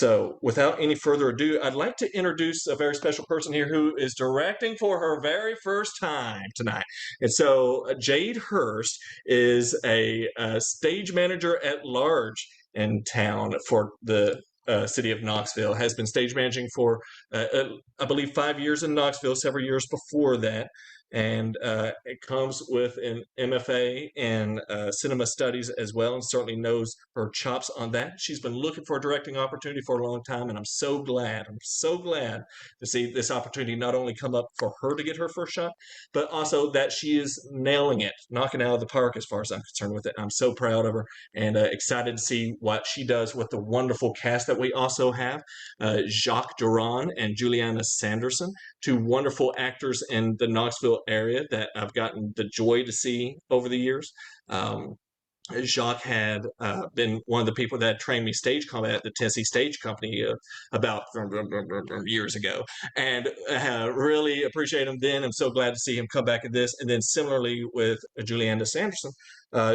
So without any further ado, I'd like to introduce a very special person here who is directing for her very first time tonight. And so Jade Hurst is a stage manager at large in town for the city of Knoxville, has been stage managing for, I believe, 5 years in Knoxville, several years before that. And it comes with an MFA in cinema studies as well, and certainly knows her chops on that. She's been looking for a directing opportunity for a long time, and I'm so glad to see this opportunity not only come up for her to get her first shot, but also that she is nailing it, knocking it out of the park as far as I'm concerned with it. I'm so proud of her, and excited to see what she does with the wonderful cast that we also have. Jacques Duran and Juliana Sanderson, two wonderful actors in the Knoxville area that I've gotten the joy to see over the years. Jacques had been one of the people that trained me stage combat at the Tennessee Stage Company about years ago, and really appreciate him then. I'm so glad to see him come back at this. And then similarly with Juliana Sanderson,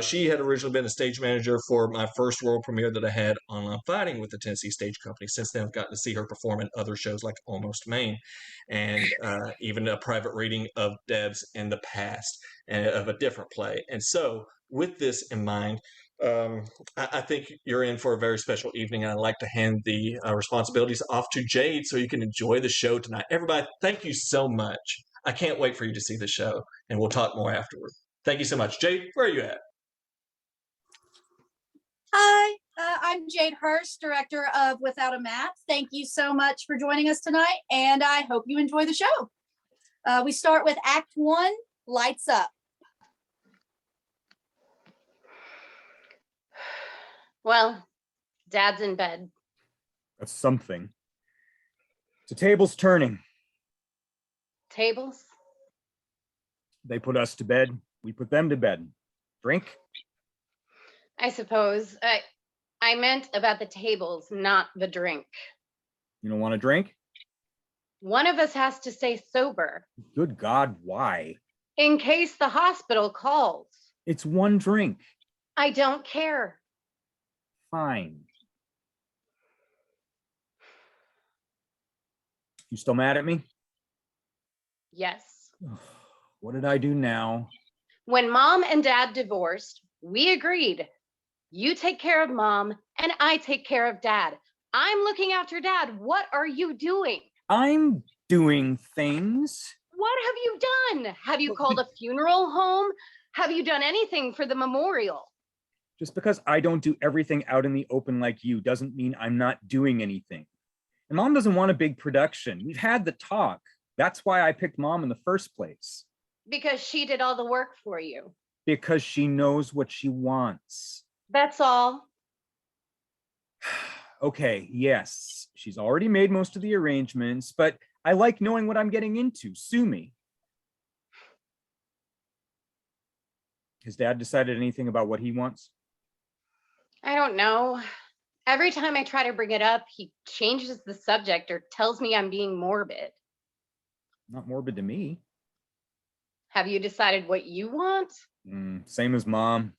she had originally been a stage manager for my first world premiere that I had on Fighting with the Tennessee Stage Company. Since then, I've gotten to see her perform in other shows like Almost Maine, and even a private reading of Deb's in the past of a different play. And so with this in mind, I think you're in for a very special evening, and I'd like to hand the responsibilities off to Jade so you can enjoy the show tonight. Everybody, thank you so much. I can't wait for you to see the show, and we'll talk more afterward. Thank you so much. Jade, where are you at? Hi, I'm Jade Hurst, director of Without a Map. Thank you so much for joining us tonight, and I hope you enjoy the show. We start with Act 1, Lights Up. Well, Dad's in bed. That's something. The table's turning. Tables? They put us to bed. We put them to bed. Drink? I suppose. I meant about the tables, not the drink. You don't want to drink? One of us has to stay sober. Good God, why? In case the hospital calls. It's one drink. I don't care. Fine. You still mad at me? Yes. What did I do now? When Mom and Dad divorced, we agreed. You take care of Mom and I take care of Dad. I'm looking after Dad. What are you doing? I'm doing things. What have you done? Have you called a funeral home? Have you done anything for the memorial? Just because I don't do everything out in the open like you doesn't mean I'm not doing anything. And Mom doesn't want a big production. We've had the talk. That's why I picked Mom in the first place. Because she did all the work for you. Because she knows what she wants. That's all. Okay, yes, she's already made most of the arrangements, but I like knowing what I'm getting into. Sue me. Has Dad decided anything about what he wants? I don't know. Every time I try to bring it up, he changes the subject or tells me I'm being morbid. Not morbid to me. Have you decided what you want? Same as Mom.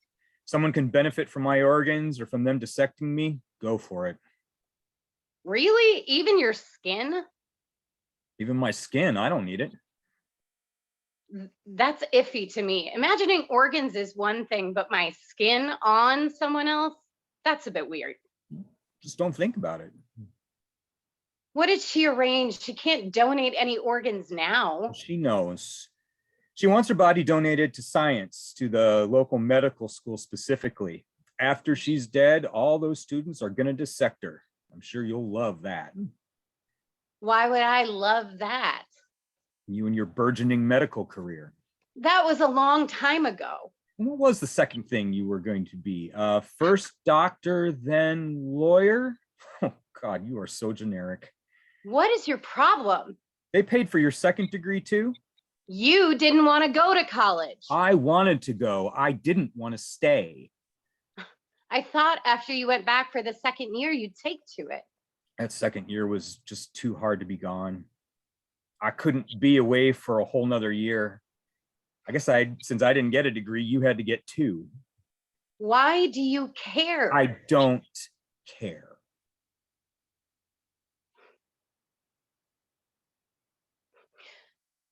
Someone can benefit from my organs or from them dissecting me, go for it. Really? Even your skin? Even my skin, I don't need it. That's iffy to me. Imagining organs is one thing, but my skin on someone else, that's a bit weird. Just don't think about it. What did she arrange? She can't donate any organs now. She knows. She wants her body donated to science, to the local medical school specifically. After she's dead, all those students are going to dissect her. I'm sure you'll love that. Why would I love that? You and your burgeoning medical career. That was a long time ago. What was the second thing you were going to be? First doctor, then lawyer? Oh God, you are so generic. What is your problem? They paid for your second degree too? You didn't want to go to college. I wanted to go. I didn't want to stay. I thought after you went back for the second year, you'd take to it. That second year was just too hard to be gone. I couldn't be away for a whole nother year. I guess since I didn't get a degree, you had to get two. Why do you care? I don't care.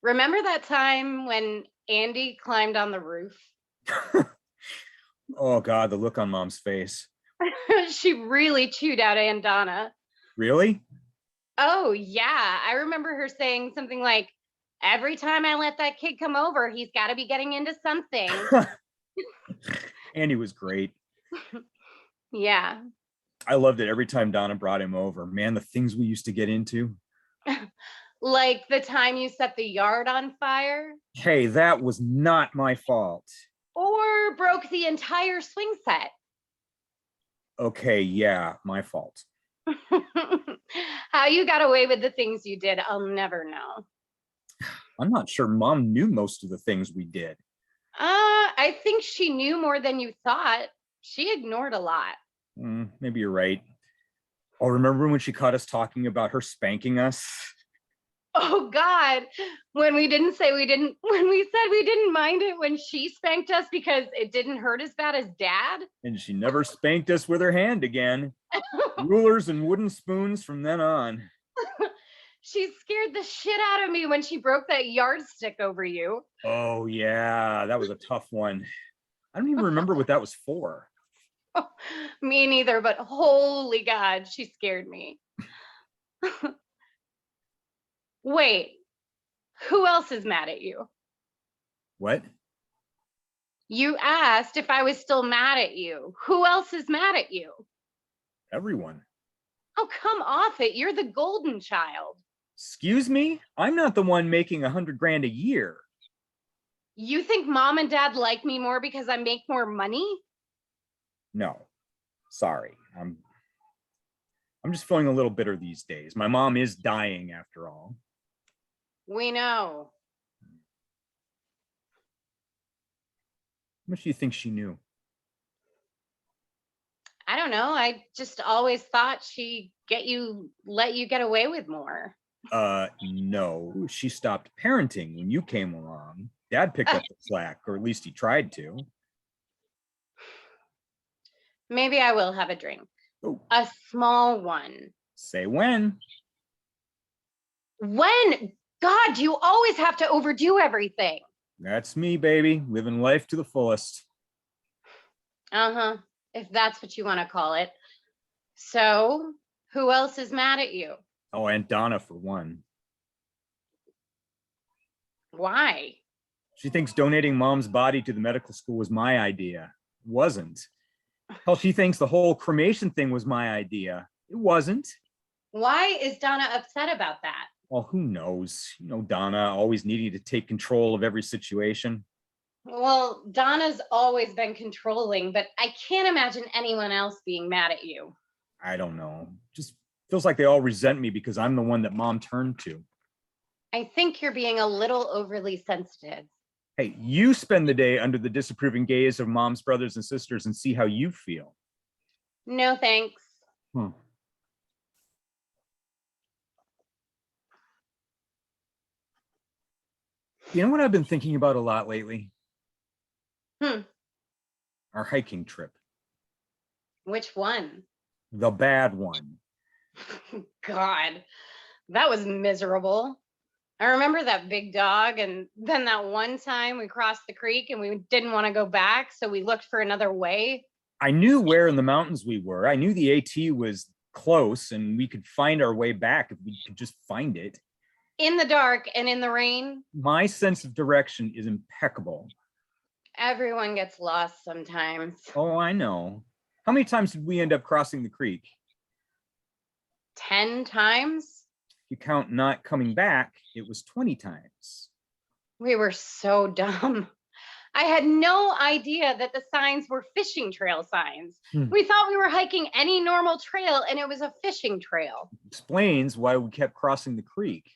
Remember that time when Andy climbed on the roof? Oh God, the look on Mom's face. She really chewed out Aunt Donna. Really? Oh, yeah. I remember her saying something like, every time I let that kid come over, he's got to be getting into something. Andy was great. Yeah. I loved it every time Donna brought him over. Man, the things we used to get into. Like the time you set the yard on fire Hey, that was not my fault. or broke the entire swing set. Okay, yeah, my fault. How you got away with the things you did, I'll never know. I'm not sure Mom knew most of the things we did. I think she knew more than you thought. She ignored a lot. Maybe you're right. Oh, remember when she caught us talking about her spanking us? Oh God, when we said we didn't mind it when she spanked us because it didn't hurt as bad as Dad. And she never spanked us with her hand again. Rulers and wooden spoons from then on. She scared the shit out of me when she broke that yardstick over you. Oh yeah, that was a tough one. I don't even remember what that was for. Me neither, but holy God, she scared me. Wait, who else is mad at you? What? You asked if I was still mad at you. Who else is mad at you? Everyone. Oh, come off it. You're the golden child. Excuse me? I'm not the one making $100 grand a year. You think Mom and Dad like me more because I make more money? No, sorry. I'm just feeling a little bitter these days. My mom is dying after all. We know. How much do you think she knew? I don't know. I just always thought she'd let you get away with more. No, she stopped parenting when you came along. Dad picked up the slack, or at least he tried to. Maybe I will have a drink. Oh. A small one. Say when. When? God, you always have to overdo everything. That's me, baby, living life to the fullest. Uh-huh, if that's what you want to call it. So, who else is mad at you? Oh, Aunt Donna for one. Why? She thinks donating Mom's body to the medical school was my idea. It wasn't. Hell, she thinks the whole cremation thing was my idea. It wasn't. Why is Donna upset about that? Well, who knows? You know, Donna always needing to take control of every situation. Well, Donna's always been controlling, but I can't imagine anyone else being mad at you. I don't know. Just feels like they all resent me because I'm the one that Mom turned to. I think you're being a little overly sensitive. Hey, you spend the day under the disapproving gaze of Mom's brothers and sisters and see how you feel. No, thanks. Hmm. You know what I've been thinking about a lot lately? Our hiking trip. Which one? The bad one. God, that was miserable. I remember that big dog, and then that one time we crossed the creek and we didn't want to go back, so we looked for another way. I knew where in the mountains we were. I knew the AT was close and we could find our way back if we could just find it. In the dark and in the rain. My sense of direction is impeccable. Everyone gets lost sometimes. Oh, I know. How many times did we end up crossing the creek? 10 times? If you count not coming back, it was 20 times. We were so dumb. I had no idea that the signs were fishing trail signs. We thought we were hiking any normal trail and it was a fishing trail. Explains why we kept crossing the creek.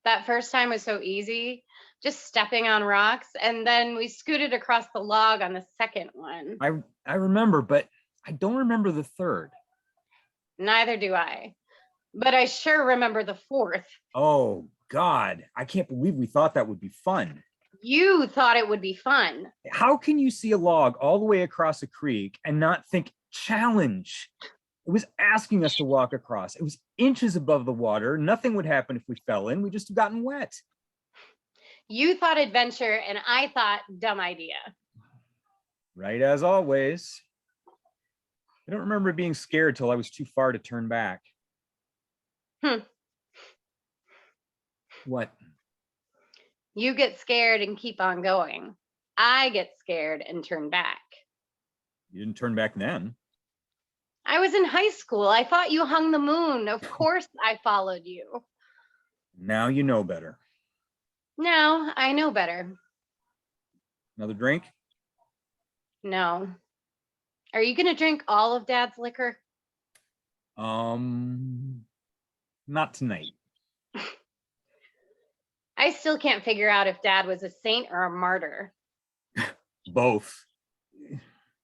That first time was so easy, just stepping on rocks, and then we scooted across the log on the second one. I remember, but I don't remember the third. Neither do I, but I sure remember the fourth. Oh God, I can't believe we thought that would be fun. You thought it would be fun. How can you see a log all the way across a creek and not think challenge? It was asking us to walk across. It was inches above the water. Nothing would happen if we fell in. We just gotten wet. You thought adventure and I thought dumb idea. Right as always. I don't remember being scared till I was too far to turn back. What? You get scared and keep on going. I get scared and turn back. You didn't turn back then. I was in high school. I thought you hung the moon. Of course I followed you. Now you know better. Now I know better. Another drink? No. Are you going to drink all of Dad's liquor? Not tonight. I still can't figure out if Dad was a saint or a martyr. Both.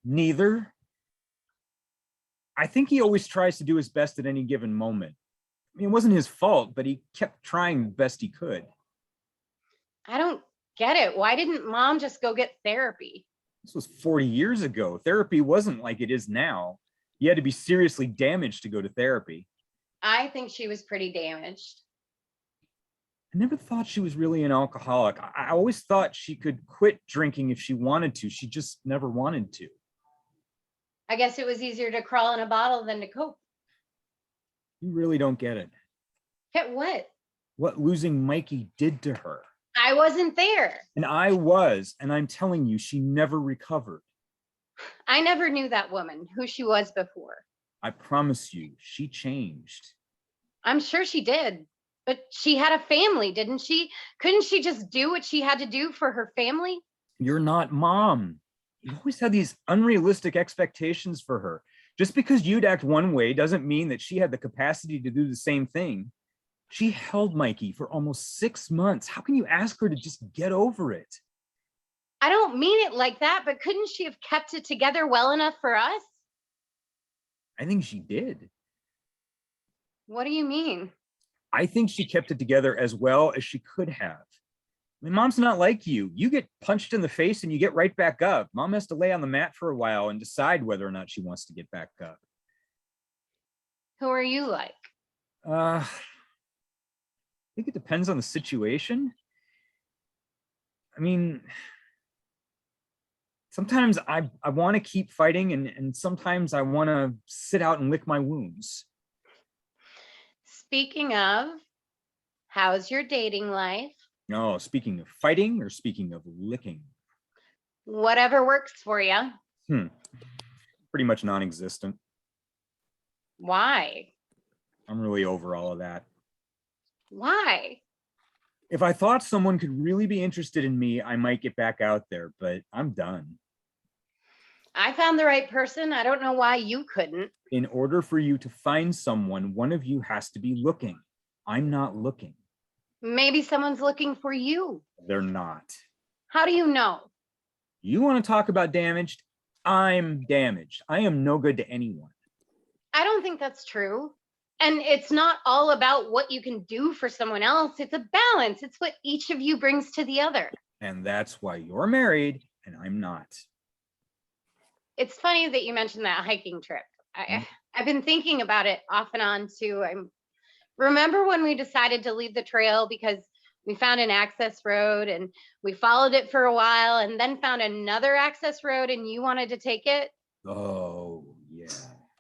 Neither. I think he always tries to do his best at any given moment. I mean, it wasn't his fault, but he kept trying the best he could. I don't get it. Why didn't Mom just go get therapy? This was 40 years ago. Therapy wasn't like it is now. You had to be seriously damaged to go to therapy. I think she was pretty damaged. I never thought she was really an alcoholic. I always thought she could quit drinking if she wanted to. She just never wanted to. I guess it was easier to crawl in a bottle than to cope. You really don't get it. Get what? What losing Mikey did to her. I wasn't there. And I was, and I'm telling you, she never recovered. I never knew that woman, who she was before. I promise you, she changed. I'm sure she did. But she had a family, didn't she? Couldn't she just do what she had to do for her family? You're not Mom. You always had these unrealistic expectations for her. Just because you'd act one way doesn't mean that she had the capacity to do the same thing. She held Mikey for almost 6 months. How can you ask her to just get over it? I don't mean it like that, but couldn't she have kept it together well enough for us? I think she did. What do you mean? I think she kept it together as well as she could have. I mean, Mom's not like you. You get punched in the face and you get right back up. Mom has to lay on the mat for a while and decide whether or not she wants to get back up. Who are you like? I think it depends on the situation. I mean, sometimes I want to keep fighting and sometimes I want to sit out and lick my wounds. Speaking of, how's your dating life? No, speaking of fighting or speaking of licking? Whatever works for you. Pretty much non-existent. Why? I'm really over all of that. Why? If I thought someone could really be interested in me, I might get back out there, but I'm done. I found the right person. I don't know why you couldn't. In order for you to find someone, one of you has to be looking. I'm not looking. Maybe someone's looking for you. They're not. How do you know? You want to talk about damaged? I'm damaged. I am no good to anyone. I don't think that's true. And it's not all about what you can do for someone else. It's a balance. It's what each of you brings to the other. And that's why you're married and I'm not. It's funny that you mentioned that hiking trip. I've been thinking about it off and on too. Remember when we decided to leave the trail because we found an access road and we followed it for a while and then found another access road and you wanted to take it? Oh, yeah.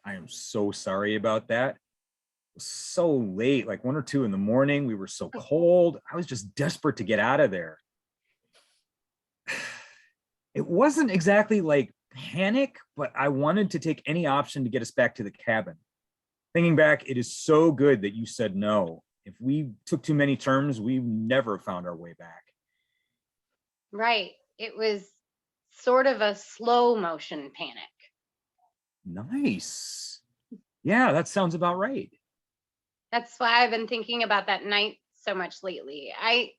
I am so sorry about that. It was so late, like 1 or 2 in the morning. We were so cold. I was just desperate to get out of there. It wasn't exactly like panic, but I wanted to take any option to get us back to the cabin. Thinking back, it is so good that you said no. If we took too many turns, we never found our way back. Right. It was sort of a slow motion panic. Nice. Yeah, that sounds about right. That's why I've been thinking about that night so much lately. I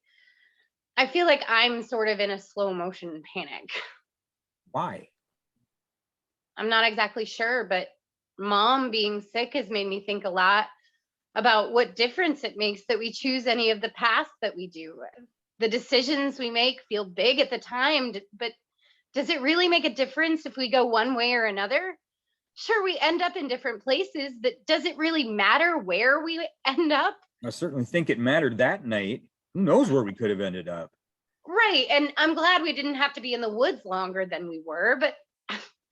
feel like I'm sort of in a slow motion panic. Why? I'm not exactly sure, but Mom being sick has made me think a lot about what difference it makes that we choose any of the paths that we do. The decisions we make feel big at the time, but does it really make a difference if we go one way or another? Sure, we end up in different places, but does it really matter where we end up? I certainly think it mattered that night. Who knows where we could have ended up? Right. And I'm glad we didn't have to be in the woods longer than we were, but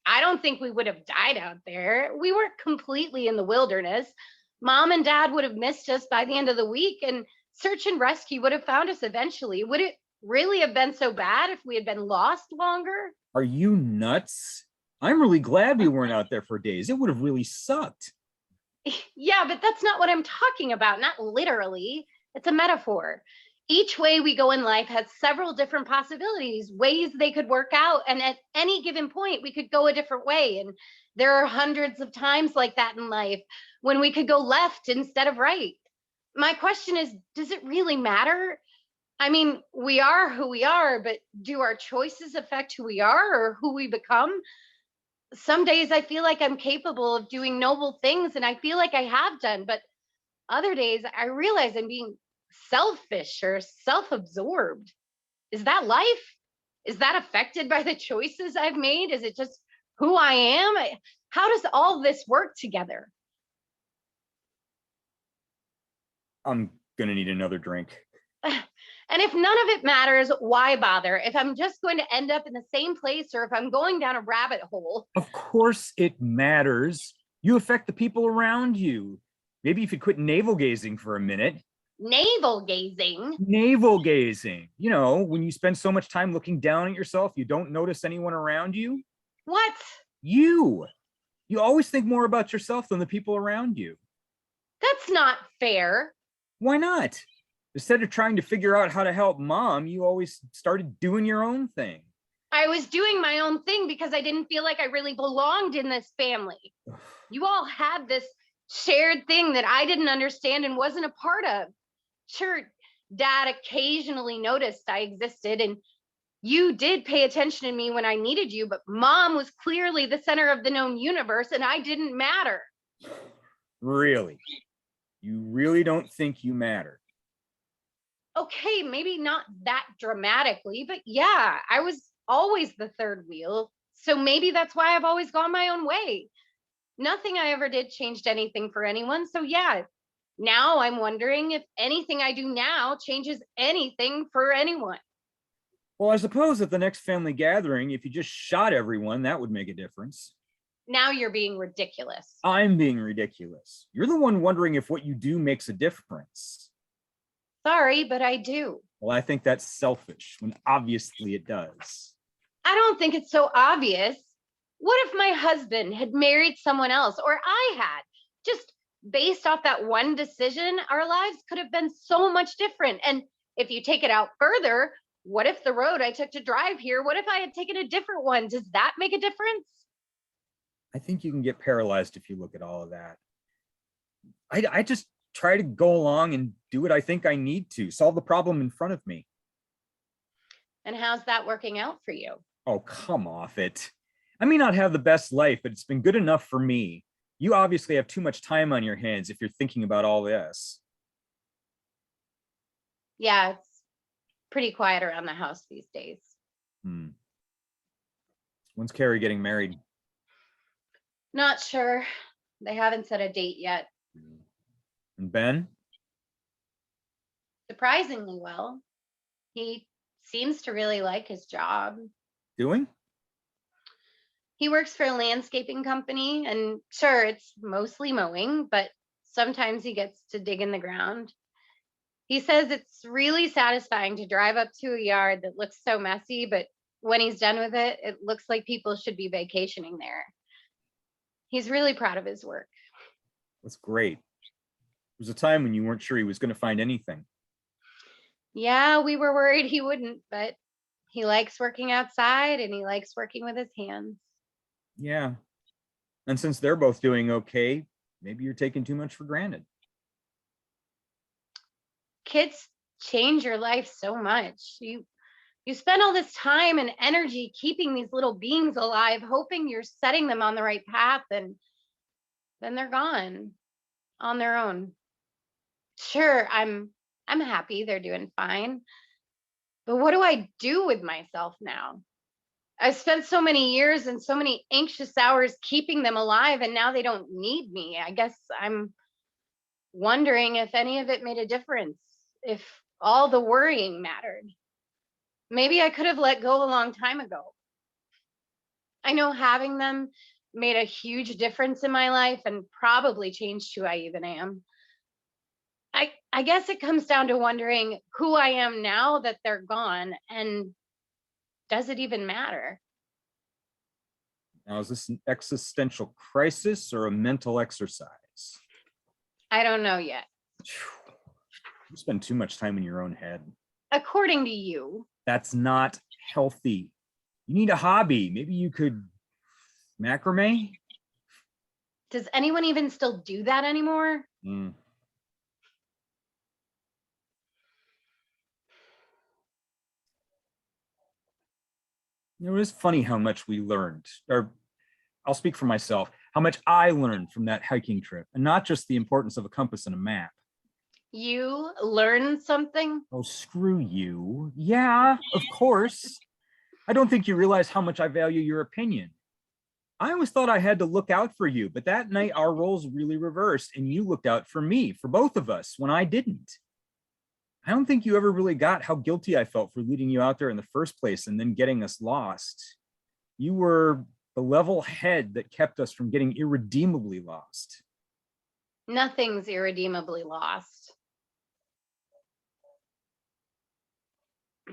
I don't think we would have died out there. We weren't completely in the wilderness. Mom and dad would have missed us by the end of the week, and search and rescue would have found us eventually. Would it really have been so bad if we had been lost longer? Are you nuts? I'm really glad we weren't out there for days. It would have really sucked. Yeah, but that's not what I'm talking about. Not literally. It's a metaphor. Each way we go in life has several different possibilities, ways they could work out. And at any given point, we could go a different way. And there are hundreds of times like that in life when we could go left instead of right. My question is, does it really matter? I mean, we are who we are, but do our choices affect who we are or who we become? Some days I feel like I'm capable of doing noble things and I feel like I have done, but other days I realize I'm being selfish or self-absorbed. Is that life? Is that affected by the choices I've made? Is it just who I am? How does all this work together? I'm gonna need another drink. And if none of it matters, why bother? If I'm just going to end up in the same place or if I'm going down a rabbit hole. Of course it matters. You affect the people around you. Maybe if you quit navel gazing for a minute. Navel gazing? Navel gazing. You know, when you spend so much time looking down at yourself, you don't notice anyone around you. What? You always think more about yourself than the people around you. That's not fair. Why not? Instead of trying to figure out how to help mom, you always started doing your own thing. I was doing my own thing because I didn't feel like I really belonged in this family. You all had this shared thing that I didn't understand and wasn't a part of. Sure, dad occasionally noticed I existed and you did pay attention to me when I needed you, but mom was clearly the center of the known universe and I didn't matter. Really? You really don't think you matter? Okay, maybe not that dramatically, but yeah, I was always the third wheel. So maybe that's why I've always gone my own way. Nothing I ever did changed anything for anyone. So yeah, now I'm wondering if anything I do now changes anything for anyone. Well, I suppose at the next family gathering, if you just shot everyone, that would make a difference. Now you're being ridiculous. I'm being ridiculous. You're the one wondering if what you do makes a difference. Sorry, but I do. Well, I think that's selfish when obviously it does. I don't think it's so obvious. What if my husband had married someone else or I had? Just based off that one decision, our lives could have been so much different. And if you take it out further, what if the road I took to drive here, what if I had taken a different one? Does that make a difference? I think you can get paralyzed if you look at all of that. I just try to go along and do what I think I need to, solve the problem in front of me. And how's that working out for you? Oh, come off it. I may not have the best life, but it's been good enough for me. You obviously have too much time on your hands if you're thinking about all this. Yeah, it's pretty quiet around the house these days. When's Carrie getting married? Not sure. They haven't set a date yet. And Ben? Surprisingly well. He seems to really like his job. Doing? He works for a landscaping company, and sure, it's mostly mowing, but sometimes he gets to dig in the ground. He says it's really satisfying to drive up to a yard that looks so messy, but when he's done with it, it looks like people should be vacationing there. He's really proud of his work. That's great. There was a time when you weren't sure he was going to find anything. Yeah, we were worried he wouldn't, but he likes working outside and he likes working with his hands. Yeah. And since they're both doing okay, maybe you're taking too much for granted. Kids change your life so much. You spend all this time and energy keeping these little beings alive, hoping you're setting them on the right path, and then they're gone on their own. Sure, I'm happy they're doing fine. But what do I do with myself now? I spent so many years and so many anxious hours keeping them alive, and now they don't need me. I guess I'm wondering if any of it made a difference, if all the worrying mattered. Maybe I could have let go a long time ago. I know having them made a huge difference in my life and probably changed who I even am. I guess it comes down to wondering who I am now that they're gone, and does it even matter? Now, is this an existential crisis or a mental exercise? I don't know yet. You spend too much time in your own head. According to you. That's not healthy. You need a hobby. Maybe you could macrame? Does anyone even still do that anymore? Mm. It was funny how much we learned, or I'll speak for myself, how much I learned from that hiking trip, and not just the importance of a compass and a map. You learned something? Oh, screw you. Yeah, of course. I don't think you realize how much I value your opinion. I always thought I had to look out for you, but that night our roles really reversed and you looked out for me, for both of us, when I didn't. I don't think you ever really got how guilty I felt for leading you out there in the first place and then getting us lost. You were the level head that kept us from getting irredeemably lost. Nothing's irredeemably lost.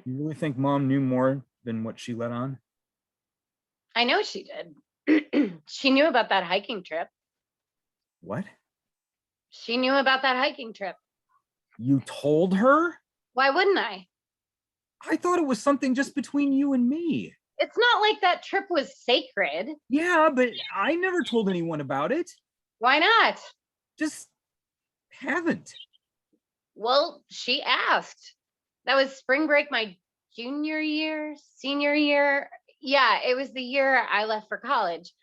You really think Mom knew more than what she let on? I know she did. She knew about that hiking trip. What? She knew about that hiking trip. You told her? Why wouldn't I? I thought it was something just between you and me. It's not like that trip was sacred. Yeah, but I never told anyone about it. Why not? Just haven't. Well, she asked. That was spring break my senior year. Yeah, it was the year I left for college.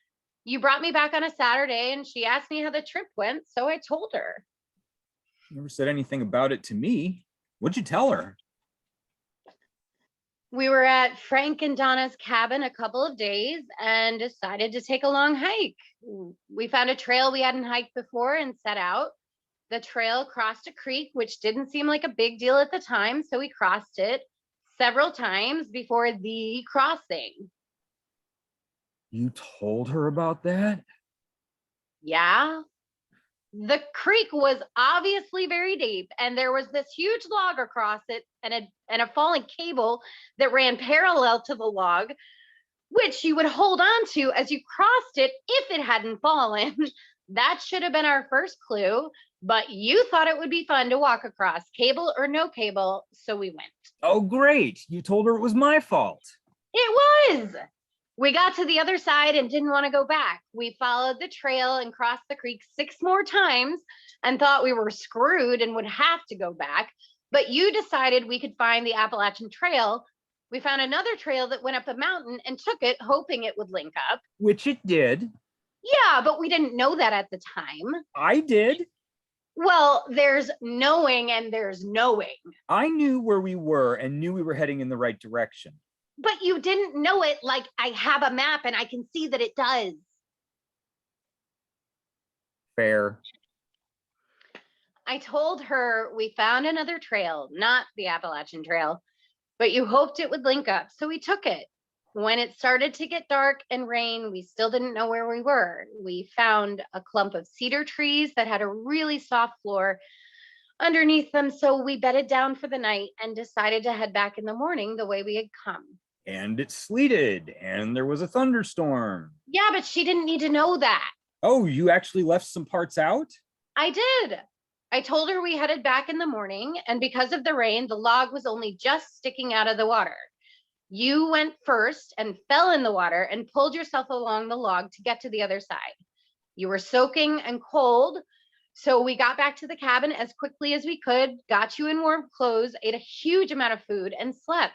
You brought me back on a Saturday and she asked me how the trip went, so I told her. She never said anything about it to me. What'd you tell her? We were at Frank and Donna's cabin a couple of days and decided to take a long hike. We found a trail we hadn't hiked before and set out. The trail crossed a creek, which didn't seem like a big deal at the time, so we crossed it several times before the crossing. You told her about that? Yeah. The creek was obviously very deep, and there was this huge log across it and a falling cable that ran parallel to the log, which you would hold on to as you crossed it if it hadn't fallen. That should have been our first clue, but you thought it would be fun to walk across, cable or no cable, so we went. Oh, great. You told her it was my fault. It was. We got to the other side and didn't want to go back. We followed the trail and crossed the creek 6 more times and thought we were screwed and would have to go back. But you decided we could find the Appalachian Trail. We found another trail that went up a mountain and took it, hoping it would link up. Which it did. Yeah, but we didn't know that at the time. I did. Well, there's knowing and there's knowing. I knew where we were and knew we were heading in the right direction. But you didn't know it like I have a map and I can see that it does. Fair. I told her we found another trail, not the Appalachian Trail, but you hoped it would link up, so we took it. When it started to get dark and rain, we still didn't know where we were. We found a clump of cedar trees that had a really soft floor underneath them, so we bedded down for the night and decided to head back in the morning the way we had come. And it sleeted, and there was a thunderstorm. Yeah, but she didn't need to know that. Oh, you actually left some parts out? I did. I told her we headed back in the morning, and because of the rain, the log was only just sticking out of the water. You went first and fell in the water and pulled yourself along the log to get to the other side. You were soaking and cold, so we got back to the cabin as quickly as we could, got you in warm clothes, ate a huge amount of food, and slept.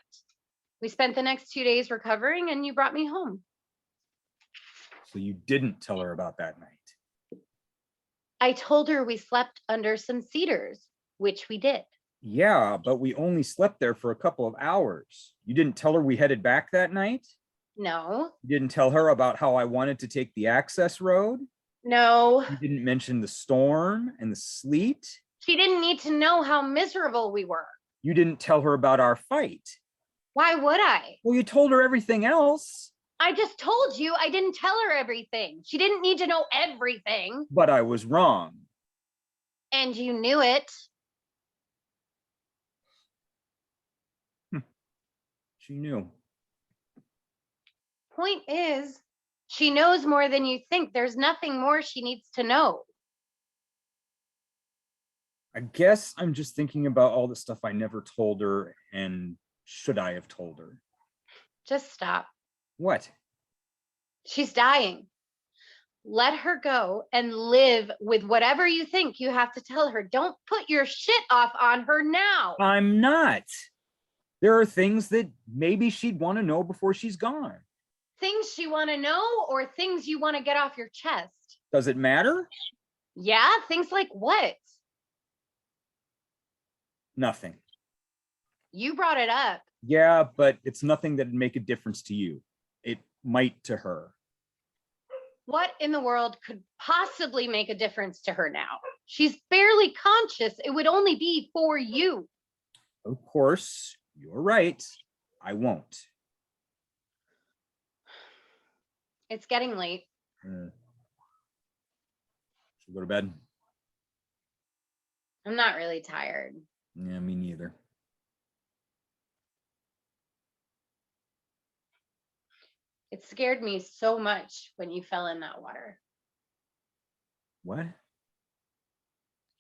We spent the next 2 days recovering, and you brought me home. So you didn't tell her about that night? I told her we slept under some cedars, which we did. Yeah, but we only slept there for a couple of hours. You didn't tell her we headed back that night? No. You didn't tell her about how I wanted to take the access road? No. You didn't mention the storm and the sleet? She didn't need to know how miserable we were. You didn't tell her about our fight? Why would I? Well, you told her everything else. I just told you I didn't tell her everything. She didn't need to know everything. But I was wrong. And you knew it. She knew. Point is, she knows more than you think. There's nothing more she needs to know. I guess I'm just thinking about all the stuff I never told her, and should I have told her? Just stop. What? She's dying. Let her go and live with whatever you think you have to tell her. Don't put your shit off on her now. I'm not. There are things that maybe she'd want to know before she's gone. Things she want to know or things you want to get off your chest? Does it matter? Yeah, things like what? Nothing. You brought it up. Yeah, but it's nothing that'd make a difference to you. It might to her. What in the world could possibly make a difference to her now? She's barely conscious. It would only be for you. Of course, you're right. I won't. It's getting late. Should we go to bed? I'm not really tired. Yeah, me neither. It scared me so much when you fell in that water. What?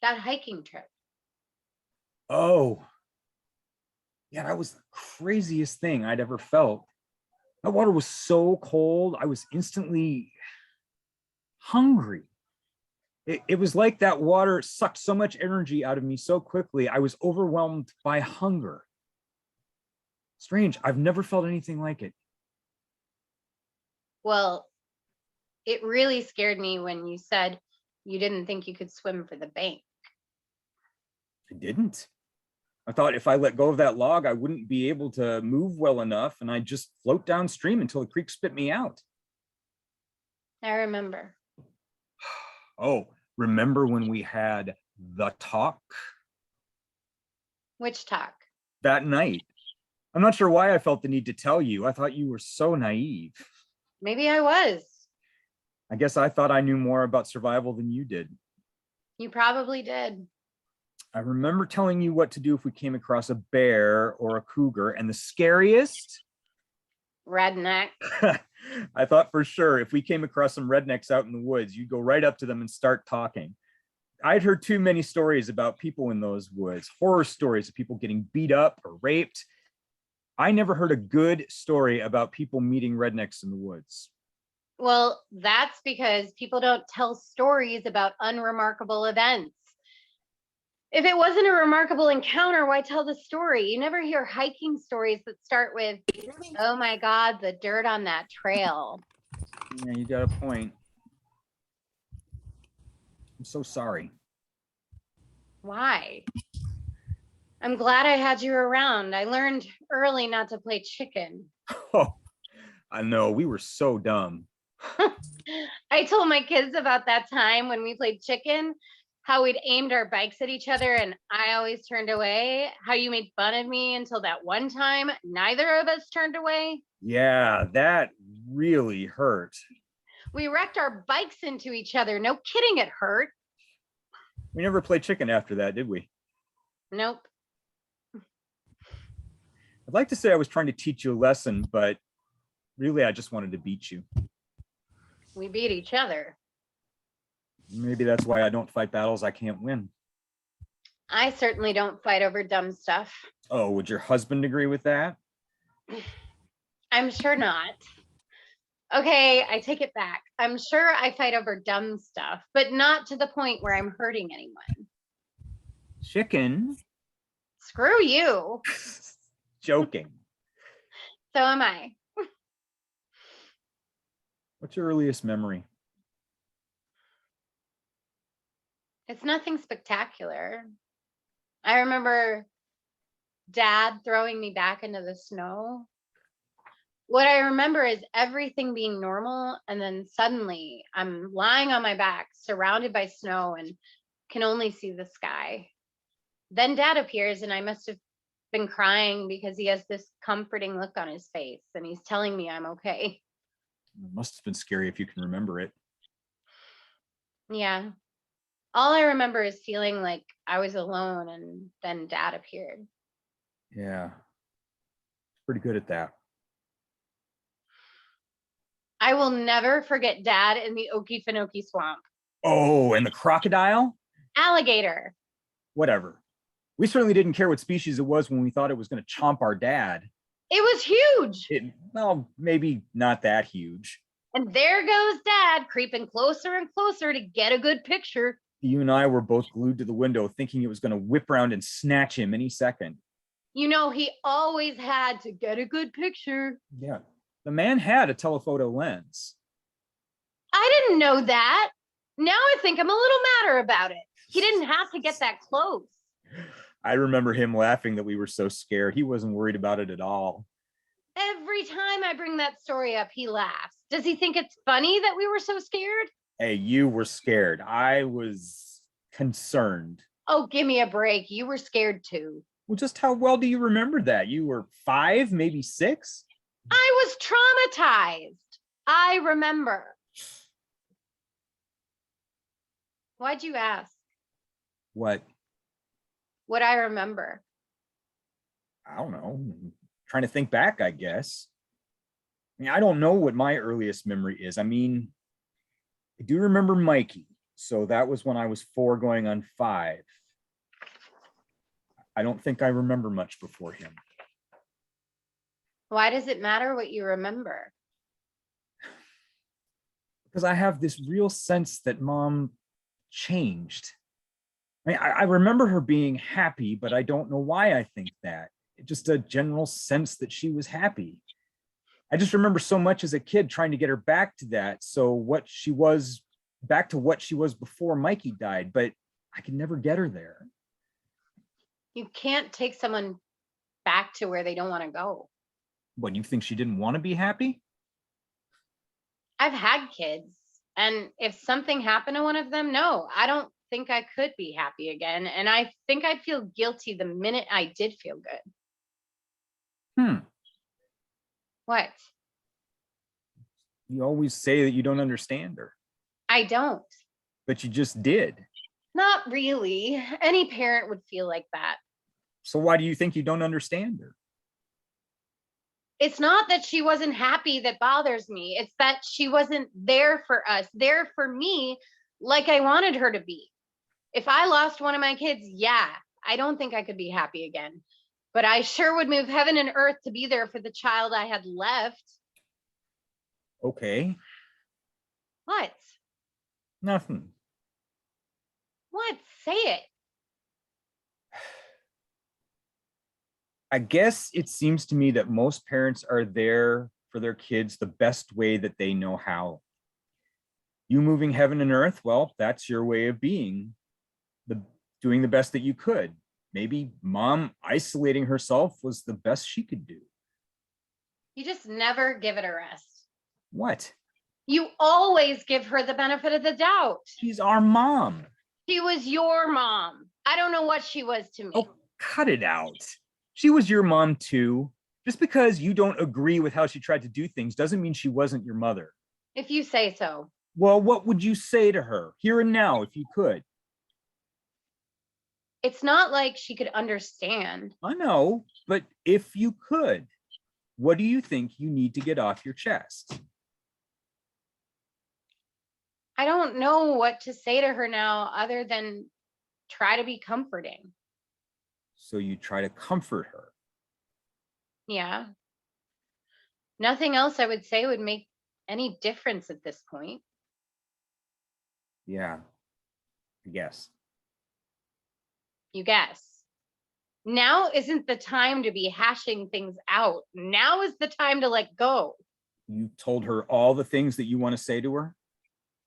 That hiking trip. Oh. Yeah, that was the craziest thing I'd ever felt. That water was so cold, I was instantly hungry. It was like that water sucked so much energy out of me so quickly, I was overwhelmed by hunger. Strange, I've never felt anything like it. Well, it really scared me when you said you didn't think you could swim for the bank. I didn't. I thought if I let go of that log, I wouldn't be able to move well enough and I'd just float downstream until the creek spit me out. I remember. Oh, remember when we had the talk? Which talk? That night. I'm not sure why I felt the need to tell you. I thought you were so naive. Maybe I was. I guess I thought I knew more about survival than you did. You probably did. I remember telling you what to do if we came across a bear or a cougar, and the scariest? Redneck. I thought for sure if we came across some rednecks out in the woods, you'd go right up to them and start talking. I'd heard too many stories about people in those woods, horror stories of people getting beat up or raped. I never heard a good story about people meeting rednecks in the woods. Well, that's because people don't tell stories about unremarkable events. If it wasn't a remarkable encounter, why tell the story? You never hear hiking stories that start with, oh my God, the dirt on that trail. Yeah, you got a point. I'm so sorry. Why? I'm glad I had you around. I learned early not to play chicken. Oh, I know, we were so dumb. I told my kids about that time when we played chicken, how we'd aimed our bikes at each other and I always turned away, how you made fun of me until that one time neither of us turned away. Yeah, that really hurt. We wrecked our bikes into each other. No kidding, it hurt. We never played chicken after that, did we? Nope. I'd like to say I was trying to teach you a lesson, but really I just wanted to beat you. We beat each other. Maybe that's why I don't fight battles I can't win. I certainly don't fight over dumb stuff. Oh, would your husband agree with that? I'm sure not. Okay, I take it back. I'm sure I fight over dumb stuff, but not to the point where I'm hurting anyone. Chicken? Screw you. Joking. So am I. What's your earliest memory? It's nothing spectacular. I remember Dad throwing me back into the snow. What I remember is everything being normal, and then suddenly I'm lying on my back, surrounded by snow, and can only see the sky. Then Dad appears, and I must have been crying because he has this comforting look on his face and he's telling me I'm okay. It must have been scary if you can remember it. Yeah. All I remember is feeling like I was alone, and then Dad appeared. Yeah. Pretty good at that. I will never forget Dad in the Okefenokee swamp. Oh, and the crocodile? Alligator. Whatever. We certainly didn't care what species it was when we thought it was going to chomp our dad. It was huge. Well, maybe not that huge. And there goes Dad creeping closer and closer to get a good picture. You and I were both glued to the window thinking it was going to whip around and snatch him any second. You know, he always had to get a good picture. Yeah. The man had a telephoto lens. I didn't know that. Now I think I'm a little madder about it. He didn't have to get that close. I remember him laughing that we were so scared. He wasn't worried about it at all. Every time I bring that story up, he laughs. Does he think it's funny that we were so scared? Hey, you were scared. I was concerned. Oh, give me a break. You were scared too. Well, just how well do you remember that? You were 5, maybe 6? I was traumatized. I remember. Why'd you ask? What? What I remember? I don't know. Trying to think back, I guess. I mean, I don't know what my earliest memory is. I mean, I do remember Mikey. So that was when I was 4 going on 5. I don't think I remember much before him. Why does it matter what you remember? Because I have this real sense that Mom changed. I mean, I remember her being happy, but I don't know why I think that. Just a general sense that she was happy. I just remember so much as a kid trying to get her back to that. So what she was, back to what she was before Mikey died, but I could never get her there. You can't take someone back to where they don't want to go. What, you think she didn't want to be happy? I've had kids, and if something happened to one of them, no, I don't think I could be happy again. And I think I'd feel guilty the minute I did feel good. What? You always say that you don't understand her, I don't. but you just did. Not really. Any parent would feel like that. So why do you think you don't understand her? It's not that she wasn't happy that bothers me. It's that she wasn't there for us, there for me, like I wanted her to be. If I lost one of my kids, yeah, I don't think I could be happy again. But I sure would move heaven and earth to be there for the child I had left. Okay, What? nothing. What? Say it. I guess it seems to me that most parents are there for their kids the best way that they know how. You moving heaven and earth, well, that's your way of being, doing the best that you could. Maybe Mom isolating herself was the best she could do. You just never give it a rest. What? You always give her the benefit of the doubt. She's our mom. She was your mom. I don't know what she was to me. Oh, cut it out. She was your mom too. Just because you don't agree with how she tried to do things doesn't mean she wasn't your mother. If you say so. Well, what would you say to her here and now if you could? It's not like she could understand. I know, but if you could, what do you think you need to get off your chest? I don't know what to say to her now other than try to be comforting. So you try to comfort her. Yeah. Nothing else I would say would make any difference at this point. Yeah, I guess. You guess. Now isn't the time to be hashing things out. Now is the time to let go. You told her all the things that you want to say to her?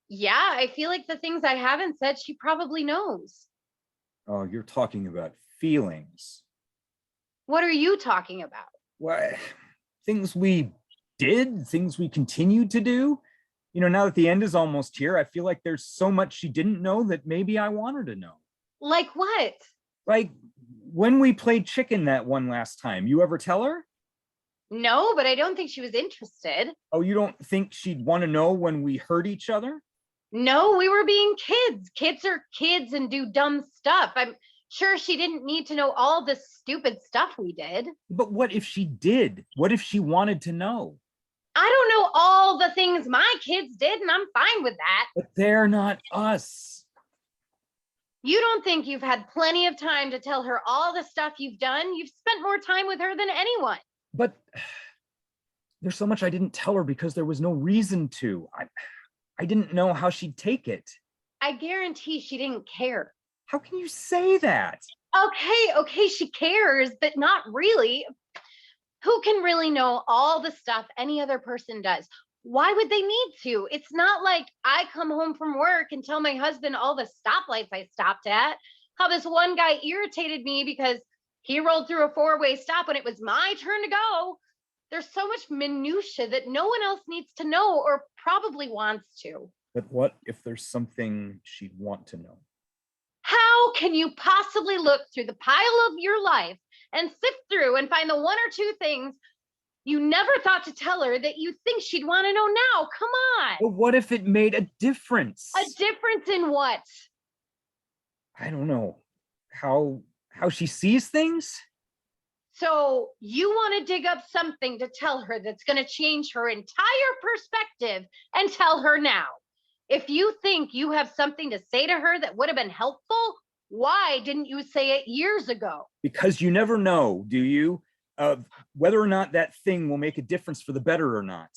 Yeah, I feel like the things I haven't said, she probably knows. Oh, you're talking about feelings. What are you talking about? What? Things we did, things we continued to do. You know, now that the end is almost here, I feel like there's so much she didn't know that maybe I want her to know. Like what? Like When we played chicken that one last time, you ever tell her? No, but I don't think she was interested. Oh, you don't think she'd want to know when we hurt each other? No, we were being kids. Kids are kids and do dumb stuff. I'm sure she didn't need to know all the stupid stuff we did. But what if she did? What if she wanted to know? I don't know all the things my kids did, and I'm fine with that. But they're not us. You don't think you've had plenty of time to tell her all the stuff you've done? You've spent more time with her than anyone. But there's so much I didn't tell her because there was no reason to. I didn't know how she'd take it. I guarantee she didn't care. How can you say that? Okay, she cares, but not really. Who can really know all the stuff any other person does? Why would they need to? It's not like I come home from work and tell my husband all the stoplights I stopped at. How this one guy irritated me because he rolled through a four-way stop when it was my turn to go. There's so much minutia that no one else needs to know or probably wants to. But what if there's something she'd want to know? How can you possibly look through the pile of your life and sift through and find the one or two things you never thought to tell her that you think she'd want to know now? Come on. But what if it made a difference? A difference in what? I don't know. How she sees things? So you want to dig up something to tell her that's going to change her entire perspective and tell her now. If you think you have something to say to her that would have been helpful, why didn't you say it years ago? Because you never know, do you? Whether or not that thing will make a difference for the better or not.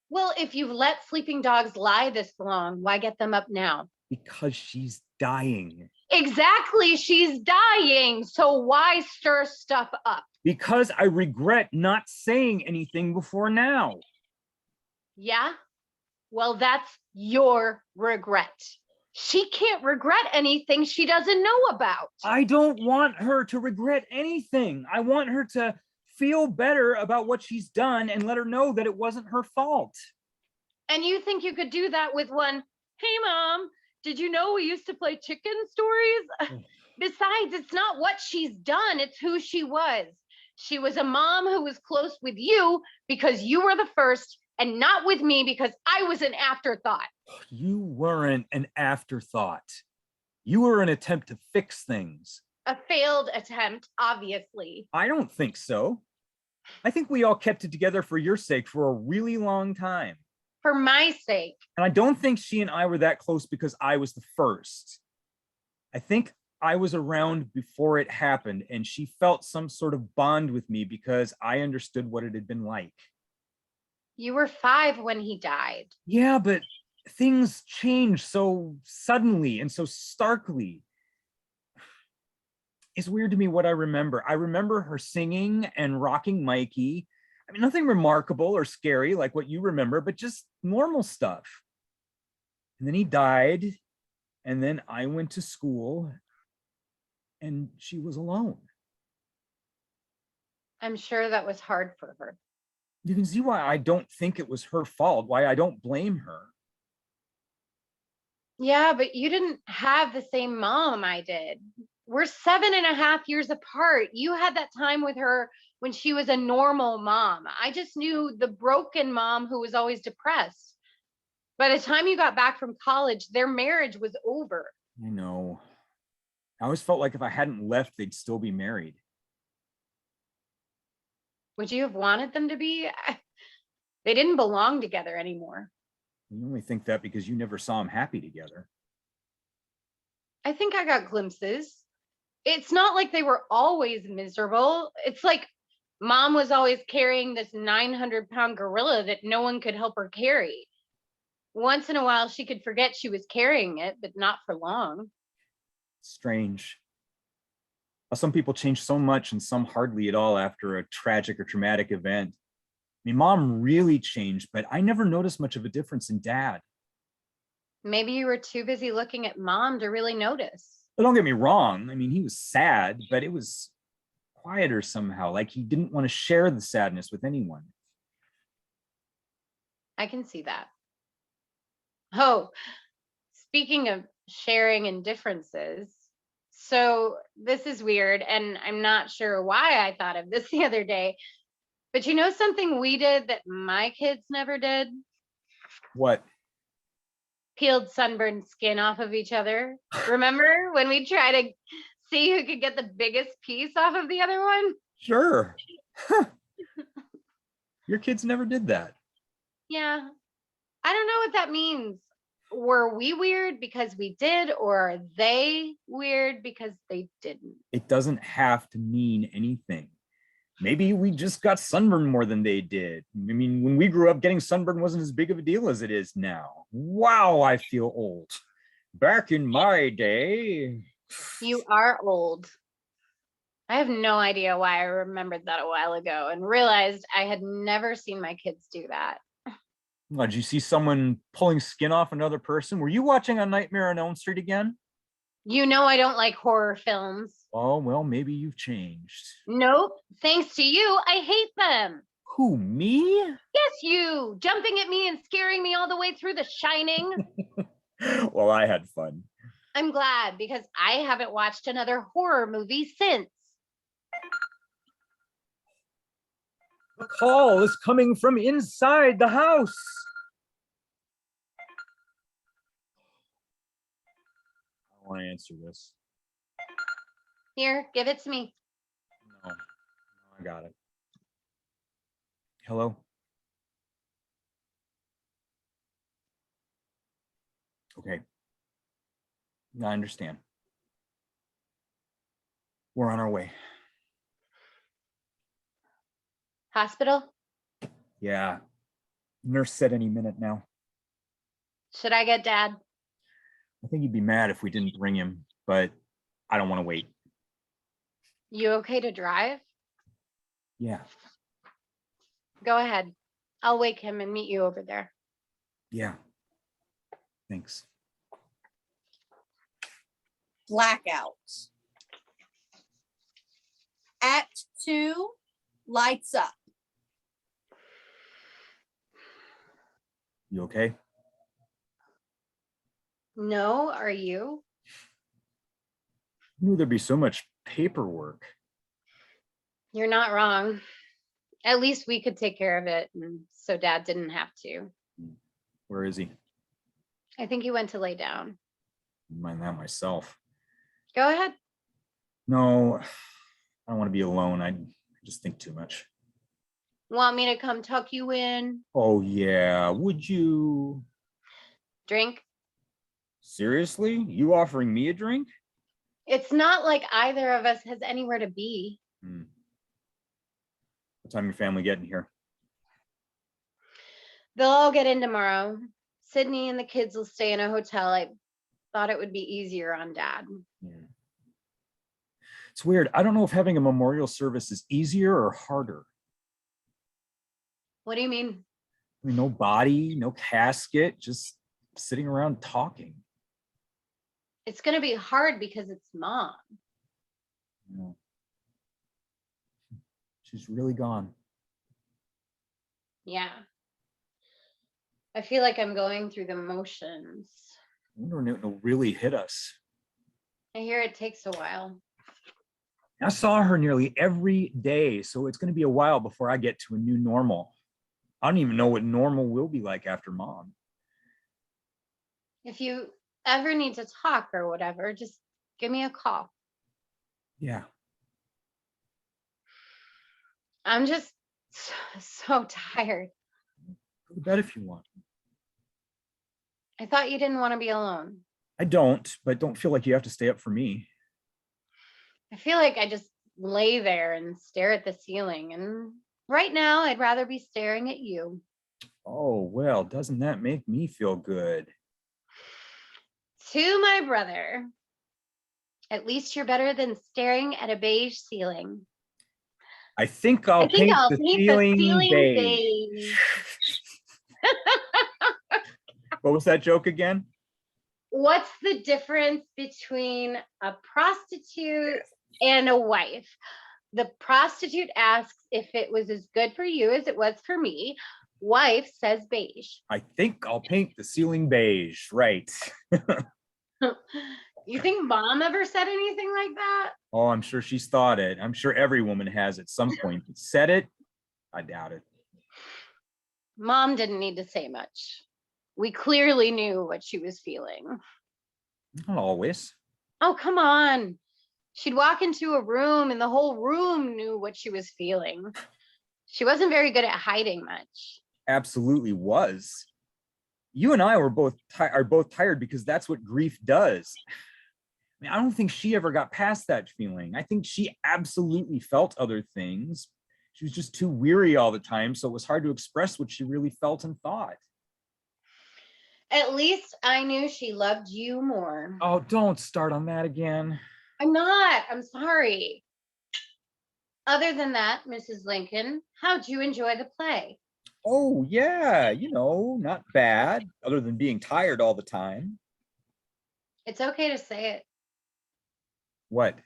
Well, if you've let sleeping dogs lie this long, why get them up now? Because she's dying. Exactly, she's dying. So why stir stuff up? Because I regret not saying anything before now. Yeah? Well, that's your regret. She can't regret anything she doesn't know about. I don't want her to regret anything. I want her to feel better about what she's done and let her know that it wasn't her fault. And you think you could do that with one, hey, Mom, did you know we used to play chicken stories? Besides, it's not what she's done, it's who she was. She was a mom who was close with you because you were the first, and not with me because I was an afterthought. You weren't an afterthought. You were an attempt to fix things. A failed attempt, obviously. I don't think so. I think we all kept it together for your sake for a really long time. For my sake. And I don't think she and I were that close because I was the first. I think I was around before it happened, and she felt some sort of bond with me because I understood what it had been like. You were 5 when he died. Yeah, but things change so suddenly and so starkly. It's weird to me what I remember. I remember her singing and rocking Mikey. I mean, nothing remarkable or scary like what you remember, but just normal stuff. And then he died, and then I went to school, and she was alone. I'm sure that was hard for her. You can see why I don't think it was her fault, why I don't blame her. Yeah, but you didn't have the same mom I did. We're 7.5 years apart. You had that time with her when she was a normal mom. I just knew the broken mom who was always depressed. By the time you got back from college, their marriage was over. I know. I always felt like if I hadn't left, they'd still be married. Would you have wanted them to be? They didn't belong together anymore. You only think that because you never saw them happy together. I think I got glimpses. It's not like they were always miserable. It's like mom was always carrying this 900-pound gorilla that no one could help her carry. Once in a while, she could forget she was carrying it, but not for long. Strange. How some people change so much and some hardly at all after a tragic or traumatic event. I mean, Mom really changed, but I never noticed much of a difference in Dad. Maybe you were too busy looking at mom to really notice. But don't get me wrong. I mean, he was sad, but it was quieter somehow, like he didn't want to share the sadness with anyone. I can see that. Oh, speaking of sharing and differences, So this is weird, and I'm not sure why I thought of this the other day, but you know something we did that my kids never did? What? Peeled sunburned skin off of each other. Remember when we try to see who could get the biggest piece off of the other one? Sure. Your kids never did that. Yeah. I don't know what that means. Were we weird because we did, or are they weird because they didn't? It doesn't have to mean anything. Maybe we just got sunburned more than they did. I mean, when we grew up, getting sunburned wasn't as big of a deal as it is now. Wow, I feel old. Back in my day. You are old. I have no idea why I remembered that a while ago and realized I had never seen my kids do that. Did you see someone pulling skin off another person? Were you watching A Nightmare on Elm Street again? You know I don't like horror films. Oh, well, maybe you've changed. Nope. Thanks to you, I hate them. Who, me? Yes, you. Jumping at me and scaring me all the way through The Shining. Well, I had fun. I'm glad, because I haven't watched another horror movie since. The call is coming from inside the house. I want to answer this. Here, give it to me. No, I got it. Hello? Okay. I understand. We're on our way. Hospital? Yeah. Nurse said any minute now. Should I get Dad? I think he'd be mad if we didn't bring him, but I don't want to wait. You okay to drive? Yeah. Go ahead. I'll wake him and meet you over there. Yeah. Thanks. Blackout. Act 2, lights up. You okay? No, are you? I knew there'd be so much paperwork. You're not wrong. At least we could take care of it, and so Dad didn't have to. Where is he? I think he went to lay down. Mind that myself. Go ahead. No, I don't want to be alone. I just think too much. Want me to come tuck you in? Oh, yeah. Would you? Drink? Seriously? You offering me a drink? It's not like either of us has anywhere to be. What time your family getting here? They'll all get in tomorrow. Sydney and the kids will stay in a hotel. I thought it would be easier on Dad. Yeah. It's weird. I don't know if having a memorial service is easier or harder. What do you mean? I mean, no body, no casket, just sitting around talking. It's going to be hard because it's Mom. Yeah. She's really gone. Yeah. I feel like I'm going through the motions. I wonder when it'll really hit us. I hear it takes a while. I saw her nearly every day, so it's going to be a while before I get to a new normal. I don't even know what normal will be like after Mom. If you ever need to talk or whatever, just give me a call. Yeah. I'm just so tired. Go to bed if you want. I thought you didn't want to be alone. I don't, but don't feel like you have to stay up for me. I feel like I just lay there and stare at the ceiling. And right now, I'd rather be staring at you. Oh, well, doesn't that make me feel good? To my brother, at least you're better than staring at a beige ceiling. I think I'll paint the ceiling beige. What was that joke again? What's the difference between a prostitute and a wife? The prostitute asks if it was as good for you as it was for me. Wife says beige. I think I'll paint the ceiling beige. Right. You think mom ever said anything like that? Oh, I'm sure she's thought it. I'm sure every woman has at some point. But said it? I doubt it. Mom didn't need to say much. We clearly knew what she was feeling. Not always. Oh, come on. She'd walk into a room and the whole room knew what she was feeling. She wasn't very good at hiding much. Absolutely was. You and I are both tired because that's what grief does. I mean, I don't think she ever got past that feeling. I think she absolutely felt other things. She was just too weary all the time, so it was hard to express what she really felt and thought. At least I knew she loved you more. Oh, don't start on that again. I'm not. I'm sorry. Other than that, Mrs. Lincoln, how'd you enjoy the play? Oh, yeah, not bad, other than being tired all the time. It's okay to say it. What?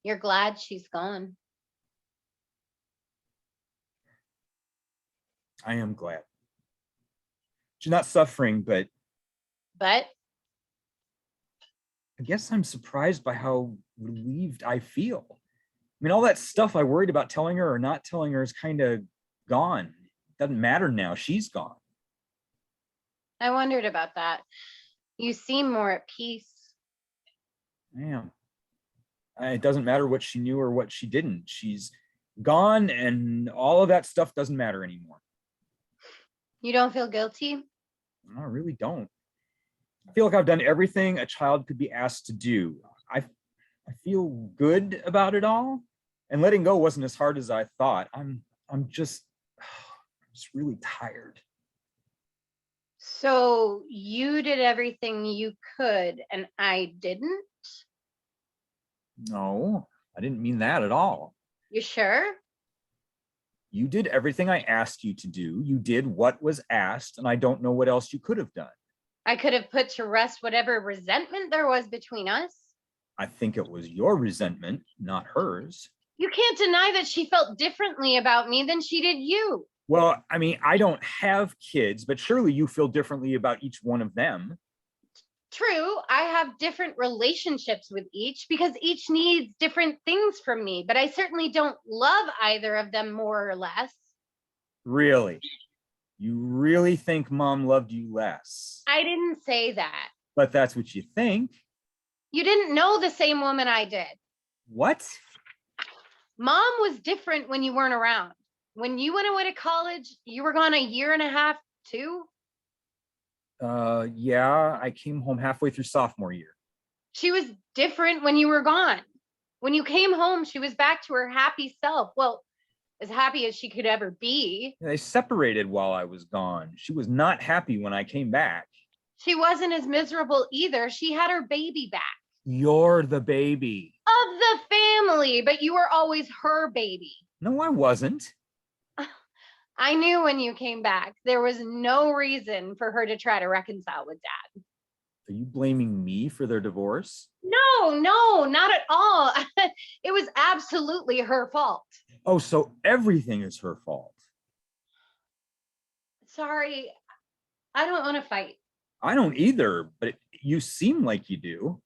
You're glad she's gone. I am glad. She's not suffering, but But I guess I'm surprised by how relieved I feel. I mean, all that stuff I worried about telling her or not telling her is kind of gone. It doesn't matter now. She's gone. I wondered about that. You seem more at peace. I am. It doesn't matter what she knew or what she didn't. She's gone, and all of that stuff doesn't matter anymore. You don't feel guilty? I really don't. I feel like I've done everything a child could be asked to do. I feel good about it all, and letting go wasn't as hard as I thought. I'm just really tired. So you did everything you could and I didn't? No, I didn't mean that at all. You sure? You did everything I asked you to do. You did what was asked, and I don't know what else you could have done. I could have put to rest whatever resentment there was between us. I think it was your resentment, not hers. You can't deny that she felt differently about me than she did you. Well, I mean, I don't have kids, but surely you feel differently about each one of them. True, I have different relationships with each because each needs different things from me, but I certainly don't love either of them more or less. Really? You really think Mom loved you less? I didn't say that. But that's what you think. You didn't know the same woman I did. What? Mom was different when you weren't around. When you went away to college, you were gone a year and a half too. Yeah, I came home halfway through sophomore year. She was different when you were gone. When you came home, she was back to her happy self. Well, as happy as she could ever be. They separated while I was gone. She was not happy when I came back. She wasn't as miserable either. She had her baby back. You're the baby. Of the family, but you were always her baby. No, I wasn't. I knew when you came back, there was no reason for her to try to reconcile with Dad. Are you blaming me for their divorce? No, not at all. It was absolutely her fault. Oh, so everything is her fault. Sorry, I don't want to fight. I don't either, but you seem like you do.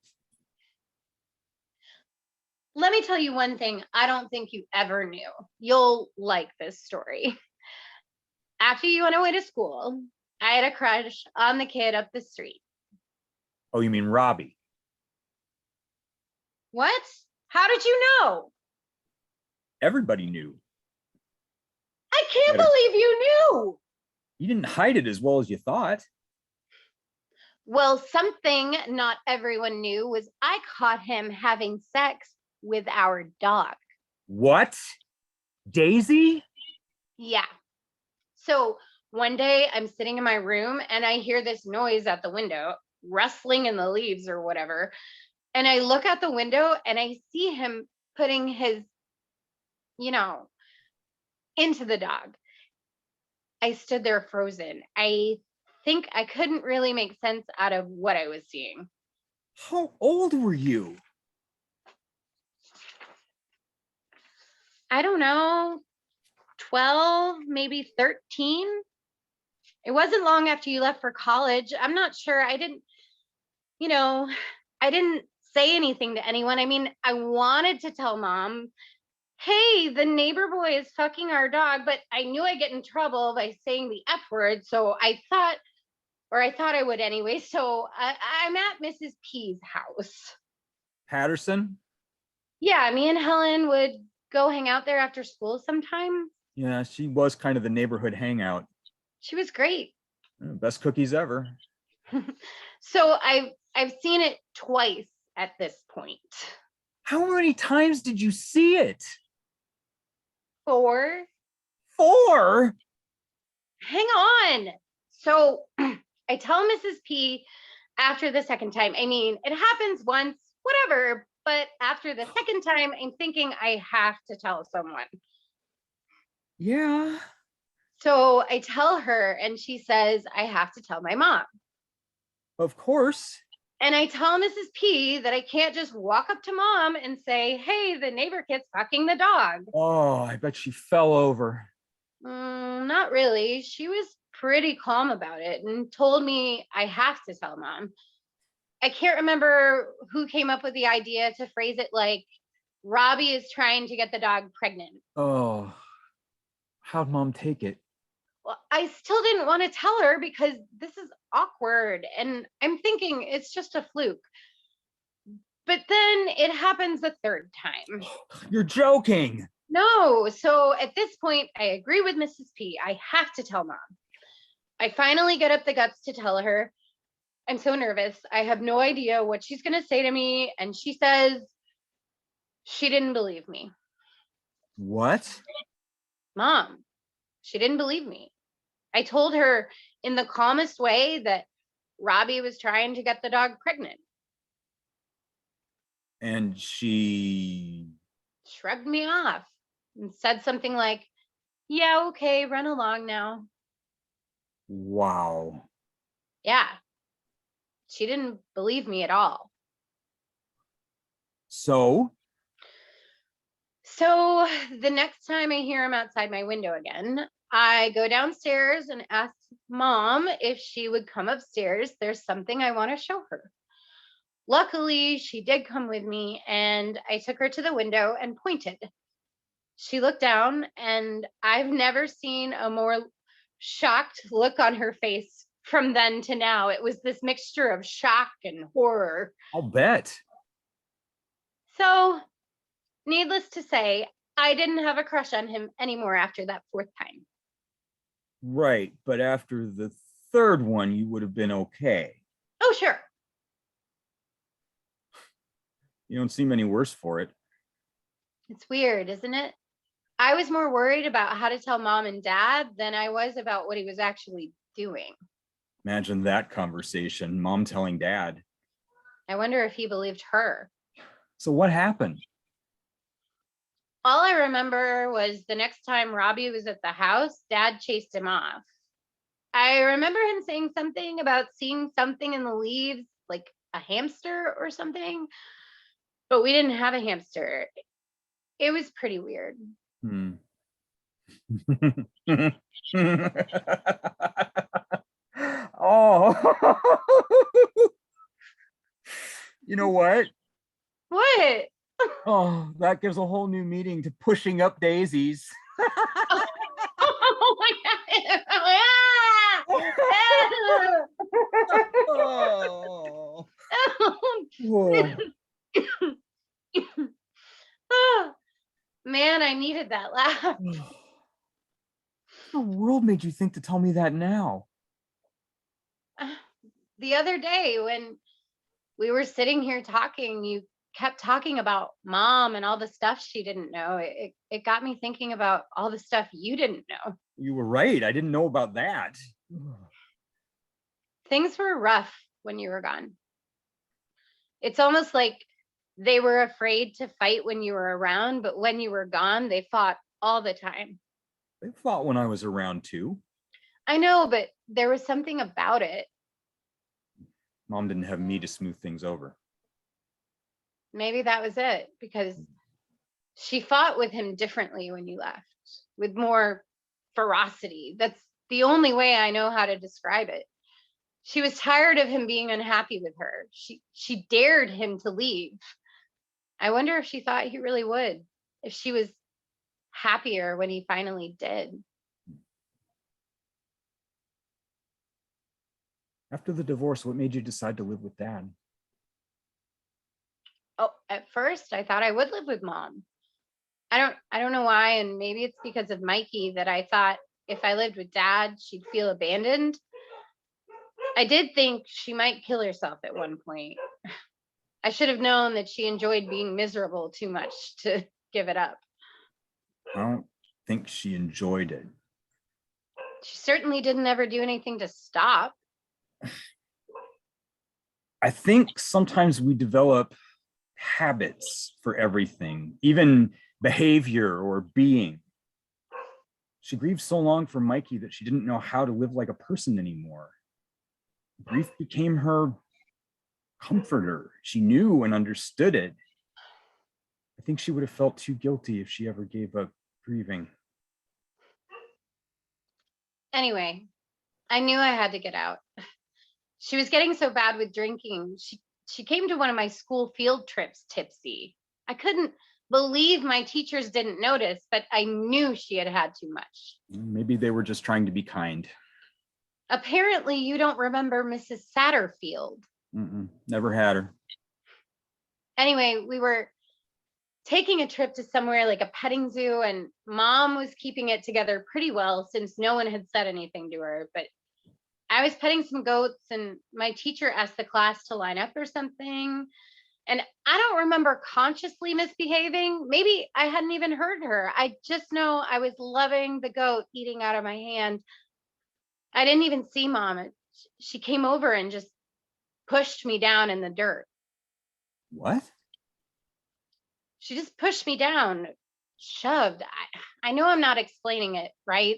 Let me tell you one thing I don't think you ever knew. You'll like this story. After you went away to school, I had a crush on the kid up the street. Oh, you mean Robbie? What? How did you know? Everybody knew. I can't believe you knew. You didn't hide it as well as you thought. Well, something not everyone knew was I caught him having sex with our dog. What? Daisy? Yeah. So one day I'm sitting in my room and I hear this noise at the window, rustling in the leaves or whatever. And I look out the window and I see him putting his, into the dog. I stood there frozen. I think I couldn't really make sense out of what I was seeing. How old were you? I don't know, 12, maybe 13. It wasn't long after you left for college. I'm not sure. I didn't, I didn't say anything to anyone. I mean, I wanted to tell Mom, hey, the neighbor boy is fucking our dog, but I knew I'd get in trouble by saying the F word. So I thought I would anyway. So I'm at Mrs. P's house. Patterson? Yeah, me and Helen would go hang out there after school sometime. Yeah, she was kind of the neighborhood hangout. She was great. Best cookies ever. So I've seen it twice at this point. How many times did you see it? 4. 4? Hang on. So I tell Mrs. P after the second time. I mean, it happens once, whatever. But after the second time, I'm thinking I have to tell someone. Yeah. So I tell her, and she says, I have to tell my mom. Of course. And I tell Mrs. P that I can't just walk up to Mom and say, hey, the neighbor kid's fucking the dog. Oh, I bet she fell over. Not really. She was pretty calm about it and told me I have to tell Mom. I can't remember who came up with the idea to phrase it like, Robbie is trying to get the dog pregnant. Oh, how'd Mom take it? Well, I still didn't want to tell her because this is awkward. And I'm thinking it's just a fluke. But then it happens a third time. You're joking. No. So at this point, I agree with Mrs. P. I have to tell Mom. I finally get up the guts to tell her. I'm so nervous. I have no idea what she's going to say to me. And she says she didn't believe me. What? Mom, she didn't believe me. I told her in the calmest way that Robbie was trying to get the dog pregnant. And she Shrugged me off and said something like, yeah, okay, run along now. Wow. Yeah. She didn't believe me at all. So The next time I hear him outside my window again, I go downstairs and ask Mom if she would come upstairs. There's something I want to show her. Luckily, she did come with me, and I took her to the window and pointed. She looked down, and I've never seen a more shocked look on her face from then to now. It was this mixture of shock and horror. I'll bet. So, needless to say, I didn't have a crush on him anymore after that 4th time. Right, but after the 3rd one, you would have been okay. Oh, sure. You don't seem any worse for it. It's weird, isn't it? I was more worried about how to tell Mom and Dad than I was about what he was actually doing. Imagine that conversation, Mom telling Dad. I wonder if he believed her. So what happened? All I remember was the next time Robbie was at the house, Dad chased him off. I remember him saying something about seeing something in the leaves, like a hamster or something, but we didn't have a hamster. It was pretty weird. Oh, you know what? What? Oh, that gives a whole new meaning to pushing up daisies. Oh my God. Oh. Whoa. Oh, man, I needed that laugh. What the world made you think to tell me that now? The other day when we were sitting here talking, you kept talking about Mom and all the stuff she didn't know. It got me thinking about all the stuff you didn't know. You were right. I didn't know about that. Things were rough when you were gone. It's almost like they were afraid to fight when you were around, but when you were gone, they fought all the time. They fought when I was around too. I know, but there was something about it. Mom didn't have me to smooth things over. Maybe that was it, because she fought with him differently when you left, with more ferocity. That's the only way I know how to describe it. She was tired of him being unhappy with her. She dared him to leave. I wonder if she thought he really would, if she was happier when he finally did. After the divorce, what made you decide to live with Dad? Oh, at first I thought I would live with Mom. I don't know why, and maybe it's because of Mikey that I thought if I lived with Dad, she'd feel abandoned. I did think she might kill herself at one point. I should have known that she enjoyed being miserable too much to give it up. I don't think she enjoyed it. She certainly didn't ever do anything to stop. I think sometimes we develop habits for everything, even behavior or being. She grieved so long for Mikey that she didn't know how to live like a person anymore. Grief became her comforter. She knew and understood it. I think she would have felt too guilty if she ever gave up grieving. Anyway, I knew I had to get out. She was getting so bad with drinking. She came to one of my school field trips tipsy. I couldn't believe my teachers didn't notice, but I knew she had had too much. Maybe they were just trying to be kind. Apparently, you don't remember Mrs. Satterfield. Never had her. Anyway, we were taking a trip to somewhere like a petting zoo, and Mom was keeping it together pretty well since no one had said anything to her. But I was petting some goats, and my teacher asked the class to line up or something. And I don't remember consciously misbehaving. Maybe I hadn't even heard her. I just know I was loving the goat eating out of my hand. I didn't even see Mom. She came over and just pushed me down in the dirt. What? She just pushed me down, shoved. I know I'm not explaining it right.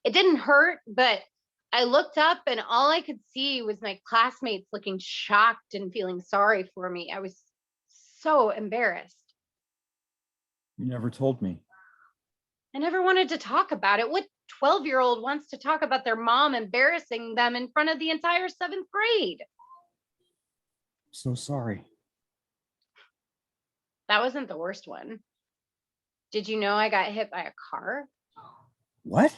It didn't hurt, but I looked up and all I could see was my classmates looking shocked and feeling sorry for me. I was so embarrassed. You never told me. I never wanted to talk about it. What 12-year-old wants to talk about their mom embarrassing them in front of the entire 7th grade? So sorry. That wasn't the worst one. Did you know I got hit by a car? What?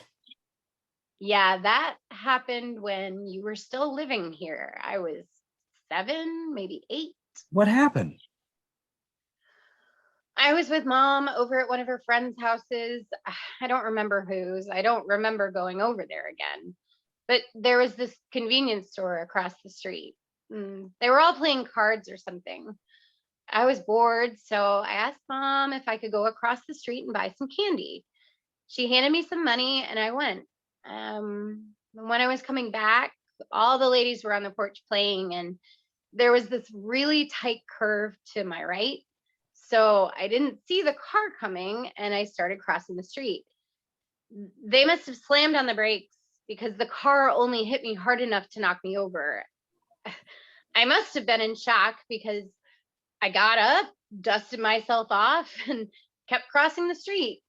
Yeah, that happened when you were still living here. I was 7, maybe 8. What happened? I was with Mom over at one of her friends' houses. I don't remember whose. I don't remember going over there again. But there was this convenience store across the street. They were all playing cards or something. I was bored, so I asked Mom if I could go across the street and buy some candy. She handed me some money and I went. When I was coming back, all the ladies were on the porch playing, and there was this really tight curve to my right. So I didn't see the car coming and I started crossing the street. They must have slammed on the brakes because the car only hit me hard enough to knock me over. I must have been in shock because I got up, dusted myself off, and kept crossing the street.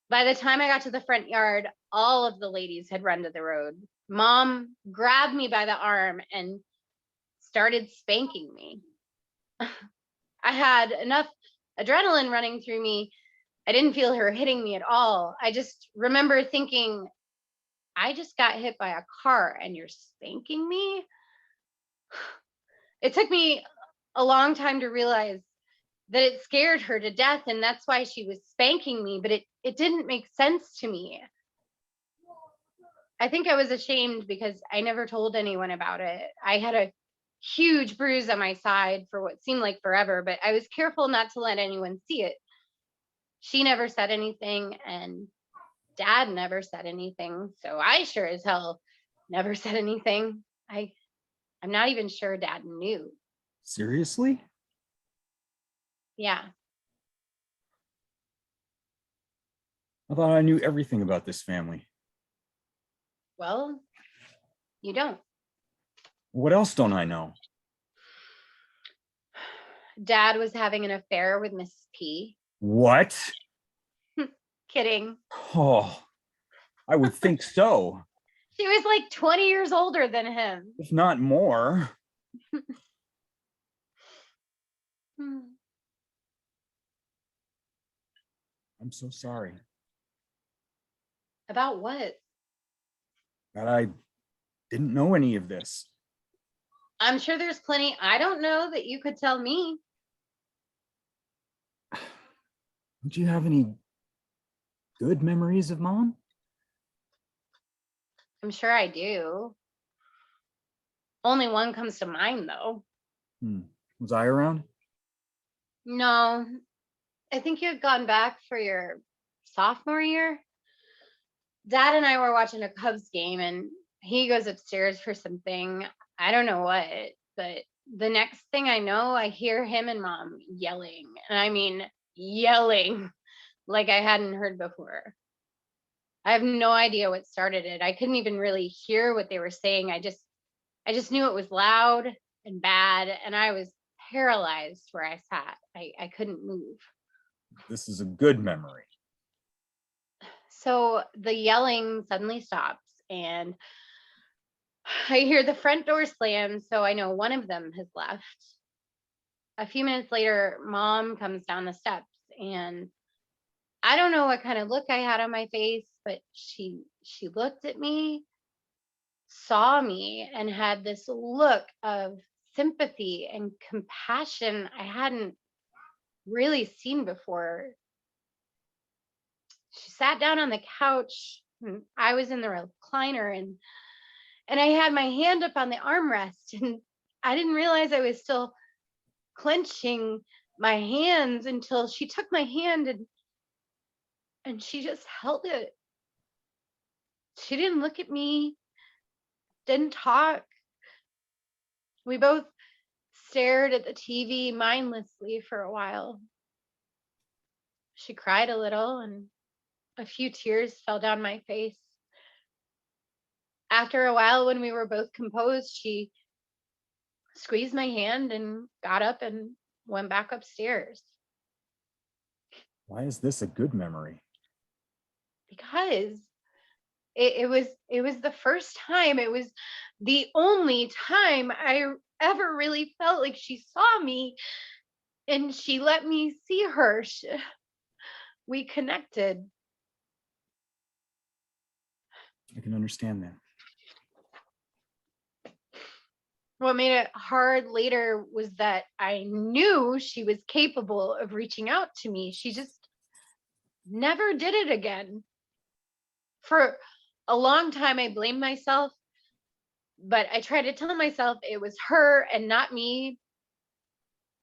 By the time I got to the front yard, all of the ladies had run to the road. Mom grabbed me by the arm and started spanking me. I had enough adrenaline running through me. I didn't feel her hitting me at all. I just remember thinking, I just got hit by a car and you're spanking me? It took me a long time to realize that it scared her to death and that's why she was spanking me, but it didn't make sense to me. I think I was ashamed because I never told anyone about it. I had a huge bruise on my side for what seemed like forever, but I was careful not to let anyone see it. She never said anything and Dad never said anything, so I sure as hell never said anything. I'm not even sure Dad knew. Seriously? Yeah. I thought I knew everything about this family. Well, you don't. What else don't I know? Dad was having an affair with Mrs. P. What? Kidding. Oh, I would think so. She was like 20 years older than him. if not more. I'm so sorry About what? that I didn't know any of this. I'm sure there's plenty I don't know that you could tell me. Don't you have any good memories of Mom? I'm sure I do. Only one comes to mind, though. Was I around? No, I think you had gone back for your sophomore year. Dad and I were watching a Cubs game, and he goes upstairs for something. I don't know what, but the next thing I know, I hear him and Mom yelling. And I mean, yelling like I hadn't heard before. I have no idea what started it. I couldn't even really hear what they were saying. I just knew it was loud and bad, and I was paralyzed where I sat. I couldn't move. This is a good memory. So the yelling suddenly stops, and I hear the front door slam, so I know one of them has left. A few minutes later, Mom comes down the steps, and I don't know what kind of look I had on my face, but she looked at me, saw me, and had this look of sympathy and compassion I hadn't really seen before. She sat down on the couch, and I was in the recliner, and I had my hand up on the armrest, and I didn't realize I was still clenching my hands until she took my hand and she just held it. She didn't look at me, didn't talk. We both stared at the TV mindlessly for a while. She cried a little, and a few tears fell down my face. After a while, when we were both composed, she squeezed my hand and got up and went back upstairs. Why is this a good memory? Because it was the first time, it was the only time I ever really felt like she saw me, and she let me see her. We connected. I can understand that. What made it hard later was that I knew she was capable of reaching out to me. She just never did it again. For a long time, I blamed myself, but I tried to tell myself it was her and not me.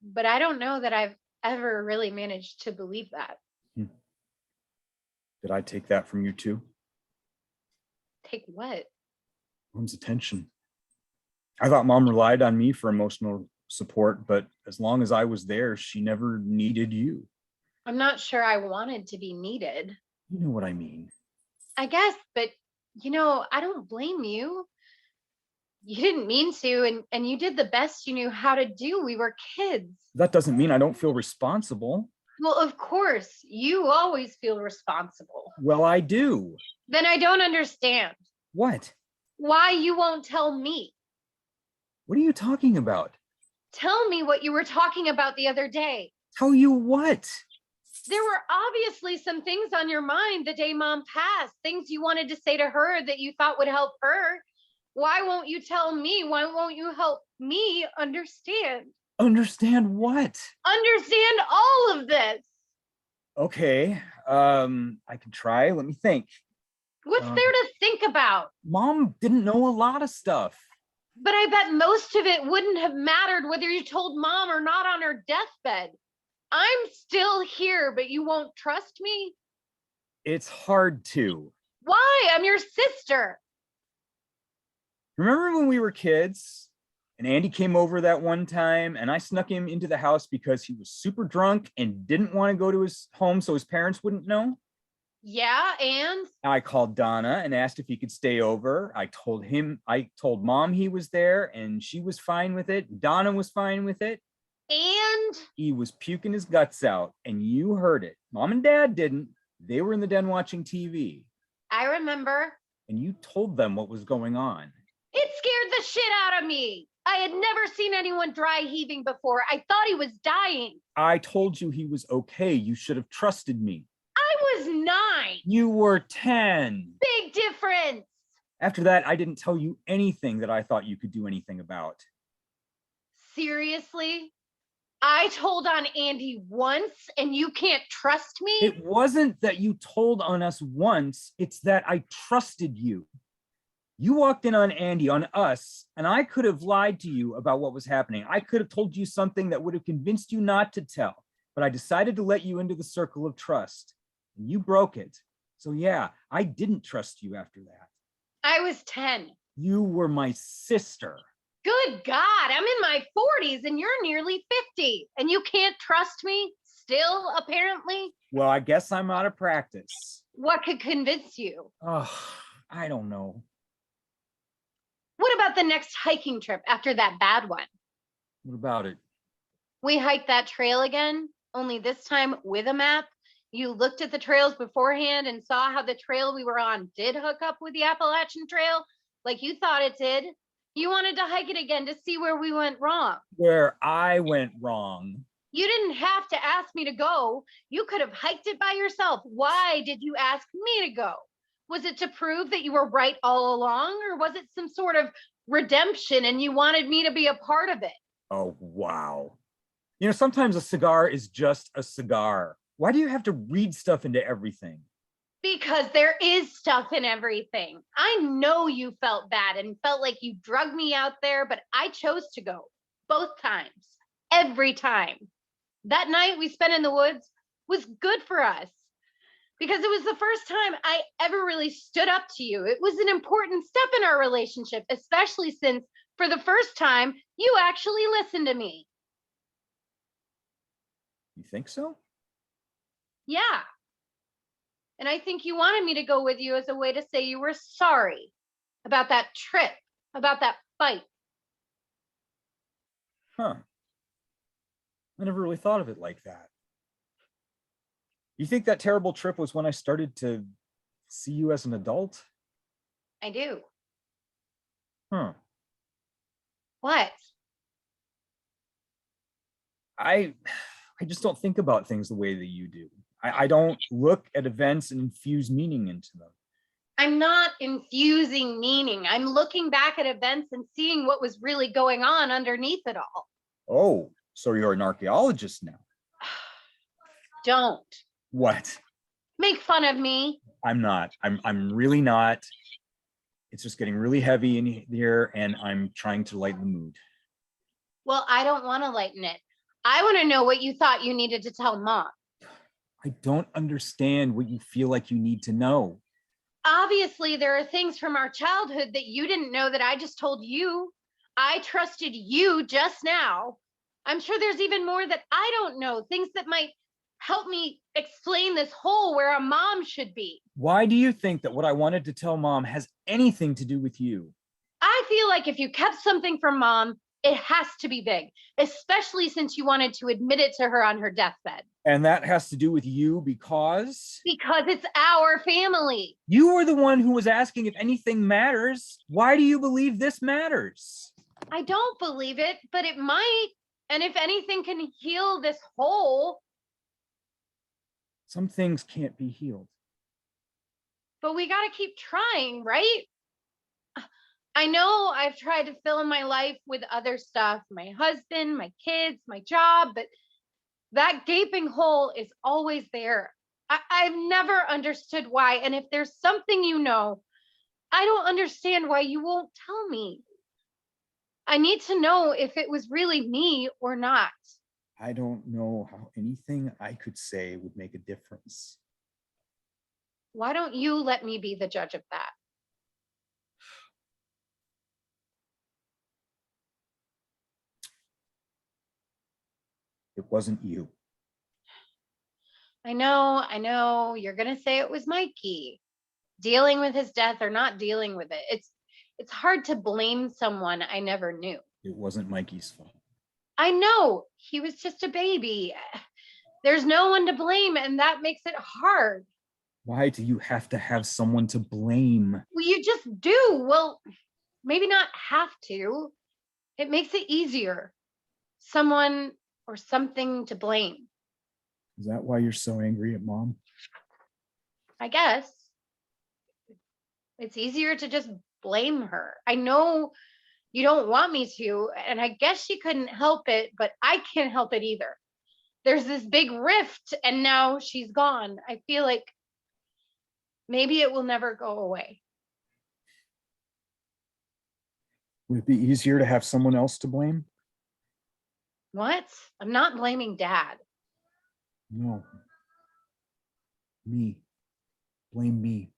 But I don't know that I've ever really managed to believe that. Did I take that from you too? Take what? Mom's attention. I thought Mom relied on me for emotional support, but as long as I was there, she never needed you. I'm not sure I wanted to be needed. You know what I mean. I guess, but I don't blame you. You didn't mean to, and you did the best you knew how to do. We were kids. That doesn't mean I don't feel responsible. Well, of course, you always feel responsible. Well, I do. Then I don't understand What? why you won't tell me. What are you talking about? Tell me what you were talking about the other day. Tell you what? There were obviously some things on your mind the day Mom passed, things you wanted to say to her that you thought would help her. Why won't you tell me? Why won't you help me understand? Understand what? Understand all of this. Okay, I can try. Let me think. What's there to think about? Mom didn't know a lot of stuff. But I bet most of it wouldn't have mattered whether you told Mom or not on her deathbed. I'm still here, but you won't trust me? It's hard to. Why? I'm your sister. Remember when we were kids and Andy came over that one time and I snuck him into the house because he was super drunk and didn't want to go to his home so his parents wouldn't know? Yeah, and? I called Donna and asked if he could stay over. I told Mom he was there and she was fine with it. Donna was fine with it. And? He was puking his guts out and you heard it. Mom and Dad didn't. They were in the den watching TV. I remember. and you told them what was going on. It scared the shit out of me. I had never seen anyone dry heaving before. I thought he was dying. I told you he was okay. You should have trusted me. I was 9. You were 10. Big difference. After that, I didn't tell you anything that I thought you could do anything about. Seriously? I told on Andy once and you can't trust me? It wasn't that you told on us once, it's that I trusted you. You walked in on Andy, on us, and I could have lied to you about what was happening. I could have told you something that would have convinced you not to tell, but I decided to let you into the circle of trust, and you broke it. So yeah, I didn't trust you after that. I was 10. You were my sister. Good God, I'm in my 40s and you're nearly 50 and you can't trust me still, apparently? Well, I guess I'm out of practice. What could convince you? Oh, I don't know. What about the next hiking trip after that bad one? What about it? We hiked that trail again, only this time with a map. You looked at the trails beforehand and saw how the trail we were on did hook up with the Appalachian Trail, like you thought it did. You wanted to hike it again to see where we went wrong. Where I went wrong. You didn't have to ask me to go. You could have hiked it by yourself. Why did you ask me to go? Was it to prove that you were right all along, or was it some sort of redemption and you wanted me to be a part of it? Oh, wow. You know, sometimes a cigar is just a cigar. Why do you have to read stuff into everything? Because there is stuff in everything. I know you felt bad and felt like you drugged me out there, but I chose to go both times, every time. That night we spent in the woods was good for us because it was the first time I ever really stood up to you. It was an important step in our relationship, especially since for the first time, you actually listened to me. You think so? Yeah. And I think you wanted me to go with you as a way to say you were sorry about that trip, about that fight. Huh. I never really thought of it like that. You think that terrible trip was when I started to see you as an adult? I do. Huh. What? I just don't think about things the way that you do. I don't look at events and infuse meaning into them. I'm not infusing meaning. I'm looking back at events and seeing what was really going on underneath it all. Oh, so you're an archaeologist now? Don't. What? Make fun of me. I'm not. I'm really not. It's just getting really heavy in here and I'm trying to lighten the mood. Well, I don't want to lighten it. I want to know what you thought you needed to tell Mom. I don't understand what you feel like you need to know. Obviously, there are things from our childhood that you didn't know that I just told you. I trusted you just now. I'm sure there's even more that I don't know, things that might help me explain this hole where a mom should be. Why do you think that what I wanted to tell Mom has anything to do with you? I feel like if you kept something from Mom, it has to be big, especially since you wanted to admit it to her on her deathbed. And that has to do with you because? Because it's our family. You were the one who was asking if anything matters. Why do you believe this matters? I don't believe it, but it might. And if anything can heal this hole. Some things can't be healed. But we got to keep trying, right? I know I've tried to fill in my life with other stuff, my husband, my kids, my job, but that gaping hole is always there. I've never understood why. And if there's something you know, I don't understand why you won't tell me. I need to know if it was really me or not. I don't know how anything I could say would make a difference. Why don't you let me be the judge of that? It wasn't you. I know. You're going to say it was Mikey. Dealing with his death or not dealing with it. It's hard to blame someone I never knew. It wasn't Mikey's fault. I know. He was just a baby. There's no one to blame, and that makes it hard. Why do you have to have someone to blame? Well, you just do. Well, maybe not have to. It makes it easier. Someone or something to blame, Is that why you're so angry at Mom? I guess. It's easier to just blame her. I know you don't want me to, and I guess she couldn't help it, but I can't help it either. There's this big rift, and now she's gone. I feel like maybe it will never go away. Would it be easier to have someone else to blame? What? I'm not blaming Dad. No. Me. Blame me.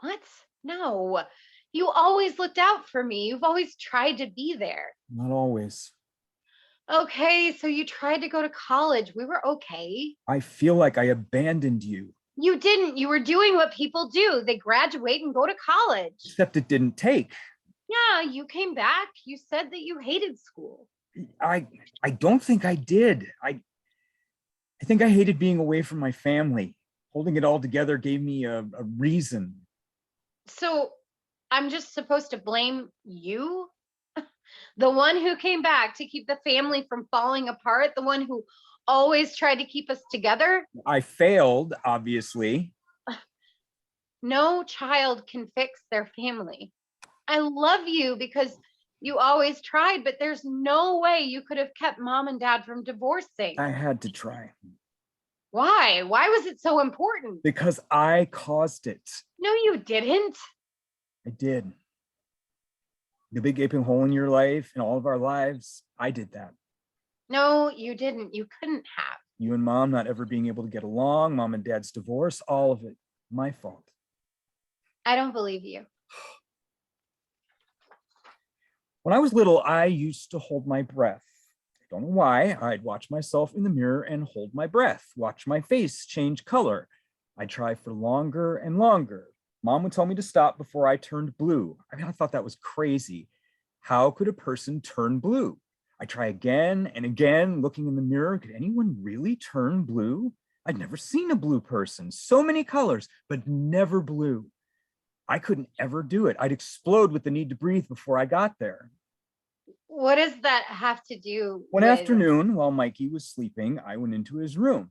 What? No. You always looked out for me. You've always tried to be there. Not always. Okay, so you tried to go to college. We were okay. I feel like I abandoned you. You didn't. You were doing what people do. They graduate and go to college. Except it didn't take. Yeah, you came back. You said that you hated school. I don't think I did. I think I hated being away from my family. Holding it all together gave me a reason. So I'm just supposed to blame you? The one who came back to keep the family from falling apart, the one who always tried to keep us together? I failed, obviously. No child can fix their family. I love you because you always tried, but there's no way you could have kept Mom and Dad from divorcing. I had to try. Why? Why was it so important? Because I caused it. No, you didn't. I did. The big gaping hole in your life and all of our lives, I did that. No, you didn't. You couldn't have. You and Mom not ever being able to get along, Mom and Dad's divorce, all of it, my fault. I don't believe you. When I was little, I used to hold my breath. I don't know why. I'd watch myself in the mirror and hold my breath, watch my face change color. I'd try for longer and longer. Mom would tell me to stop before I turned blue. I mean, I thought that was crazy. How could a person turn blue? I try again and again, looking in the mirror. Could anyone really turn blue? I'd never seen a blue person. So many colors, but never blue. I couldn't ever do it. I'd explode with the need to breathe before I got there. What does that have to do One with... afternoon, while Mikey was sleeping, I went into his room.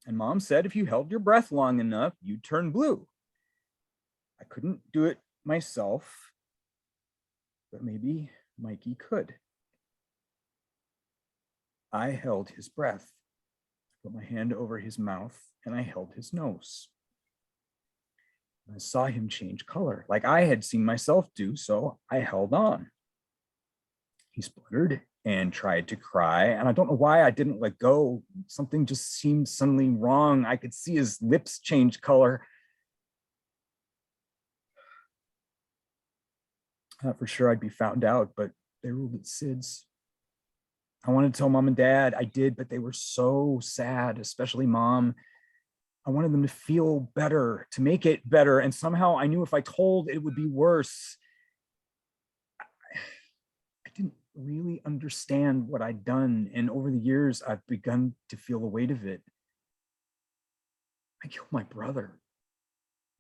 And Mom said if you held your breath long enough, you'd turn blue. I couldn't do it myself, but maybe Mikey could. I held his breath. I put my hand over his mouth and I held his nose. I saw him change color like I had seen myself do, so I held on. He spluttered and tried to cry, and I don't know why I didn't let go. Something just seemed suddenly wrong. I could see his lips change color. I thought for sure I'd be found out, but they ruled it SIDS. I wanted to tell Mom and Dad. I did, but they were so sad, especially Mom. I wanted them to feel better, to make it better. And somehow I knew if I told, it would be worse. I didn't really understand what I'd done. And over the years, I've begun to feel the weight of it. I killed my brother.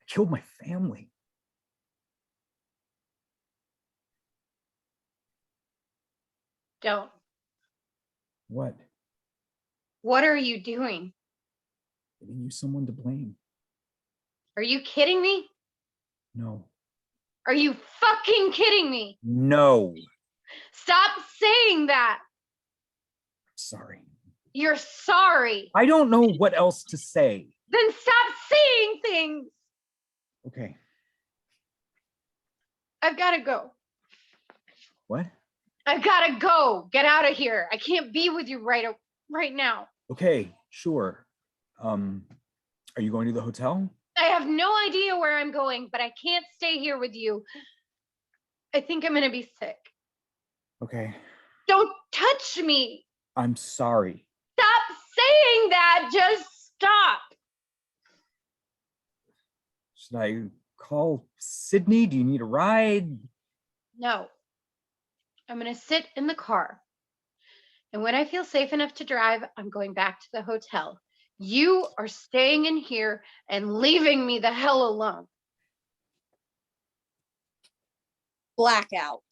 I killed my family. Don't. What? What are you doing? Giving you someone to blame. Are you kidding me? No. Are you fucking kidding me? No. Stop saying that. Sorry. You're sorry. I don't know what else to say. Then stop saying things. Okay. I've got to go. What? I've got to go. Get out of here. I can't be with you right now. Okay, sure. Are you going to the hotel? I have no idea where I'm going, but I can't stay here with you. I think I'm going to be sick. Okay. Don't touch me. I'm sorry. Stop saying that. Just stop. Should I call Sydney? Do you need a ride? No. I'm going to sit in the car. And when I feel safe enough to drive, I'm going back to the hotel. You are staying in here and leaving me the hell alone. Blackout.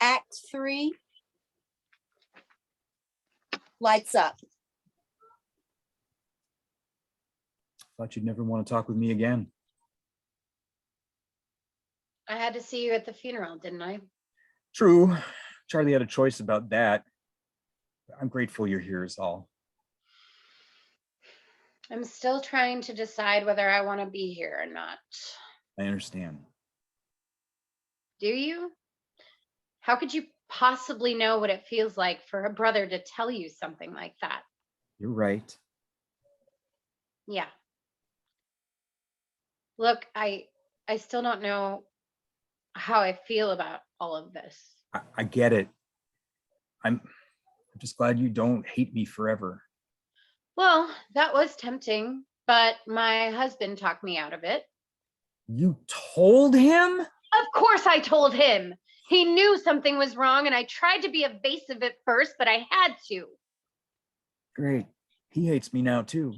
Act 3. Lights up. Thought you'd never want to talk with me again. I had to see you at the funeral, didn't I? True. Charlie had a choice about that. I'm grateful you're here is all. I'm still trying to decide whether I want to be here or not. I understand. Do you? How could you possibly know what it feels like for a brother to tell you something like that? You're right. Yeah. Look, I still don't know how I feel about all of this. I get it. I'm just glad you don't hate me forever. Well, that was tempting, but my husband talked me out of it. You told him? Of course I told him. He knew something was wrong, and I tried to be evasive at first, but I had to. Great. He hates me now too.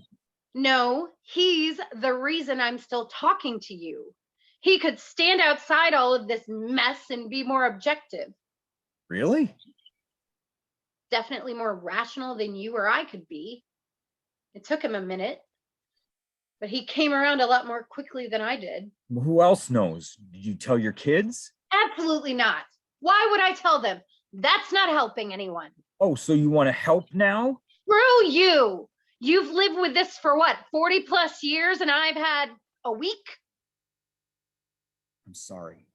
No, he's the reason I'm still talking to you. He could stand outside all of this mess and be more objective. Really? Definitely more rational than you or I could be. It took him a minute, but he came around a lot more quickly than I did. Well, who else knows? Did you tell your kids? Absolutely not. Why would I tell them? That's not helping anyone. Oh, so you want to help now? Screw you. You've lived with this for what, 40 plus years, and I've had a week? I'm sorry.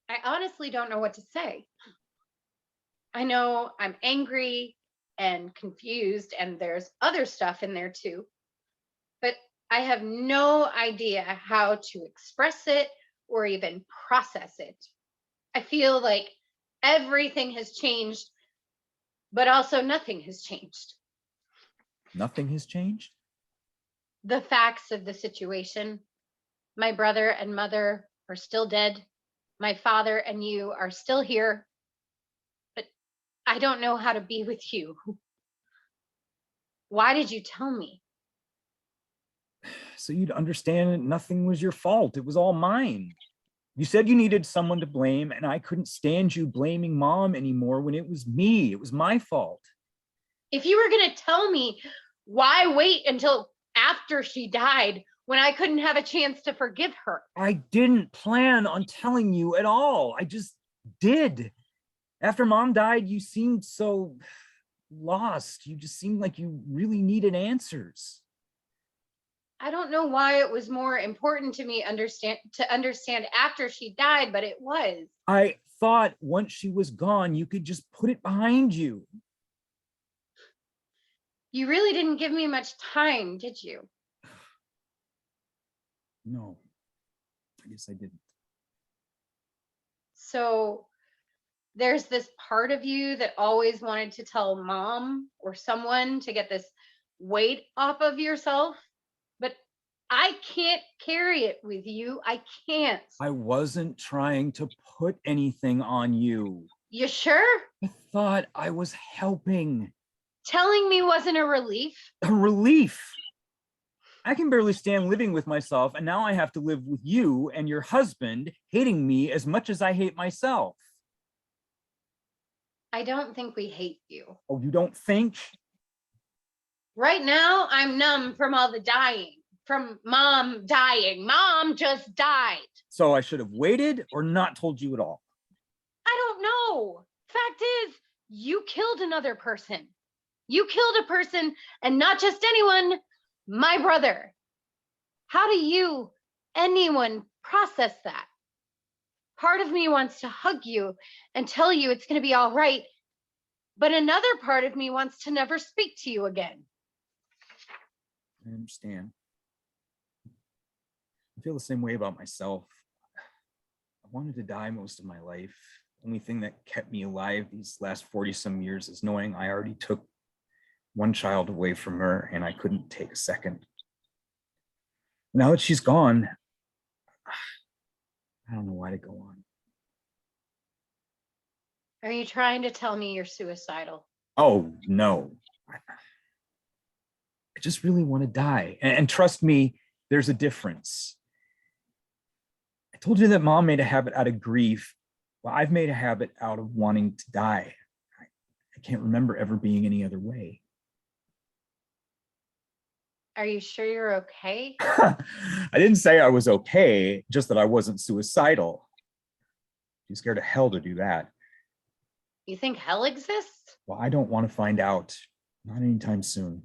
I honestly don't know what to say. I know I'm angry and confused, and there's other stuff in there too, but I have no idea how to express it or even process it. I feel like everything has changed, but also nothing has changed. Nothing has changed? The facts of the situation: my brother and mother are still dead. My father and you are still here, but I don't know how to be with you. Why did you tell me? So you'd understand that nothing was your fault. It was all mine. You said you needed someone to blame, and I couldn't stand you blaming Mom anymore when it was me. It was my fault. If you were going to tell me, why wait until after she died when I couldn't have a chance to forgive her? I didn't plan on telling you at all. I just did. After Mom died, you seemed so lost. You just seemed like you really needed answers. I don't know why it was more important to me to understand after she died, but it was. I thought once she was gone, you could just put it behind you. You really didn't give me much time, did you? No, I guess I didn't. So there's this part of you that always wanted to tell Mom or someone to get this weight off of yourself, but I can't carry it with you. I can't. I wasn't trying to put anything on you. You sure? I thought I was helping. Telling me wasn't a relief? A relief. I can barely stand living with myself, and now I have to live with you and your husband hating me as much as I hate myself. I don't think we hate you. Oh, you don't think? Right now, I'm numb from all the dying, from Mom dying. Mom just died. So I should have waited or not told you at all. I don't know. Fact is, you killed another person. You killed a person, and not just anyone, my brother. How do you, anyone, process that? Part of me wants to hug you and tell you it's going to be all right, but another part of me wants to never speak to you again. I understand. I feel the same way about myself. I wanted to die most of my life. The only thing that kept me alive these last 40-some years is knowing I already took one child away from her and I couldn't take a second. Now that she's gone, I don't know why to go on. Are you trying to tell me you're suicidal? Oh, no. I just really want to die. And trust me, there's a difference. I told you that mom made a habit out of grief. Well, I've made a habit out of wanting to die. I can't remember ever being any other way. Are you sure you're okay? I didn't say I was okay, just that I wasn't suicidal. Too scared of hell to do that. You think hell exists? Well, I don't want to find out. Not anytime soon.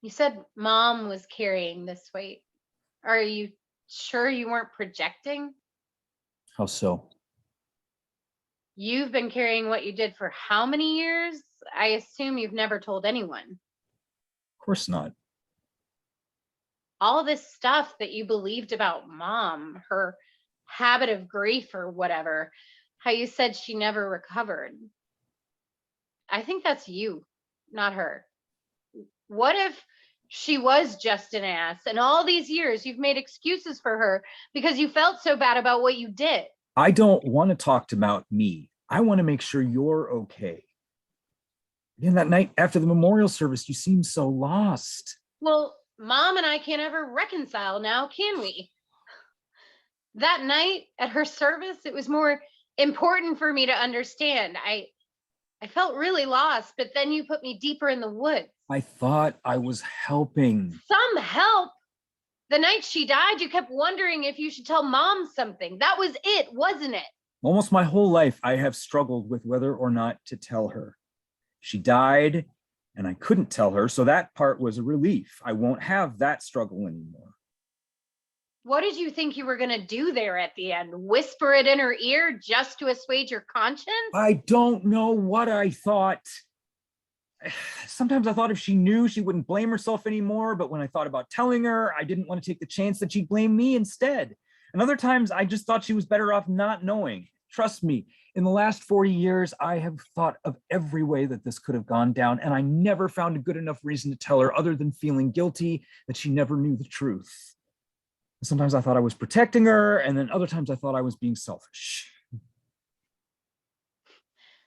You said mom was carrying this weight. Are you sure you weren't projecting? How so? You've been carrying what you did for how many years? I assume you've never told anyone. Of course not. All this stuff that you believed about mom, her habit of grief or whatever, how you said she never recovered. I think that's you, not her. What if she was just an ass and all these years you've made excuses for her because you felt so bad about what you did? I don't want to talk about me. I want to make sure you're okay. Again, that night after the memorial service, you seemed so lost. Well, mom and I can't ever reconcile now, can we? That night at her service, it was more important for me to understand. I felt really lost, but then you put me deeper in the woods. I thought I was helping. Some help. The night she died, you kept wondering if you should tell mom something. That was it, wasn't it? Almost my whole life, I have struggled with whether or not to tell her. She died, and I couldn't tell her, so that part was a relief. I won't have that struggle anymore. What did you think you were going to do there at the end? Whisper it in her ear just to assuage your conscience? I don't know what I thought. Sometimes I thought if she knew, she wouldn't blame herself anymore, but when I thought about telling her, I didn't want to take the chance that she'd blame me instead. And other times, I just thought she was better off not knowing. Trust me, in the last 40 years, I have thought of every way that this could have gone down, and I never found a good enough reason to tell her other than feeling guilty that she never knew the truth. Sometimes I thought I was protecting her, and then other times I thought I was being selfish.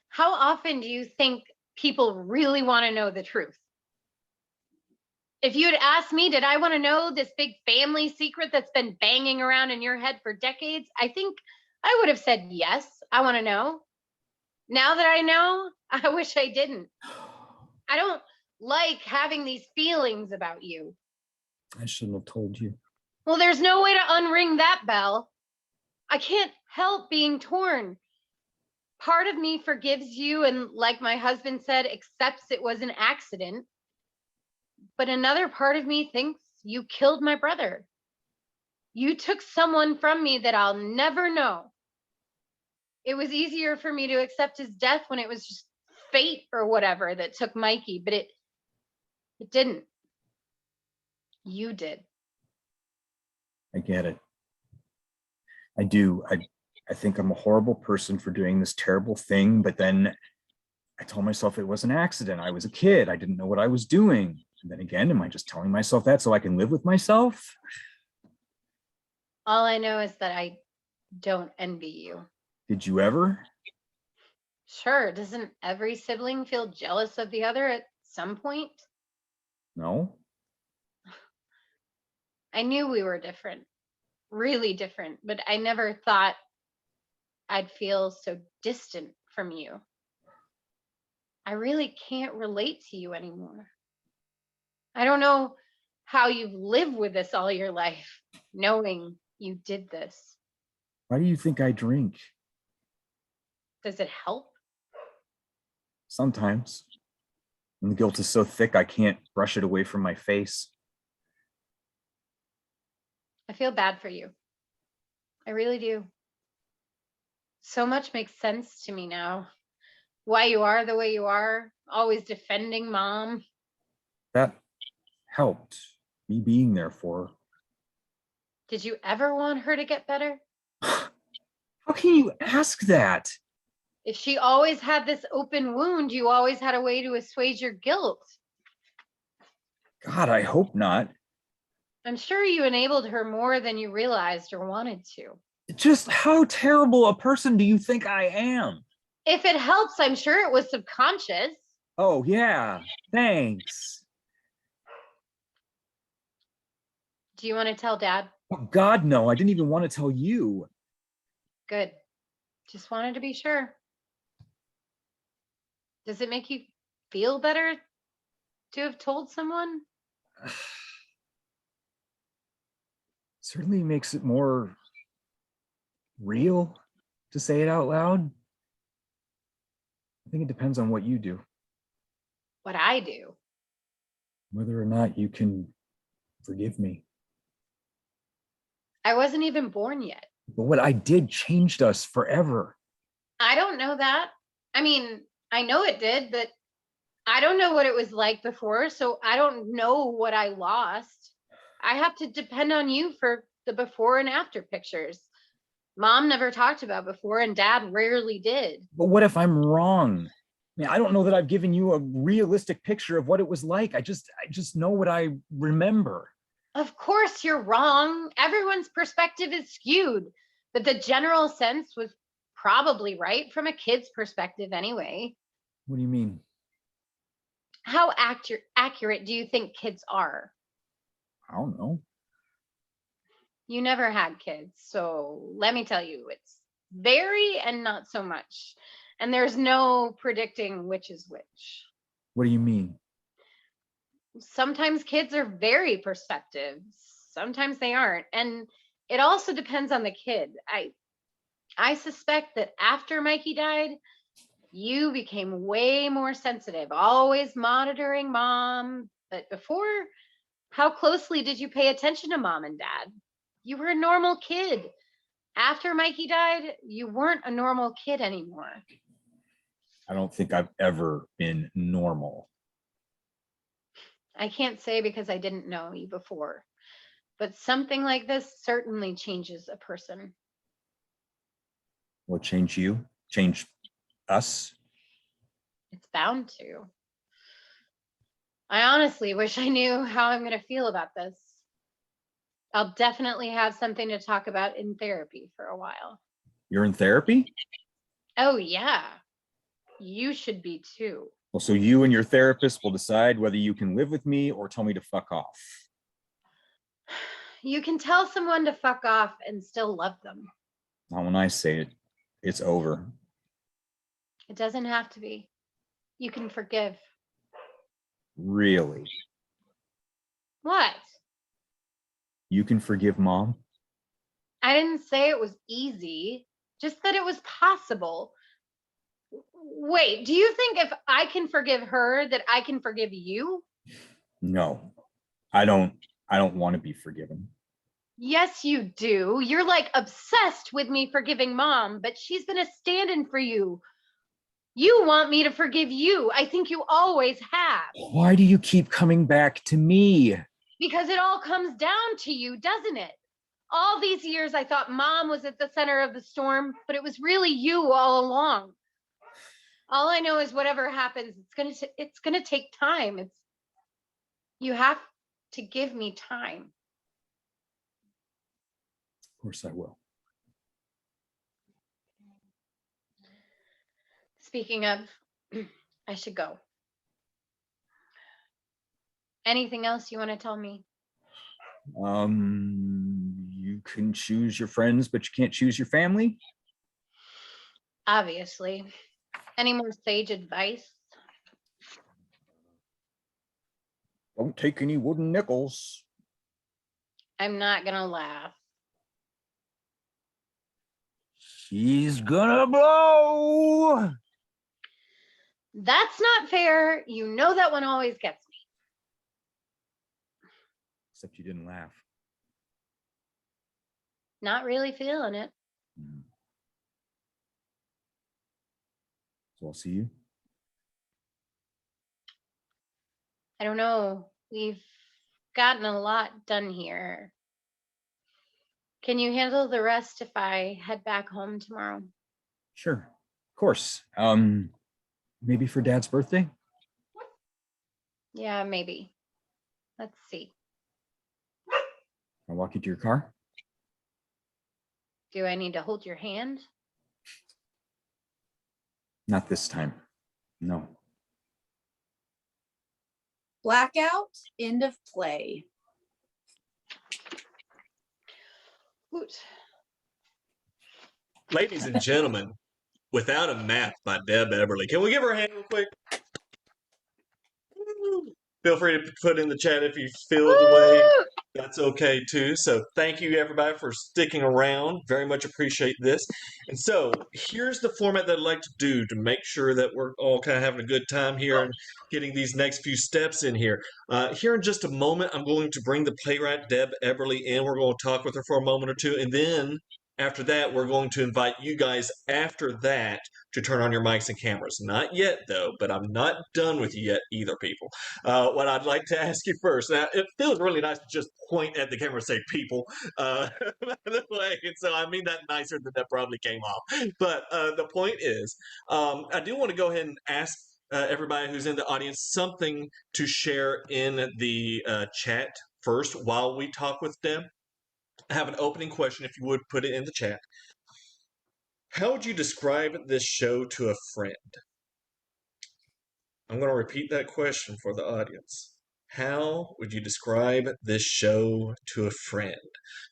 How often do you think people really want to know the truth? If you had asked me, did I want to know this big family secret that's been banging around in your head for decades? I think I would have said, yes, I want to know. Now that I know, I wish I didn't. I don't like having these feelings about you. I shouldn't have told you. Well, there's no way to unring that bell. I can't help being torn. Part of me forgives you and, like my husband said, accepts it was an accident. But another part of me thinks you killed my brother. You took someone from me that I'll never know. It was easier for me to accept his death when it was just fate or whatever that took Mikey, but it didn't. You did. I get it. I do. I think I'm a horrible person for doing this terrible thing, but then I told myself it was an accident. I was a kid. I didn't know what I was doing. And then again, am I just telling myself that so I can live with myself? All I know is that I don't envy you. Did you ever? Sure, doesn't every sibling feel jealous of the other at some point? No. I knew we were different, really different, but I never thought I'd feel so distant from you. I really can't relate to you anymore. I don't know how you've lived with this all your life, knowing you did this. Why do you think I drink? Does it help? Sometimes. And the guilt is so thick, I can't brush it away from my face. I feel bad for you. I really do. So much makes sense to me now. Why you are the way you are, always defending mom. That helped, me being there for her. Did you ever want her to get better? How can you ask that? If she always had this open wound, you always had a way to assuage your guilt. God, I hope not. I'm sure you enabled her more than you realized or wanted to. Just how terrible a person do you think I am? If it helps, I'm sure it was subconscious. Oh, yeah, thanks. Do you want to tell Dad? Oh, God, no, I didn't even want to tell you. Good. Just wanted to be sure. Does it make you feel better to have told someone? Certainly makes it more real to say it out loud. I think it depends on what you do, What I do. whether or not you can forgive me. I wasn't even born yet. But what I did changed us forever. I don't know that. I mean, I know it did, but I don't know what it was like before, so I don't know what I lost. I have to depend on you for the before and after pictures. Mom never talked about before, and Dad rarely did. But what if I'm wrong? I mean, I don't know that I've given you a realistic picture of what it was like. I just know what I remember. Of course, you're wrong. Everyone's perspective is skewed, but the general sense was probably right from a kid's perspective anyway. What do you mean? How accurate do you think kids are? I don't know. You never had kids, so let me tell you, it's very and not so much. And there's no predicting which is which. What do you mean? Sometimes kids are very perceptive, sometimes they aren't. And it also depends on the kid. I suspect that after Mikey died, you became way more sensitive, always monitoring Mom. But before, how closely did you pay attention to Mom and Dad? You were a normal kid. After Mikey died, you weren't a normal kid anymore. I don't think I've ever been normal. I can't say because I didn't know you before, but something like this certainly changes a person. Will it change you? Change us? It's bound to. I honestly wish I knew how I'm going to feel about this. I'll definitely have something to talk about in therapy for a while. You're in therapy? Oh, yeah. You should be too. Well, so you and your therapist will decide whether you can live with me or tell me to fuck off. You can tell someone to fuck off and still love them. Not when I say it. It's over. It doesn't have to be. You can forgive. Really? What? You can forgive Mom? I didn't say it was easy, just that it was possible. Wait, do you think if I can forgive her that I can forgive you? No. I don't want to be forgiven. Yes, you do. You're like obsessed with me forgiving Mom, but she's been a stand-in for you. You want me to forgive you. I think you always have. Why do you keep coming back to me? Because it all comes down to you, doesn't it? All these years I thought Mom was at the center of the storm, but it was really you all along. All I know is whatever happens, it's gonna take time. You have to give me time. Of course I will. Speaking of, I should go. Anything else you want to tell me? You can choose your friends, but you can't choose your family? Obviously. Any more sage advice? Don't take any wooden nickels. I'm not gonna laugh. She's gonna blow. That's not fair. You know that one always gets me. Except you didn't laugh. Not really feeling it. So I'll see you. I don't know. We've gotten a lot done here. Can you handle the rest if I head back home tomorrow? Sure. Of course. Maybe for Dad's birthday? Yeah, maybe. Let's see. I'll walk you to your car. Do I need to hold your hand? Not this time. No. Blackout, end of play. Hoot. Ladies and gentlemen, Without a Map by Deb Eberle. Can we give her a hand real quick? Feel free to put in the chat if you feel the way. Woo! That's okay too. So thank you everybody for sticking around. Very much appreciate this. And so here's the format that I'd like to do to make sure that we're all kind of having a good time here and getting these next few steps in here. Here in just a moment, I'm going to bring the playwright Deb Eberle in. We're going to talk with her for a moment or two. And then after that, we're going to invite you guys after that to turn on your mics and cameras. Not yet, though, but I'm not done with you yet either, people. What I'd like to ask you first, now, it feels really nice to just point at the camera and say people, by the way, and so I mean that nicer than that probably came off. But the point is, I do want to go ahead and ask everybody who's in the audience something to share in the chat first while we talk with Deb. I have an opening question, if you would put it in the chat. How would you describe this show to a friend? I'm going to repeat that question for the audience. How would you describe this show to a friend?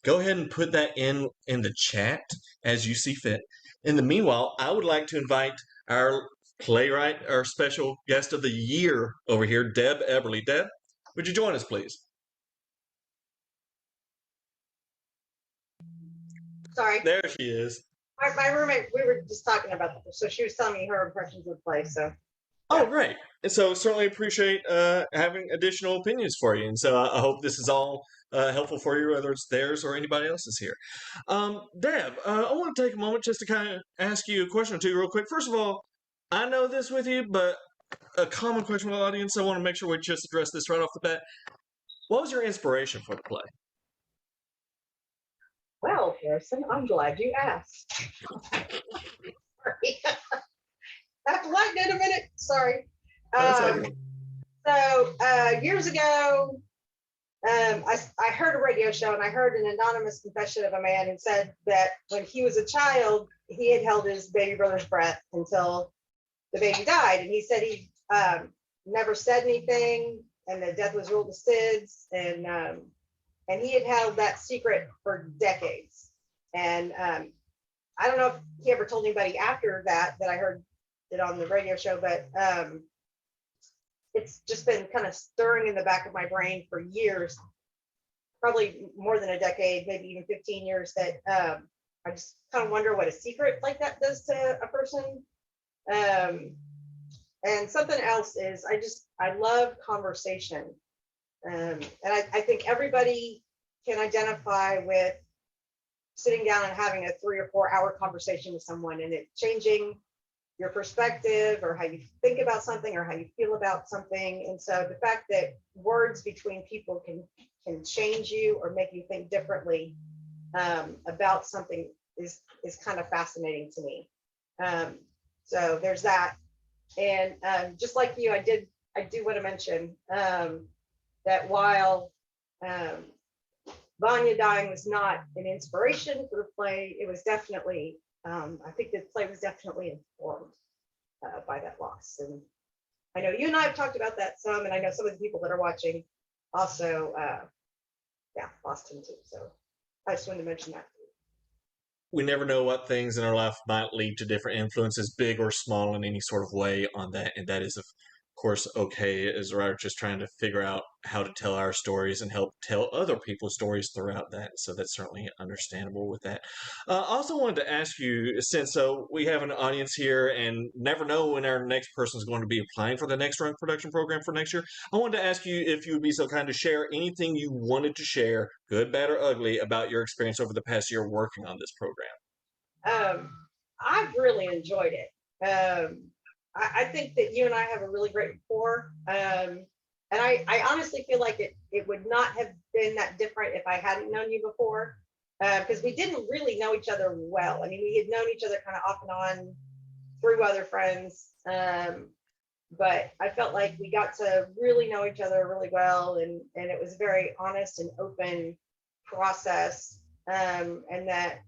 Go ahead and put that in the chat as you see fit. In the meanwhile, I would like to invite our playwright, our special guest of the year over here, Deb Eberle. Deb, would you join us, please? Sorry, There she is. my roommate, we were just talking about that, so she was telling me her impressions of the play, so. Oh, great. And so certainly appreciate having additional opinions for you. And so I hope this is all helpful for you, whether it's theirs or anybody else's here. Deb, I want to take a moment just to kind of ask you a question or two real quick. First of all, I know this with you, but a common question from the audience, I want to make sure we just address this right off the bat. What was your inspiration for the play? Well, Harrison, I'm glad you asked. Sorry. I have to lighten it a minute, sorry. That's okay. So years ago, I heard a radio show and I heard an anonymous confession of a man who said that when he was a child, he had held his baby brother's breath until the baby died. And he said he never said anything and the death was ruled to SIDS. And he had held that secret for decades. And I don't know if he ever told anybody after that I heard it on the radio show, but it's just been kind of stirring in the back of my brain for years, probably more than a decade, maybe even 15 years, that I just kind of wonder what a secret like that does to a person. And something else is I love conversation. And I think everybody can identify with sitting down and having a 3 or 4 hour conversation with someone and it changing your perspective or how you think about something or how you feel about something. And so the fact that words between people can change you or make you think differently about something is kind of fascinating to me. So there's that. And just like you, I do want to mention that while Vanya dying was not an inspiration for the play, it was definitely, I think the play was definitely informed by that loss. And I know you and I have talked about that some, and I know some of the people that are watching also, lost him too. So I just wanted to mention that. We never know what things in our life might lead to different influences, big or small in any sort of way on that. And that is, of course, okay as a writer, just trying to figure out how to tell our stories and help tell other people's stories throughout that. So that's certainly understandable with that. I also wanted to ask you, since we have an audience here and never know when our next person is going to be applying for the Next Rung Production program for next year, I wanted to ask you if you would be so kind to share anything you wanted to share, good, bad, or ugly, about your experience over the past year working on this program. I've really enjoyed it. I think that you and I have a really great rapport. And I honestly feel like it would not have been that different if I hadn't known you before, because we didn't really know each other well. I mean, we had known each other kind of off and on through other friends. But I felt like we got to really know each other really well. And it was a very honest and open process. And that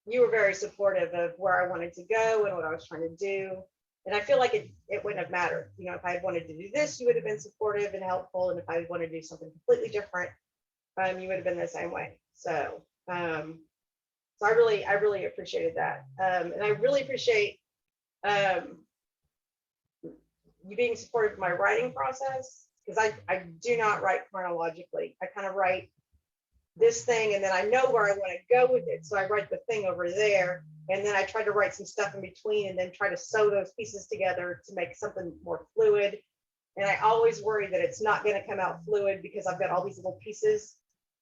you were very supportive of where I wanted to go and what I was trying to do. And I feel like it wouldn't have mattered. You know, if I wanted to do this, you would have been supportive and helpful. And if I wanted to do something completely different, you would have been the same way. So, so I really appreciated that. And I really appreciate you being supportive of my writing process, because I do not write chronologically. I kind of write this thing and then I know where I want to go with it. So I write the thing over there and then I try to write some stuff in between and then try to sew those pieces together to make something more fluid. And I always worry that it's not going to come out fluid because I've got all these little pieces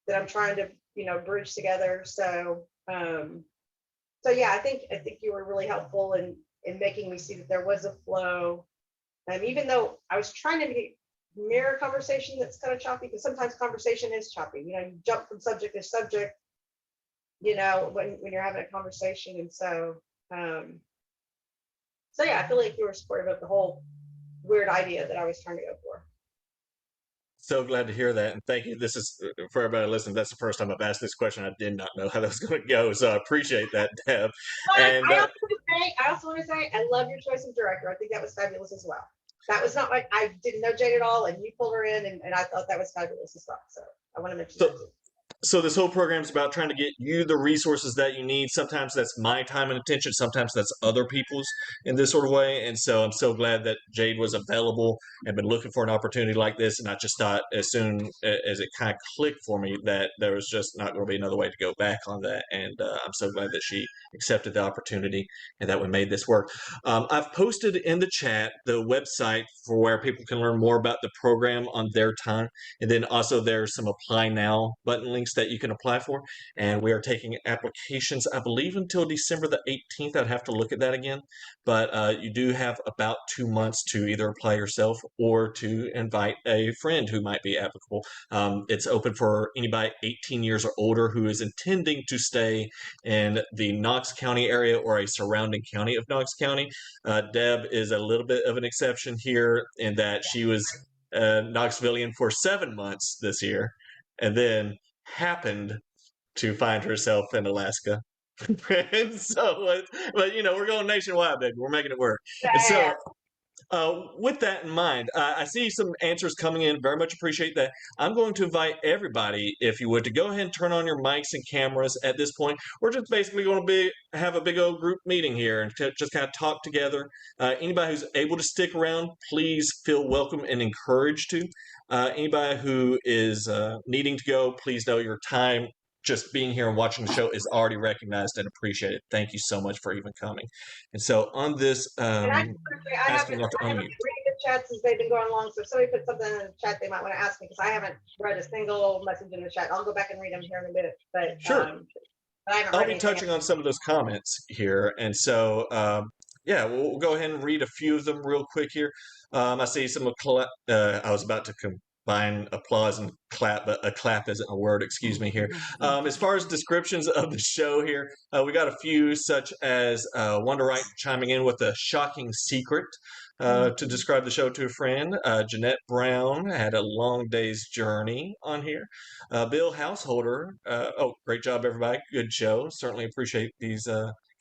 that I'm trying to, you know, bridge together. So, so yeah, I think you were really helpful in making me see that there was a flow. And even though I was trying to mirror conversation that's kind of choppy, because sometimes conversation is choppy. You know, you jump from subject to subject, you know, when you're having a conversation. And so, so yeah, I feel like you were supportive of the whole weird idea that I was trying to go for. So glad to hear that, and thank you. This is for everybody listening. That's the first time I've asked this question. I did not know how that was going to go, so I appreciate that, Deb. But And I also want to say I love your choice of director. I think that was fabulous as well. That was not like I didn't know Jade at all, and you pulled her in, and I thought that was fabulous as well. So I want to mention that too. So this whole program is about trying to get you the resources that you need. Sometimes that's my time and attention. Sometimes that's other people's in this sort of way. And so I'm so glad that Jade was available and been looking for an opportunity like this. And I just thought as soon as it kind of clicked for me that there was just not going to be another way to go back on that. And I'm so glad that she accepted the opportunity and that we made this work. I've posted in the chat the website for where people can learn more about the program on their time. And then also there's some apply now button links that you can apply for. And we are taking applications, I believe, until December the 18th. I'd have to look at that again. But you do have about 2 months to either apply yourself or to invite a friend who might be applicable. It's open for anybody 18 years or older who is intending to stay in the Knox County area or a surrounding county of Knox County. Deb is a little bit of an exception here in that she was Knoxvillian for 7 months this year, and then happened to find herself in Alaska. And so, but you know, we're going nationwide, baby. We're making it work. And so, with that in mind, I see some answers coming in. Very much appreciate that. I'm going to invite everybody, if you would, to go ahead and turn on your mics and cameras at this point. We're just basically going to have a big old group meeting here and just kind of talk together. Anybody who's able to stick around, please feel welcome and encouraged to. Anybody who is needing to go, please know your time just being here and watching the show is already recognized and appreciated. Thank you so much for even coming. And so on this, And I haven't read the chat since they've been going along. So if somebody put something in the chat, they might want to ask me, because I haven't read a single message in the chat. I'll go back and read them here in a minute. But sure. I'll be touching on some of those comments here. And so, yeah, we'll go ahead and read a few of them real quick here. I see some I was about to combine applause and clap, but a clap isn't a word, excuse me here. As far as descriptions of the show here, we got a few such as Wonder Wright chiming in with a shocking secret to describe the show to a friend. Jeanette Brown had a long day's journey on here. Bill Householder, oh, great job, everybody. Good show. Certainly appreciate these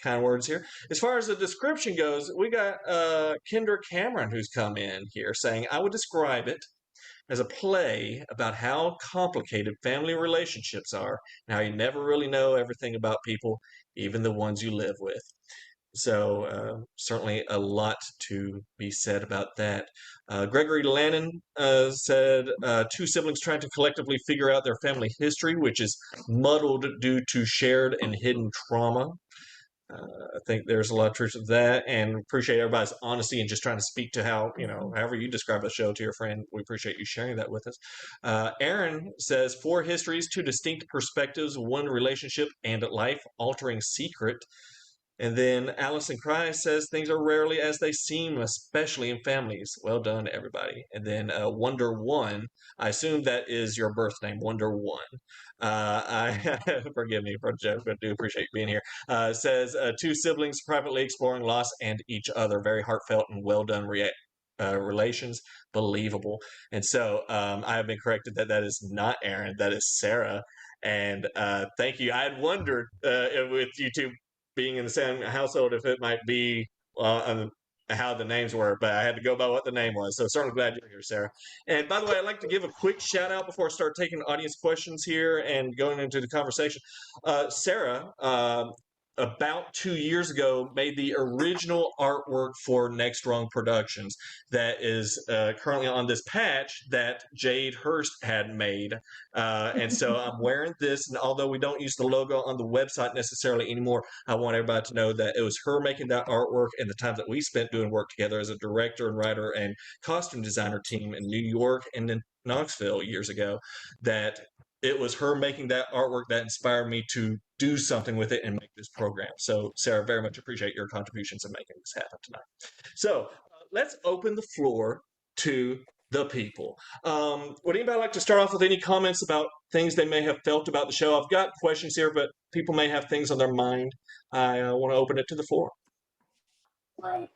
kind words here. As far as the description goes, we got Kendra Cameron who's come in here saying, I would describe it as a play about how complicated family relationships are and how you never really know everything about people, even the ones you live with. So certainly a lot to be said about that. Gregory Lannon said, two siblings trying to collectively figure out their family history, which is muddled due to shared and hidden trauma. I think there's a lot of truth to that, and appreciate everybody's honesty and just trying to speak to how, you know, however you describe a show to your friend. We appreciate you sharing that with us. Aaron says, 4 histories, 2 distinct perspectives, 1 relationship, and life-altering secret. And then Allison Cry says, things are rarely as they seem, especially in families. Well done, everybody. And then Wonder One, I assume that is your birth name, Wonder One. I forgive me for a joke, but I do appreciate you being here. Says, 2 siblings privately exploring loss and each other. Very heartfelt and well done relations, believable. And so I have been corrected that is not Aaron, that is Sarah. And thank you. I had wondered with you two being in the same household if it might be how the names were, but I had to go by what the name was. So certainly glad you're here, Sarah. And by the way, I'd like to give a quick shout out before I start taking audience questions here and going into the conversation. Sarah, about 2 years ago, made the original artwork for Next Rung Productions that is currently on this patch that Jade Hurst had made. And so I'm wearing this, and although we don't use the logo on the website necessarily anymore, I want everybody to know that it was her making that artwork, and the time that we spent doing work together as a director and writer and costume designer team in New York and in Knoxville years ago, that it was her making that artwork that inspired me to do something with it and make this program. So, Sarah, very much appreciate your contributions in making this happen tonight. So, let's open the floor to the people. Would anybody like to start off with any comments about things they may have felt about the show? I've got questions here, but people may have things on their mind. I want to open it to the floor. We're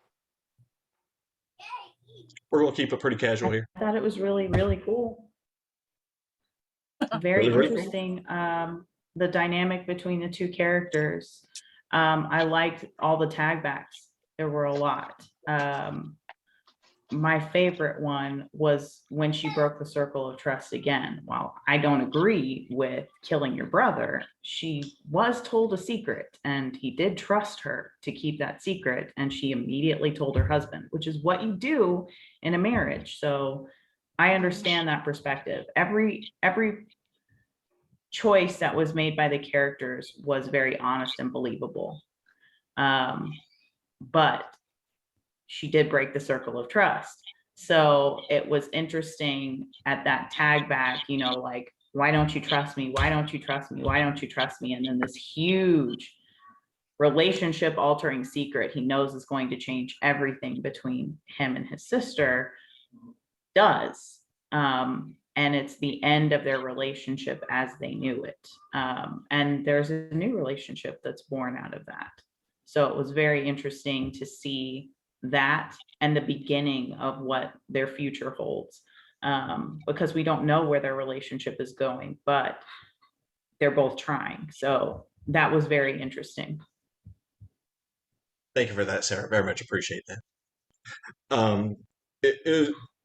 going to keep it pretty casual here. I thought it was really, really cool. Very Really? interesting. The dynamic between the two characters. I liked all the tag backs. There were a lot. My favorite one was when she broke the circle of trust again. While I don't agree with killing your brother, she was told a secret and he did trust her to keep that secret, and she immediately told her husband, which is what you do in a marriage. So I understand that perspective. Every choice that was made by the characters was very honest and believable. But she did break the circle of trust. So it was interesting at that tag back, you know, like, why don't you trust me? Why don't you trust me? Why don't you trust me? And then this huge relationship altering secret he knows is going to change everything between him and his sister does. And it's the end of their relationship as they knew it. And there's a new relationship that's born out of that. So it was very interesting to see that and the beginning of what their future holds, because we don't know where their relationship is going, but they're both trying. So that was very interesting. Thank you for that, Sarah. Very much appreciate that.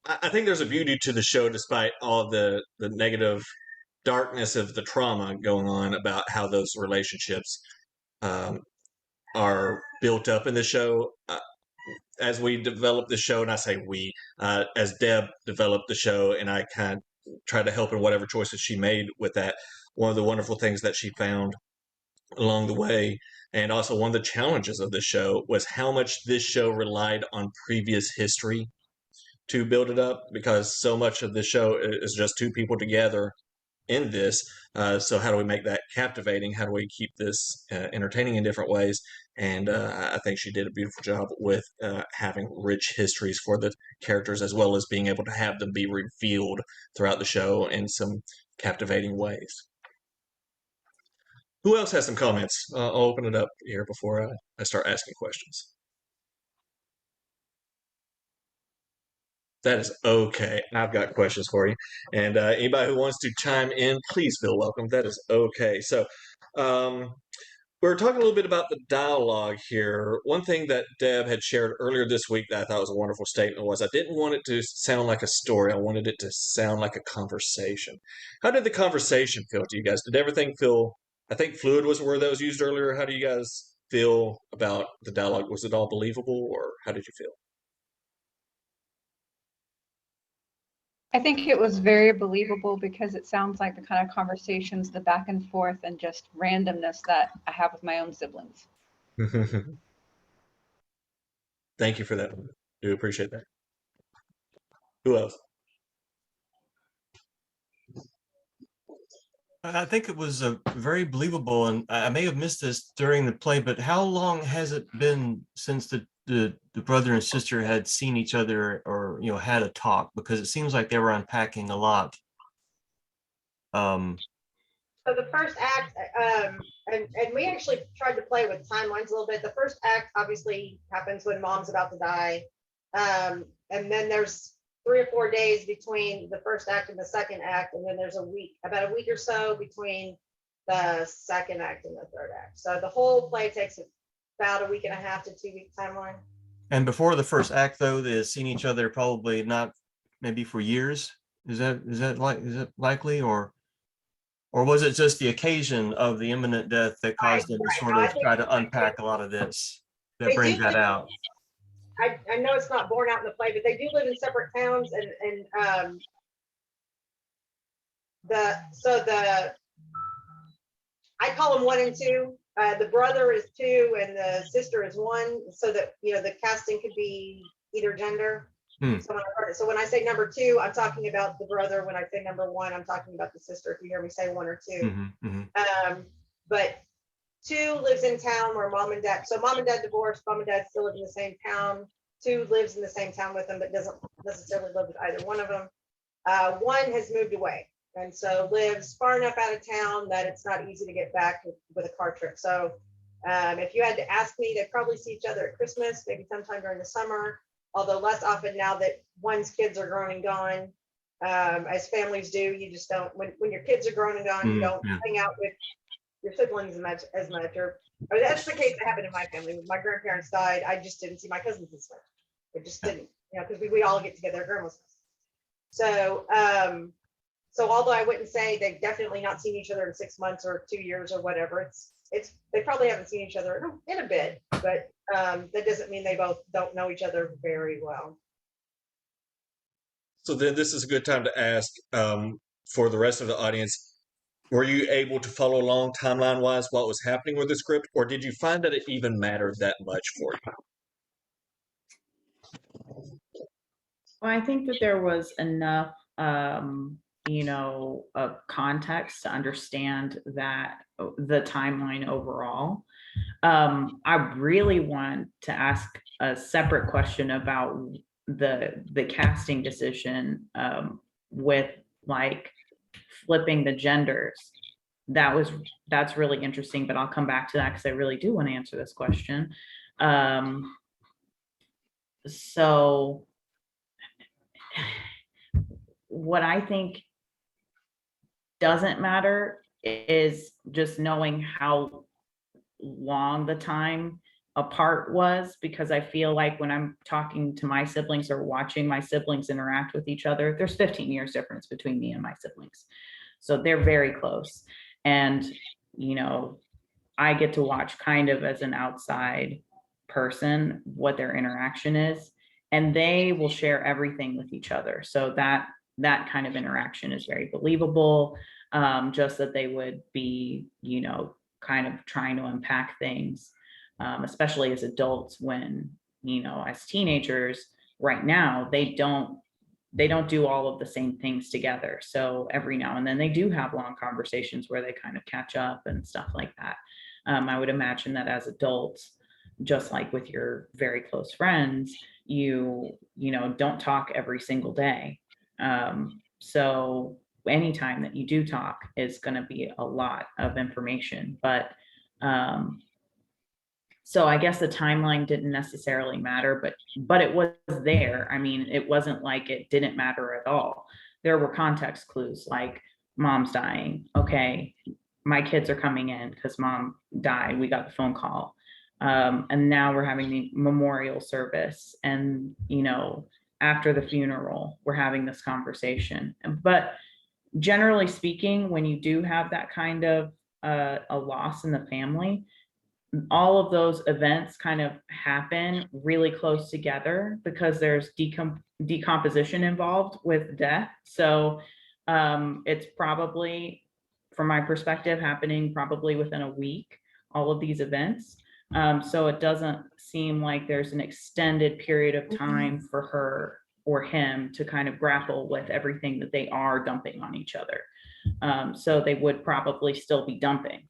I think there's a beauty to the show, despite all the negative darkness of the trauma going on about how those relationships are built up in the show. As we develop the show, and I say we, as Deb developed the show, and I kind of tried to help in whatever choices she made with that, one of the wonderful things that she found along the way, and also one of the challenges of the show, was how much this show relied on previous history to build it up, because so much of the show is just two people together in this. So how do we make that captivating? How do we keep this entertaining in different ways? And I think she did a beautiful job with having rich histories for the characters, as well as being able to have them be revealed throughout the show in some captivating ways. Who else has some comments? I'll open it up here before I start asking questions. That is okay. I've got questions for you. And anybody who wants to chime in, please feel welcome. That is okay. So we're talking a little bit about the dialogue here. One thing that Deb had shared earlier this week that I thought was a wonderful statement was, I didn't want it to sound like a story. I wanted it to sound like a conversation. How did the conversation feel to you guys? Did everything feel, I think fluid was a word that was used earlier. How do you guys feel about the dialogue? Was it all believable, or how did you feel? I think it was very believable, because it sounds like the kind of conversations, the back and forth and just randomness that I have with my own siblings. Thank you for that. Do appreciate that. Who else? I think it was very believable, and I may have missed this during the play, but how long has it been since the brother and sister had seen each other, or had a talk? Because it seems like they were unpacking a lot. So the first act, and we actually tried to play with timelines a little bit. The first act obviously happens when mom's about to die, and then there's 3 or 4 days between the first act and the second act, and then there's about a week or so between the second act and the third act. So the whole play takes about a week and a half to 2 week timeline. And before the first act, though, they had seen each other probably not maybe for years. Is that likely, or was it just the occasion of the imminent death that caused them to sort of try to unpack a lot of this that brings that out? I know it's not borne out in the play, but they do live in separate towns, and I call them 1 and 2. The brother is 2 and the sister is 1, so that the casting could be either gender. So when I say number 2, I'm talking about the brother. When I say number 1, I'm talking about the sister. If you hear me say 1 or 2, but 2 lives in town where mom and dad. So mom and dad divorced. Mom and dad still live in the same town. 2 lives in the same town with them, but doesn't necessarily live with either one of them. 1 has moved away, and so lives far enough out of town that it's not easy to get back with a car trip. So if you had to ask me, they probably see each other at Christmas, maybe sometime during the summer, although less often now that one's kids are grown and gone. As families do, you just don't, when your kids are grown and gone, you don't hang out with your siblings as much. Or that's the case that happened in my family. When my grandparents died, I just didn't see my cousins as much. It just didn't, because we all get together at grandma's house. So, so although I wouldn't say they've definitely not seen each other in 6 months or 2 years or whatever, they probably haven't seen each other in a bit, but that doesn't mean they both don't know each other very well. So then this is a good time to ask for the rest of the audience, were you able to follow along timeline-wise what was happening with the script, or did you find that it even mattered that much for you? Well, I think that there was enough, of context to understand that the timeline overall. I really want to ask a separate question about the casting decision with like flipping the genders. That's really interesting, but I'll come back to that because I really do want to answer this question. So what I think doesn't matter is just knowing how long the time apart was, because I feel like when I'm talking to my siblings or watching my siblings interact with each other, there's 15 years difference between me and my siblings. So they're very close. And, I get to watch kind of as an outside person what their interaction is, and they will share everything with each other. So that kind of interaction is very believable. Just that they would be, kind of trying to unpack things, especially as adults when, as teenagers right now, they don't do all of the same things together. So every now and then they do have long conversations where they kind of catch up and stuff like that. I would imagine that as adults, just like with your very close friends, you don't talk every single day. So anytime that you do talk is going to be a lot of information, but so I guess the timeline didn't necessarily matter, but it was there. I mean, it wasn't like it didn't matter at all. There were context clues like mom's dying. Okay, my kids are coming in because mom died. We got the phone call. And now we're having the memorial service. And, after the funeral, we're having this conversation. But generally speaking, when you do have that kind of a loss in the family, all of those events kind of happen really close together because there's decomposition involved with death. So it's probably, from my perspective, happening probably within a week, all of these events. So it doesn't seem like there's an extended period of time for her or him to kind of grapple with everything that they are dumping on each other. So they would probably still be dumping,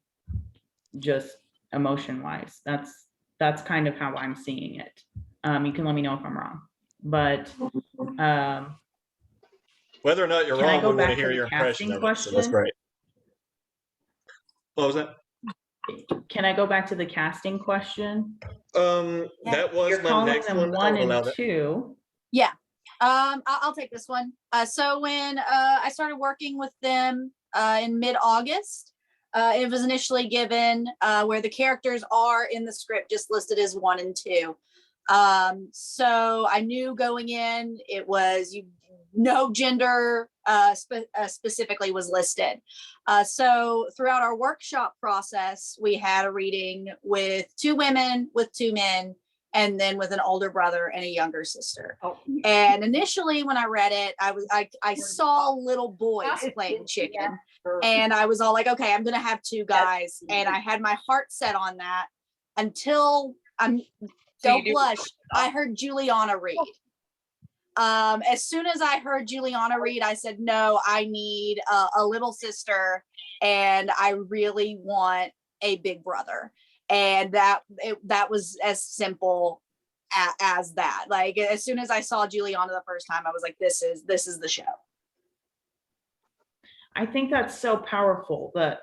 just emotion-wise. That's kind of how I'm seeing it. You can let me know if I'm wrong, but whether or not you're wrong, we want to hear your impression of it. So that's great. What was that? Can I go back to the casting question? That was You're my next one. 1 and 2. Yeah. I'll take this one. So when I started working with them in mid-August, It was initially given where the characters are in the script just listed as 1 and 2. So I knew going in, it was no gender specifically was listed. So throughout our workshop process, we had a reading with 2 women, with 2 men, and then with an older brother and a younger sister. Oh. And initially when I read it, I saw little boys playing chicken. And I was all like, okay, I'm gonna have 2 guys. And I had my heart set on that until don't blush, I heard Juliana read. As soon as I heard Juliana read, I said, no, I need a little sister, and I really want a big brother. And that was as simple as that. Like, as soon as I saw Juliana the first time, I was like, this is the show. I think that's so powerful that,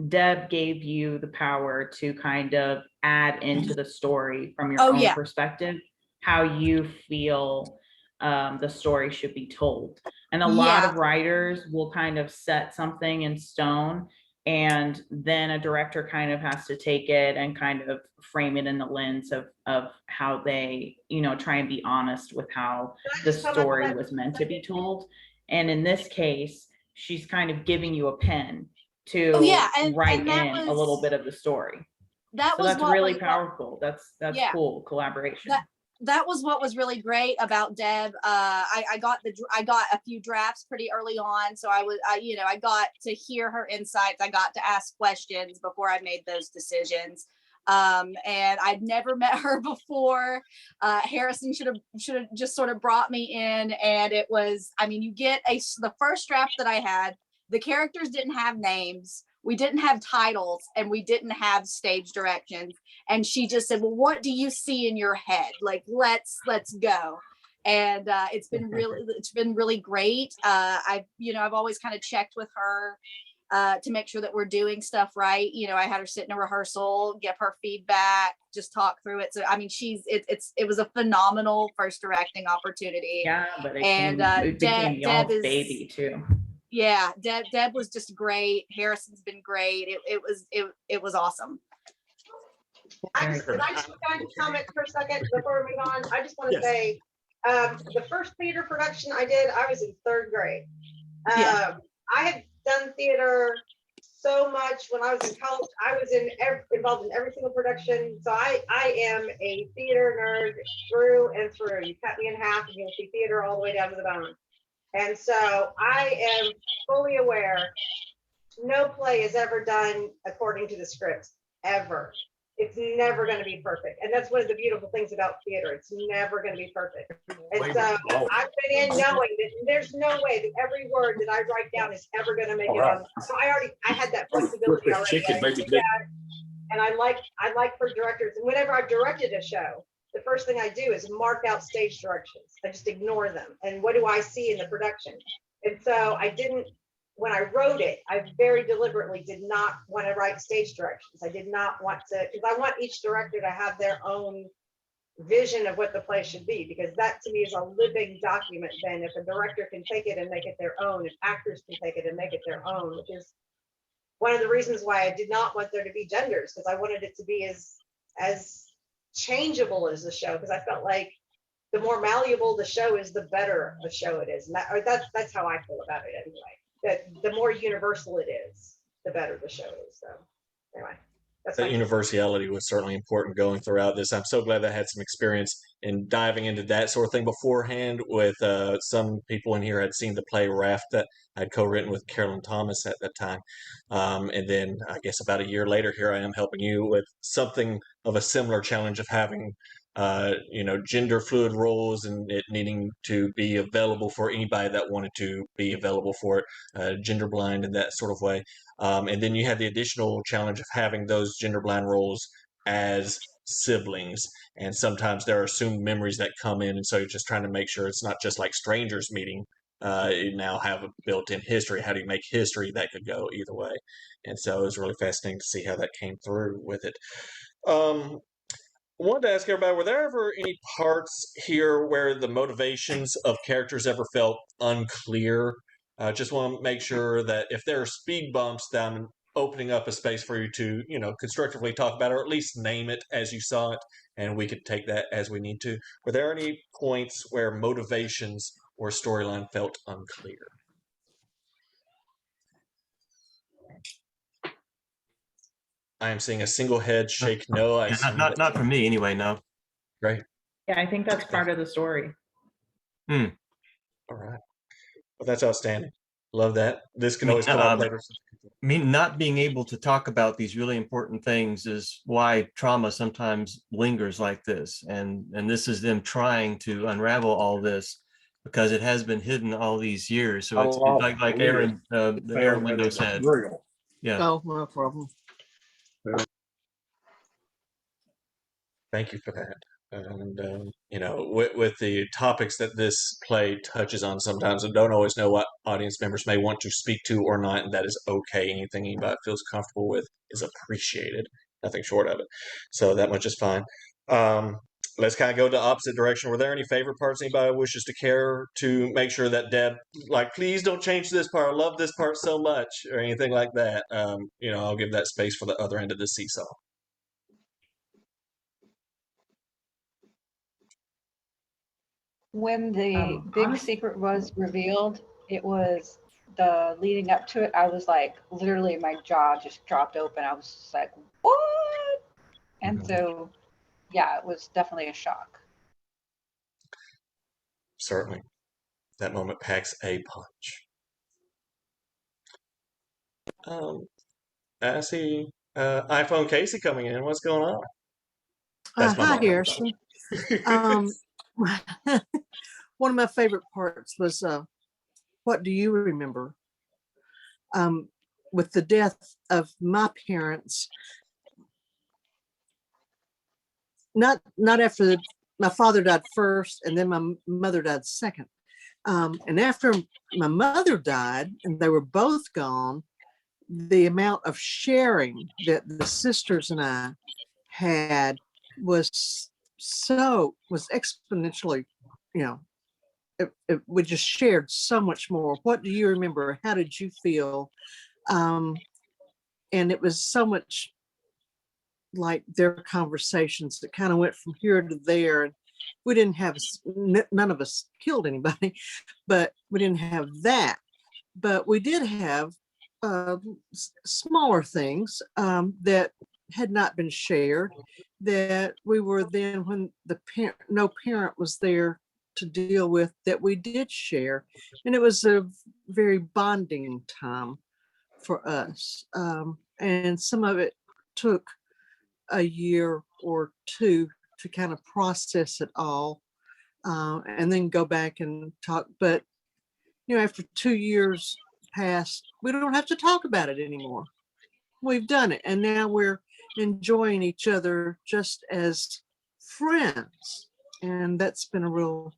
Deb gave you the power to kind of add into the story from your own perspective, how you feel the story should be told. And a lot of writers will kind of set something in stone, and then a director kind of has to take it and kind of frame it in the lens of how they, try and be honest with how the story was meant to be told. And in this case, she's kind of giving you a pen to write in a little bit of the story. That's really powerful. That's cool collaboration. That was what was really great about Deb. I got a few drafts pretty early on, so I got to hear her insights. I got to ask questions before I made those decisions. And I'd never met her before. Harrison should have just sort of brought me in, and it was, you get the first draft that I had, the characters didn't have names, we didn't have titles, and we didn't have stage directions. And she just said, well, what do you see in your head? Like, let's go. And it's been really great. I've always kind of checked with her to make sure that we're doing stuff right. I had her sit in a rehearsal, give her feedback, just talk through it. So it was a phenomenal first directing opportunity. Yeah, but it became y'all's baby too. Yeah, Deb was just great. Harrison's been great. It was awesome. I just comment for a second before we move on. I just want to say, the first theater production I did, I was in 3rd grade. I had done theater so much when I was in college. I was involved in every single production. So I am a theater nerd through and through. You cut me in half and you'll see theater all the way down to the bone. And so I am fully aware no play is ever done according to the script, ever. It's never going to be perfect. And that's one of the beautiful things about theater. It's never going to be perfect. And so I've been in knowing that there's no way that every word that I write down is ever going to make it on. So I had that flexibility already. And I like for directors, and whenever I've directed a show, the first thing I do is mark out stage directions. I just ignore them. And what do I see in the production? And so when I wrote it, I very deliberately did not want to write stage directions. I did not want to, because I want each director to have their own vision of what the play should be, because that to me is a living document. Then if a director can take it and make it their own, if actors can take it and make it their own, which is one of the reasons why I did not want there to be genders, because I wanted it to be as changeable as the show, because I felt like the more malleable the show is, the better the show it is. And that's how I feel about it anyway. That the more universal it is, the better the show is. So anyway, that universality was certainly important going throughout this. I'm so glad that I had some experience in diving into that sort of thing beforehand with some people in here had seen the play Raft that I'd co-written with Carolyn Thomas at that time. And then I guess about a year later, here I am helping you with something of a similar challenge of having gender fluid roles and it needing to be available for anybody that wanted to be available for it, gender blind in that sort of way. And then you had the additional challenge of having those gender blind roles as siblings. And sometimes there are assumed memories that come in. And so you're just trying to make sure it's not just like strangers meeting. You now have a built-in history. How do you make history that could go either way? And so it was really fascinating to see how that came through with it. I wanted to ask everybody, were there ever any parts here where the motivations of characters ever felt unclear? Just want to make sure that if there are speed bumps, that I'm opening up a space for you to, constructively talk about, or at least name it as you saw it, and we could take that as we need to. Were there any points where motivations or storyline felt unclear? I am seeing a single head shake no. I Yeah, assume not for me anyway, no. Great. Yeah, I think that's part of the story. All right. Well, that's outstanding. Love that. This can I mean, always come up later. I mean, not being able to talk about these really important things is why trauma sometimes lingers like this. And this is them trying to unravel all this because it has been hidden all these years. So it's like Aaron, the Aaron window said. Yeah. No, no problem. Thank you for that. And, with the topics that this play touches on, sometimes I don't always know what audience members may want to speak to or not, and that is okay. Anything anybody feels comfortable with is appreciated, nothing short of it. So that much is fine. Let's kind of go the opposite direction. Were there any favorite parts anybody wishes to care to make sure that Deb, please don't change this part. I love this part so much, or anything like that? I'll give that space for the other end of the seesaw. When the big secret was revealed, it was the leading up to it. I was like, literally, my jaw just dropped open. I was just like, what? And so, yeah, it was definitely a shock. Certainly. That moment packs a punch. I see iPhone Casey coming in. What's going on? Hi, Harrison. One of my favorite parts was what do you remember? With the death of my parents, not after my father died first and then my mother died second. And after my mother died and they were both gone, the amount of sharing that the sisters and I had was exponentially, we just shared so much more. What do you remember? How did you feel? And it was so much like their conversations that kind of went from here to there. And we didn't have, none of us killed anybody, but we didn't have that. But we did have smaller things that had not been shared, that we were then, when no parent was there to deal with, that we did share. And it was a very bonding time for us. And some of it took a year or two to kind of process it all, and then go back and talk. But, after 2 years passed, we don't have to talk about it anymore. We've done it. And now we're enjoying each other just as friends. And that's been a real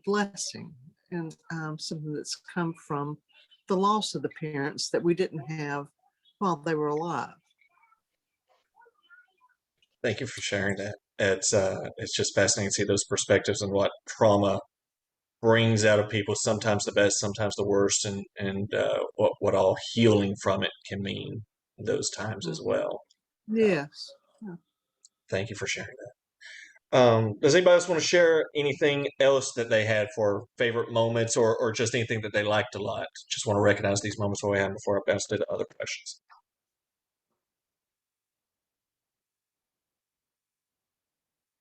blessing, and something that's come from the loss of the parents that we didn't have while they were alive. Thank you for sharing that. It's just fascinating to see those perspectives and what trauma brings out of people. Sometimes the best, sometimes the worst, and what all healing from it can mean those times as well. Yes. Thank you for sharing that. Does anybody else want to share anything else that they had for favorite moments, or just anything that they liked a lot? Just want to recognize these moments where we had before I pass to the other questions.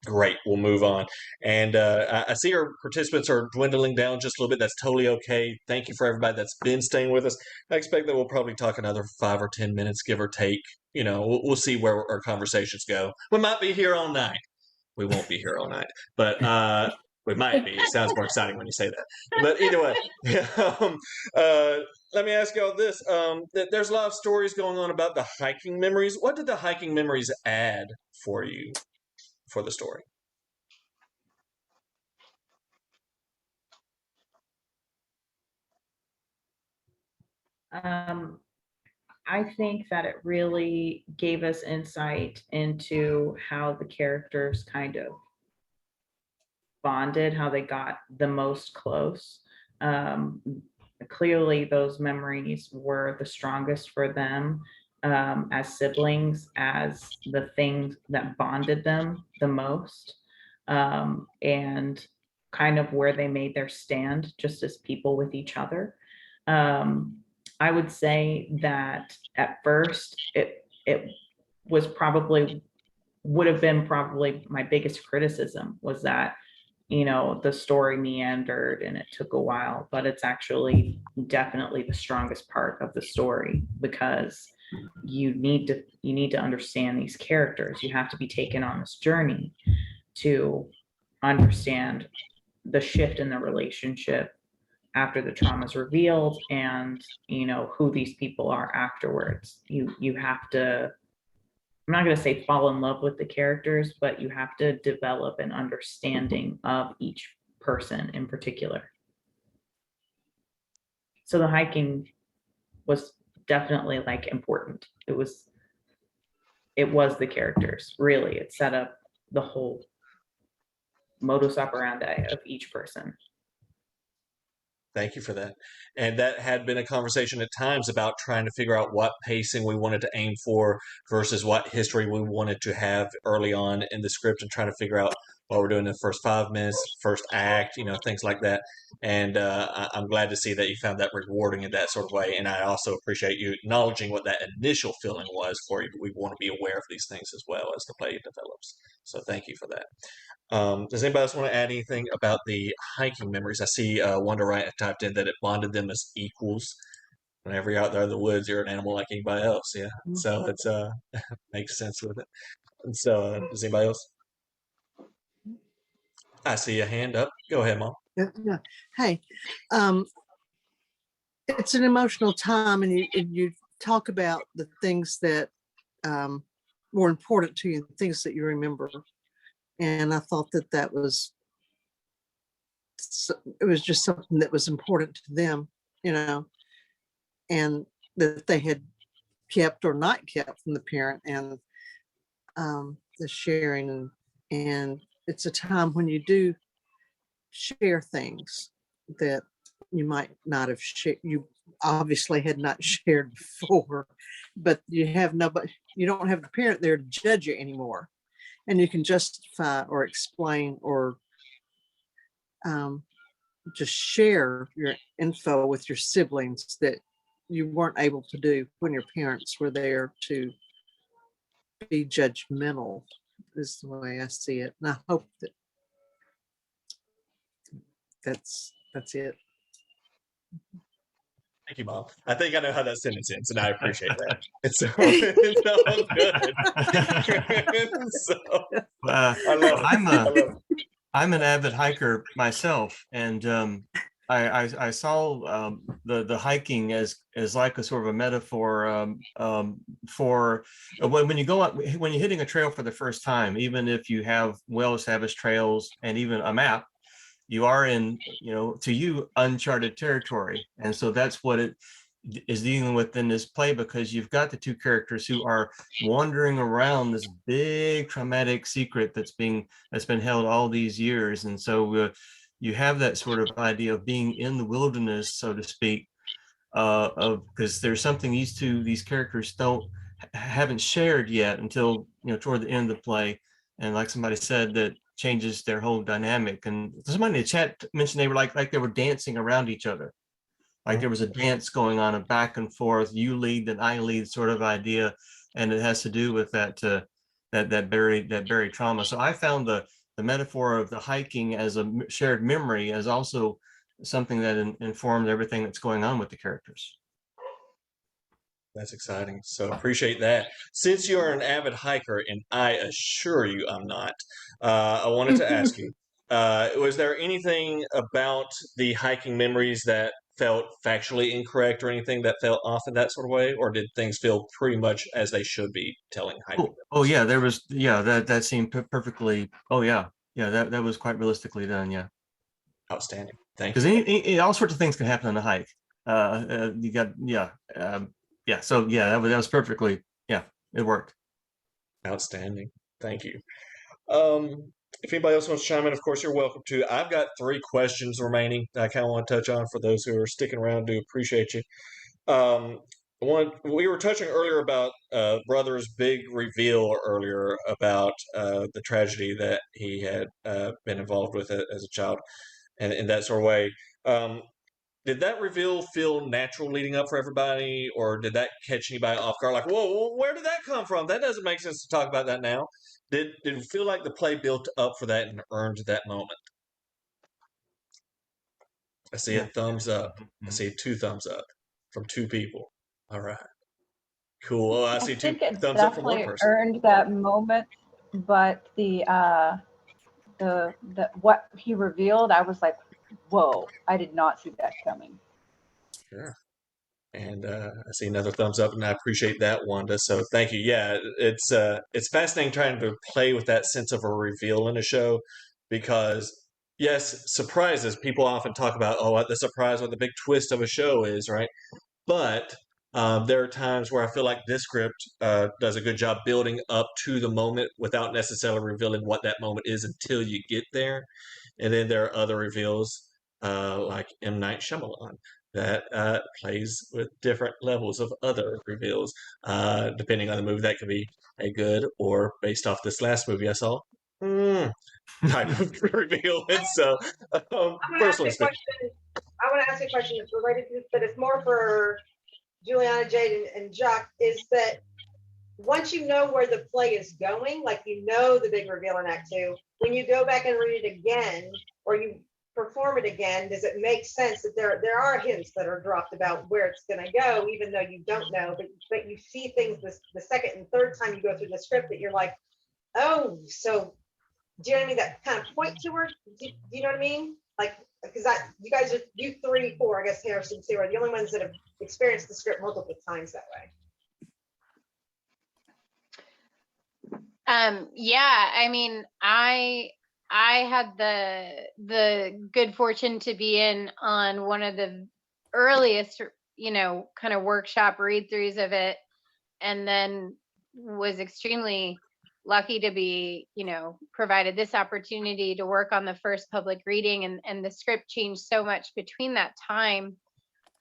Great, we'll move on. And I see our participants are dwindling down just a little bit. That's totally okay. Thank you for everybody that's been staying with us. I expect that we'll probably talk another 5 or 10 minutes, give or take. We'll see where our conversations go. We might be here all night. We won't be here all night, but we might be. It sounds more exciting when you say that. But either way, let me ask you all this. There's a lot of stories going on about the hiking memories. What did the hiking memories add for you for the story? I think that it really gave us insight into how the characters kind of bonded, how they got the most close. Clearly those memories were the strongest for them, as siblings, as the things that bonded them the most, and kind of where they made their stand just as people with each other. I would say that at first it was probably would have been probably my biggest criticism, was that, you know, the story meandered and it took a while, but it's actually definitely the strongest part of the story, because you need to understand these characters. You have to be taken on this journey to understand the shift in the relationship after the trauma is revealed, and, you know, who these people are afterwards. You have to, I'm not going to say fall in love with the characters, but you have to develop an understanding of each person in particular. So the hiking was definitely like important. It was the characters, really. It set up the whole modus operandi of each person. Thank you for that. And that had been a conversation at times about trying to figure out what pacing we wanted to aim for versus what history we wanted to have early on in the script, and trying to figure out what we're doing in the first 5 minutes, first act, things like that. And I'm glad to see that you found that rewarding in that sort of way. And I also appreciate you acknowledging what that initial feeling was for you. We want to be aware of these things as well as the play develops. So thank you for that. Does anybody else want to add anything about the hiking memories? I see Wonder Wright typed in that it bonded them as equals. Whenever you're out there in the woods, you're an animal like anybody else. Yeah, so it's makes sense with it. And so, does anybody else? I see a hand up. Go ahead, Mom. Yeah. Hey, it's an emotional time, and you talk about the things that were important to you, things that you remember. And I thought that was just something that was important to them, and that they had kept or not kept from the parent, and the sharing, and it's a time when you do share things that you might not have shared. You obviously had not shared before, but you don't have the parent there to judge you anymore, and you can justify or explain or just share your info with your siblings that you weren't able to do when your parents were there to be judgmental, is the way I see it. And I hope that's it. Thank you, Mom. I think I know how that sentence ends, and I appreciate that. It's all good. So, I love it. I'm an avid hiker myself, and I saw the hiking as like a sort of a metaphor for when you go out, when you're hitting a trail for the first time. Even if you have well-established trails and even a map, you are in, to you, uncharted territory. And so that's what it is dealing with in this play, because you've got the two characters who are wandering around this big traumatic secret that's been held all these years. And so you have that sort of idea of being in the wilderness, so to speak, because there's something these characters haven't shared yet until toward the end of the play. And like somebody said, that changes their whole dynamic. And somebody in the chat mentioned they were like they were dancing around each other, like there was a dance going on, a back and forth, you lead and I lead sort of idea. And it has to do with that buried trauma. So I found the metaphor of the hiking as a shared memory as also something that informed everything that's going on with the characters. That's exciting. So appreciate that. Since you're an avid hiker, and I assure you I'm not, I wanted to ask you, was there anything about the hiking memories that felt factually incorrect or anything that felt off in that sort of way? Or did things feel pretty much as they should be telling hiking? Oh yeah, there was, that seemed perfectly, that was quite realistically done, yeah. Outstanding. Thank you. Because all sorts of things can happen on a hike. You got, so that was perfectly, it worked. Outstanding. Thank you. if anybody else wants to chime in, of course, you're welcome to. I've got 3 questions remaining that I kind of want to touch on for those who are sticking around. Do appreciate you. One, we were touching earlier about brother's big reveal earlier about the tragedy that he had been involved with as a child, and in that sort of way. Did that reveal feel natural leading up for everybody, or did that catch anybody off guard? Like, whoa, where did that come from? That doesn't make sense to talk about that now. Did it feel like the play built up for that and earned that moment? I see a thumbs up. I see 2 thumbs up from 2 people. All right, cool. Oh, I see 2 think it thumbs up from 1 definitely person. earned that moment, but the what he revealed, I was like, whoa, I did not see that coming. Sure. And I see another thumbs up, and I appreciate that, Wanda. So thank you. Yeah, it's fascinating trying to play with that sense of a reveal in a show, because yes, surprises. People often talk about, oh, what the surprise, what the big twist of a show is, right? But there are times where I feel like this script does a good job building up to the moment without necessarily revealing what that moment is until you get there. And then there are other reveals like M. Night Shyamalan that plays with different levels of other reveals depending on the movie. That could be a good, or based off this last movie I saw, type of reveal. And so, I'm gonna ask personally you a speaking, question. I want to ask you a question that's related to this, but it's more for Juliana, Jade, and Jacques. Is that once you know where the play is going, like you know the big reveal in Act 2, when you go back and read it again, or you perform it again, does it make sense that there are hints that are dropped about where it's going to go, even though you don't know, but you see things the second and third time you go through the script that you're like, oh, so do you know what I mean? That kind of point to her. Do you know what I mean? Like, because you guys are, you 3, 4, I guess Harrison too, are the only ones that have experienced the script multiple times that way. Yeah, I mean, I had the good fortune to be in on one of the earliest, kind of workshop read-throughs of it, and then was extremely lucky to be, provided this opportunity to work on the first public reading, and the script changed so much between that time.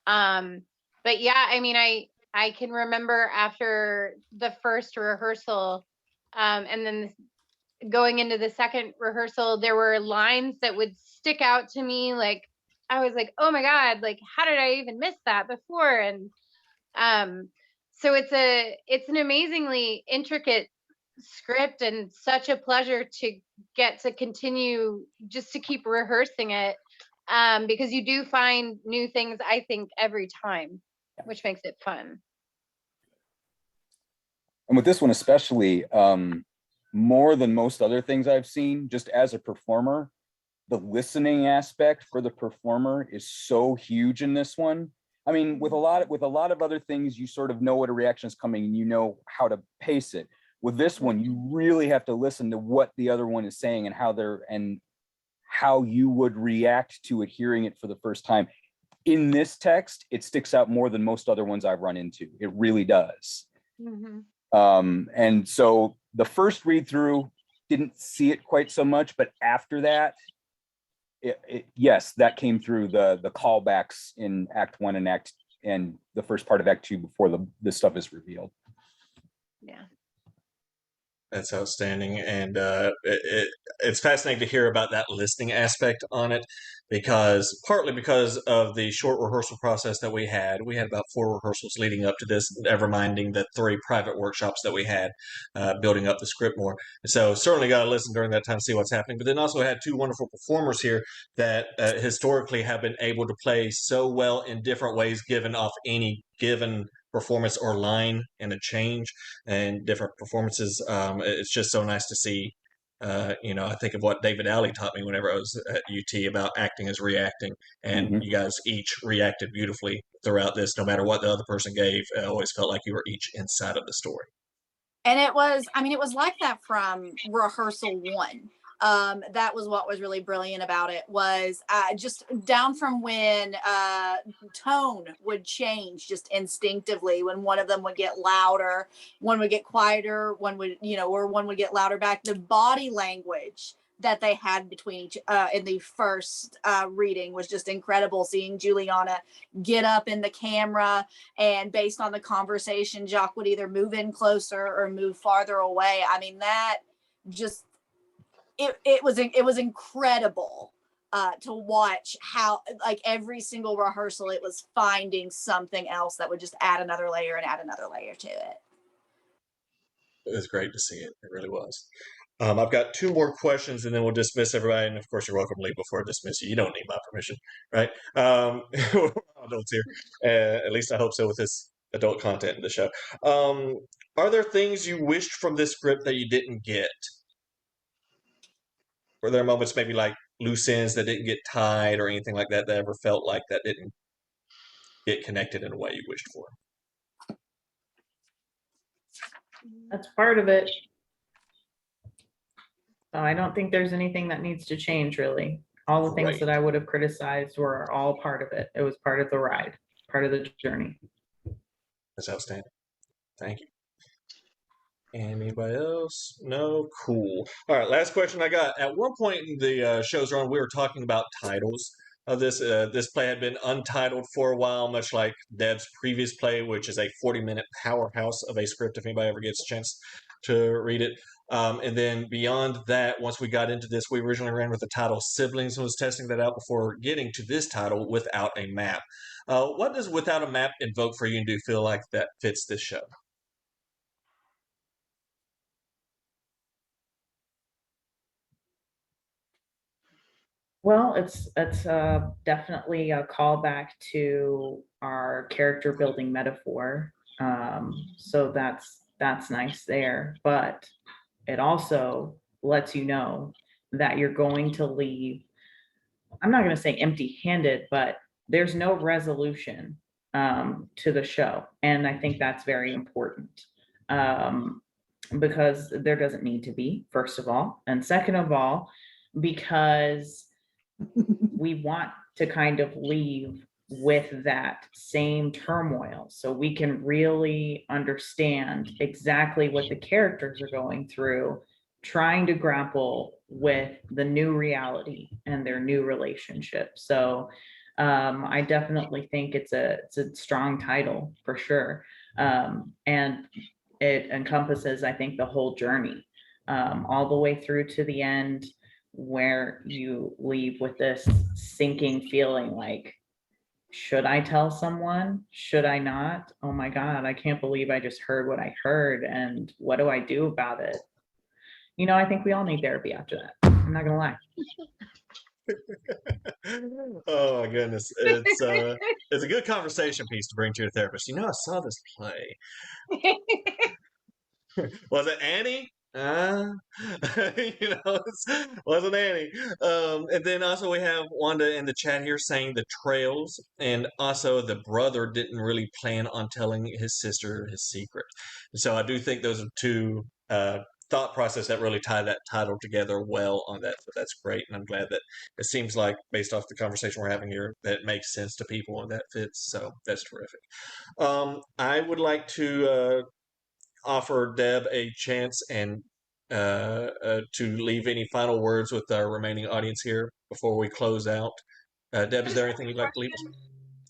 But yeah, I mean, I can remember after the first rehearsal, and then going into the second rehearsal, there were lines that would stick out to me. Like, I was like, oh my God, like, how did I even miss that before? And so it's an amazingly intricate script, and such a pleasure to get to continue just to keep rehearsing it, because you do find new things, I think, every time, which makes it fun. And with this one especially, more than most other things I've seen, just as a performer, the listening aspect for the performer is so huge in this one. I mean, with a lot of other things, you sort of know what a reaction is coming and you know how to pace it. With this one, you really have to listen to what the other one is saying and how you would react to it, hearing it for the first time. In this text, it sticks out more than most other ones I've run into. It really does. Mm-hmm. And so the first read through didn't see it quite so much, but after that, yes, that came through the callbacks in Act 1 and the first part of Act 2 before the stuff is revealed. Yeah. That's outstanding, and it's fascinating to hear about that listening aspect on it, partly because of the short rehearsal process that we had. We had about 4 rehearsals leading up to this, never minding the 3 private workshops that we had, building up the script more. And so certainly got to listen during that time to see what's happening. But then also had 2 wonderful performers here that historically have been able to play so well in different ways, given off any given performance or line and a change and different performances. It's just so nice to see. I think of what David Alley taught me whenever I was at UT about acting as reacting, and you guys each reacted beautifully throughout this. No matter what the other person gave, I always felt like you were each inside of the story. And it was like that from rehearsal 1. That was what was really brilliant about it, was just down from when tone would change just instinctively, when one of them would get louder, one would get quieter, one would, or one would get louder back. The body language that they had between each in the first reading was just incredible. Seeing Juliana get up in the camera, and based on the conversation, Jacques would either move in closer or move farther away. I mean, that just it was incredible to watch how, like, every single rehearsal it was finding something else that would just add another layer and add another layer to it. It was great to see it. It really was. I've got two more questions, and then we'll dismiss everybody. And of course, you're welcome to leave before I dismiss you. You don't need my permission, right? We're all adults here. At least I hope so with this adult content in the show. Are there things you wished from this script that you didn't get? Were there moments, maybe like loose ends that didn't get tied or anything like that, that ever felt like that didn't get connected in a way you wished for? That's part of it. So I don't think there's anything that needs to change, really. All the things Right. that I would have criticized were all part of it. It was part of the ride, part of the journey. That's outstanding. Thank you. Anybody else? No? Cool. All right, last question I got. At one point in the show's run, we were talking about titles of this. This play had been untitled for a while, much like Deb's previous play, which is a 40-minute powerhouse of a script, if anybody ever gets a chance to read it. And then beyond that, once we got into this, we originally ran with the title Siblings and was testing that out before getting to this title, Without a Map. What does Without a Map invoke for you, and do you feel like that fits this show? Well, it's definitely a callback to our character building metaphor. So that's nice there, but it also lets you know that you're going to leave, I'm not going to say empty-handed, but there's no resolution to the show. And I think that's very important because there doesn't need to be, first of all. And second of all, because we want to kind of leave with that same turmoil so we can really understand exactly what the characters are going through, trying to grapple with the new reality and their new relationship. So I definitely think it's a strong title for sure. And it encompasses, I think, the whole journey all the way through to the end, where you leave with this sinking feeling like, should I tell someone? Should I not? Oh my God, I can't believe I just heard what I heard. And what do I do about it? You know, I think we all need therapy after that. I'm not gonna lie. Oh my goodness. It's a good conversation piece to bring to your therapist. You know, I saw this play. Was it Annie? Wasn't Annie. And then also we have Wanda in the chat here saying the trails, and also the brother didn't really plan on telling his sister his secret. So I do think those are two thought process that really tie that title together well on that. So that's great, and I'm glad that it seems like, based off the conversation we're having here, that it makes sense to people and that fits. So that's terrific. I would like to offer Deb a chance and to leave any final words with our remaining audience here before we close out. Deb, is there anything you'd like to leave us?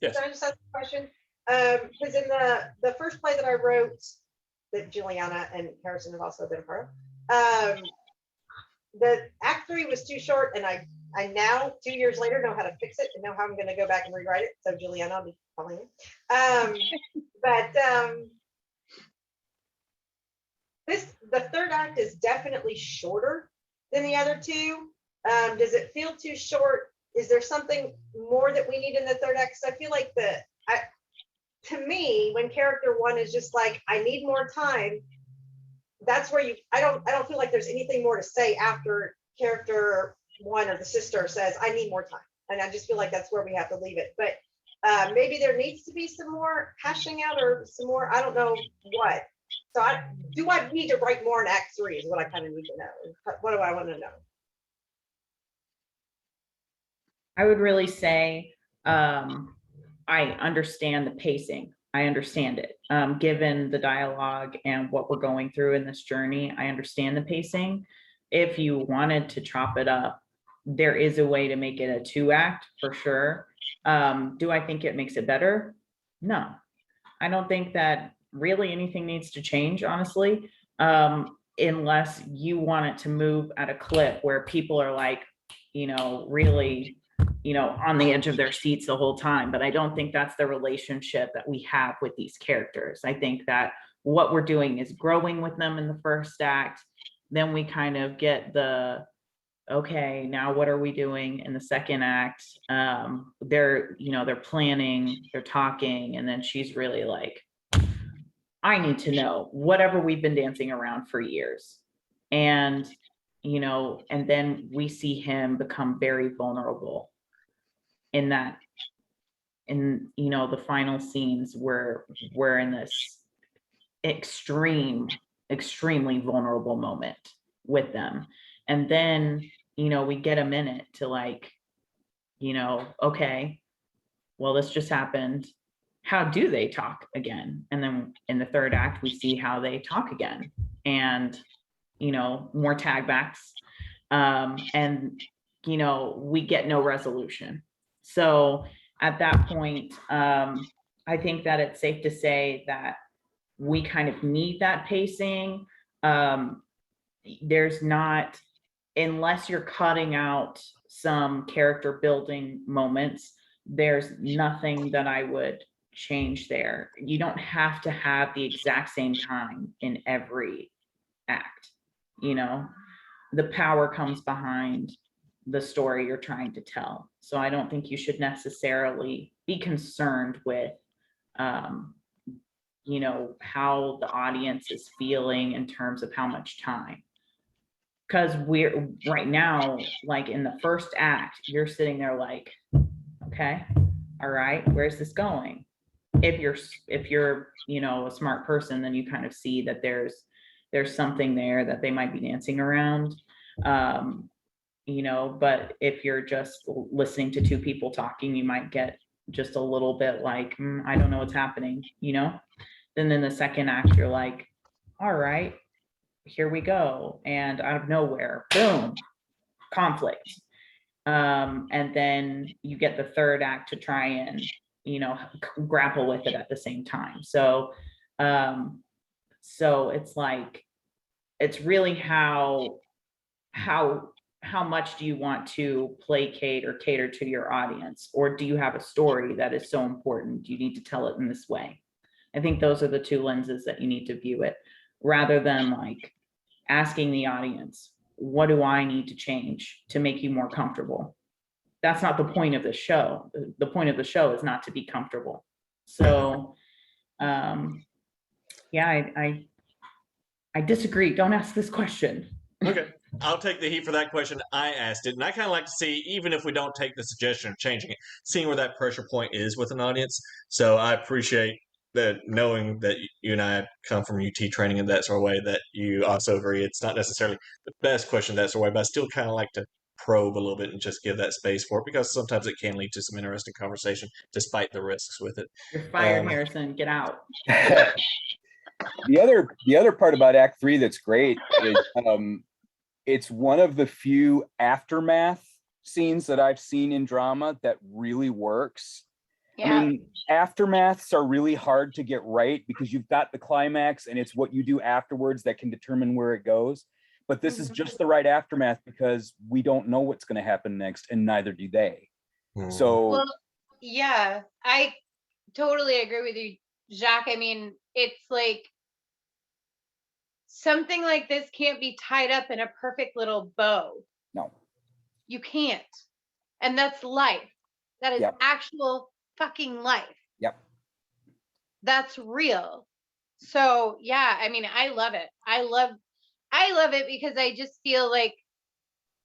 Yes. Can I just ask a question? Because in the first play that I wrote, that Juliana and Harrison have also been a part of, the act 3 was too short, and I now 2 years later know how to fix it and know how I'm going to go back and rewrite it. So Juliana, I'll be calling you. The third act is definitely shorter than the other two. Does it feel too short? Is there something more that we need in the third act? Because I feel like to me, when character 1 is just like, I need more time, that's where I don't feel like there's anything more to say after character 1 or the sister says, I need more time. And I just feel like that's where we have to leave it. But maybe there needs to be some more hashing out or some more, I don't know what. So do I need to write more in act 3 is what I kind of need to know. What do I want to know? I would really say I understand the pacing. I understand it. Given the dialogue and what we're going through in this journey, I understand the pacing. if you wanted to chop it up, there is a way to make it a 2-act for sure. Do I think it makes it better? No, I don't think that really anything needs to change, honestly, unless you want it to move at a clip where people are like, really, on the edge of their seats the whole time. But I don't think that's the relationship that we have with these characters. I think that what we're doing is growing with them in the first act. Then we kind of get the, okay, now what are we doing in the second act? They're planning, they're talking, and then she's really like, I need to know whatever we've been dancing around for years. And, and then we see him become very vulnerable in that, the final scenes where we're in this extremely vulnerable moment with them. And then, we get a minute to like, okay, well, this just happened. How do they talk again? And then in the third act, we see how they talk again, and, more tag backs. And, we get no resolution. So at that point, I think that it's safe to say that we kind of need that pacing. There's not, unless you're cutting out some character building moments, there's nothing that I would change there. You don't have to have the exact same time in every act. The power comes behind the story you're trying to tell. So I don't think you should necessarily be concerned with how the audience is feeling in terms of how much time. Because we're right now, like in the first act, you're sitting there like, okay, all right, where's this going? If you're a smart person, then you kind of see that there's something there that they might be dancing around. But if you're just listening to two people talking, you might get just a little bit like, I don't know what's happening, Then in the second act, you're like, all right, here we go. And out of nowhere, boom, conflict. And then you get the third act to try and, grapple with it at the same time. So it's like, it's really how much do you want to placate or cater to your audience? Or do you have a story that is so important, you need to tell it in this way? I think those are the two lenses that you need to view it, rather than like asking the audience, what do I need to change to make you more comfortable? That's not the point of the show. The point of the show is not to be comfortable. So, yeah, I disagree. Don't ask this question. Okay, I'll take the heat for that question. I asked it, and I kind of like to see, even if we don't take the suggestion of changing it, seeing where that pressure point is with an audience. So I appreciate that, knowing that you and I come from UT training in that sort of way, that you also agree it's not necessarily the best question that sort of way, but I still kind of like to probe a little bit and just give that space for it, because sometimes it can lead to some interesting conversation despite the risks with it. You're fired, Harrison. Get out. The other part about Act 3 that's great is it's one of the few aftermath scenes that I've seen in drama that really works. Yeah. I mean, aftermaths are really hard to get right because you've got the climax and it's what you do afterwards that can determine where it goes. But this is just the right aftermath because we don't know what's going to happen next, and neither do they. So, well, yeah, I totally agree with you, Jacques. I mean, it's like something like this can't be tied up in a perfect little bow. No, you can't. And that's life. That is actual fucking life. Yep. That's real. So yeah, I mean, I love it. I love it because I just feel like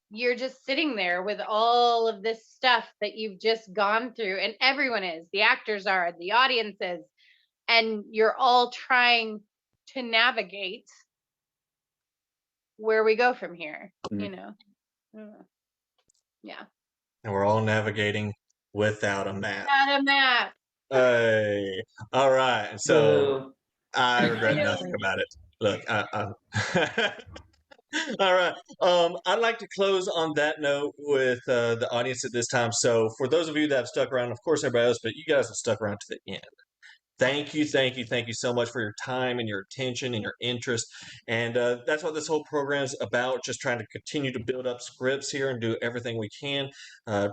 you're just sitting there with all of this stuff that you've just gone through, and everyone is, the actors are, the audience is, and you're all trying to navigate where we go from here, Yeah. And we're all navigating without a map. Without a map. Hey, all right. So I regret nothing about it. Look, All right. I'd like to close on that note with the audience at this time. So, for those of you that have stuck around, of course, everybody else, but you guys have stuck around to the end. Thank you, thank you, thank you so much for your time and your attention and your interest. And that's what this whole program is about, just trying to continue to build up scripts here and do everything we can,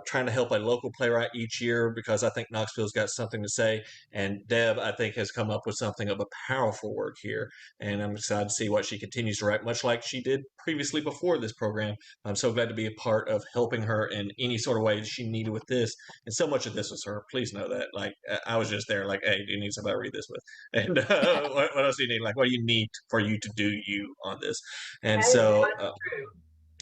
trying to help a local playwright each year because I think Knoxville's got something to say. And Deb, I think, has come up with something of a powerful work here. And I'm excited to see what she continues to write, much like she did previously before this program. I'm so glad to be a part of helping her in any sort of way she needed with this. And so much of this was her. Please know that. Like, I was just there, like, hey, do you need somebody to read this with? And what else do you need? Like, what do you need for you to do you on this? And That is so, not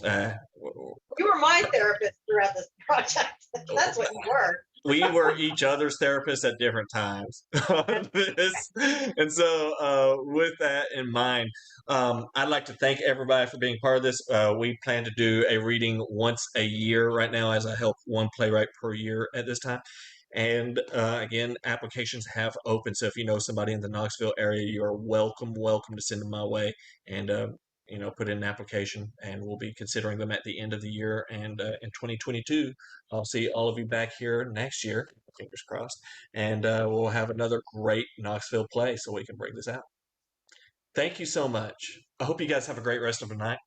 true. You were my therapist throughout this project. That's what you were. we were each other's therapists at different times on this. And so, with that in mind, I'd like to thank everybody for being part of this. We plan to do a reading once a year right now, as I help one playwright per year at this time. And again, applications have opened. So if you know somebody in the Knoxville area, you are welcome to send them my way. And put in an application, and we'll be considering them at the end of the year. And in 2022, I'll see all of you back here next year, fingers crossed, and we'll have another great Knoxville play so we can bring this out. Thank you so much. I hope you guys have a great rest of the night,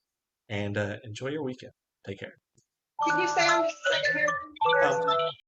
and enjoy your weekend. Take care. Can you stay on just a second here?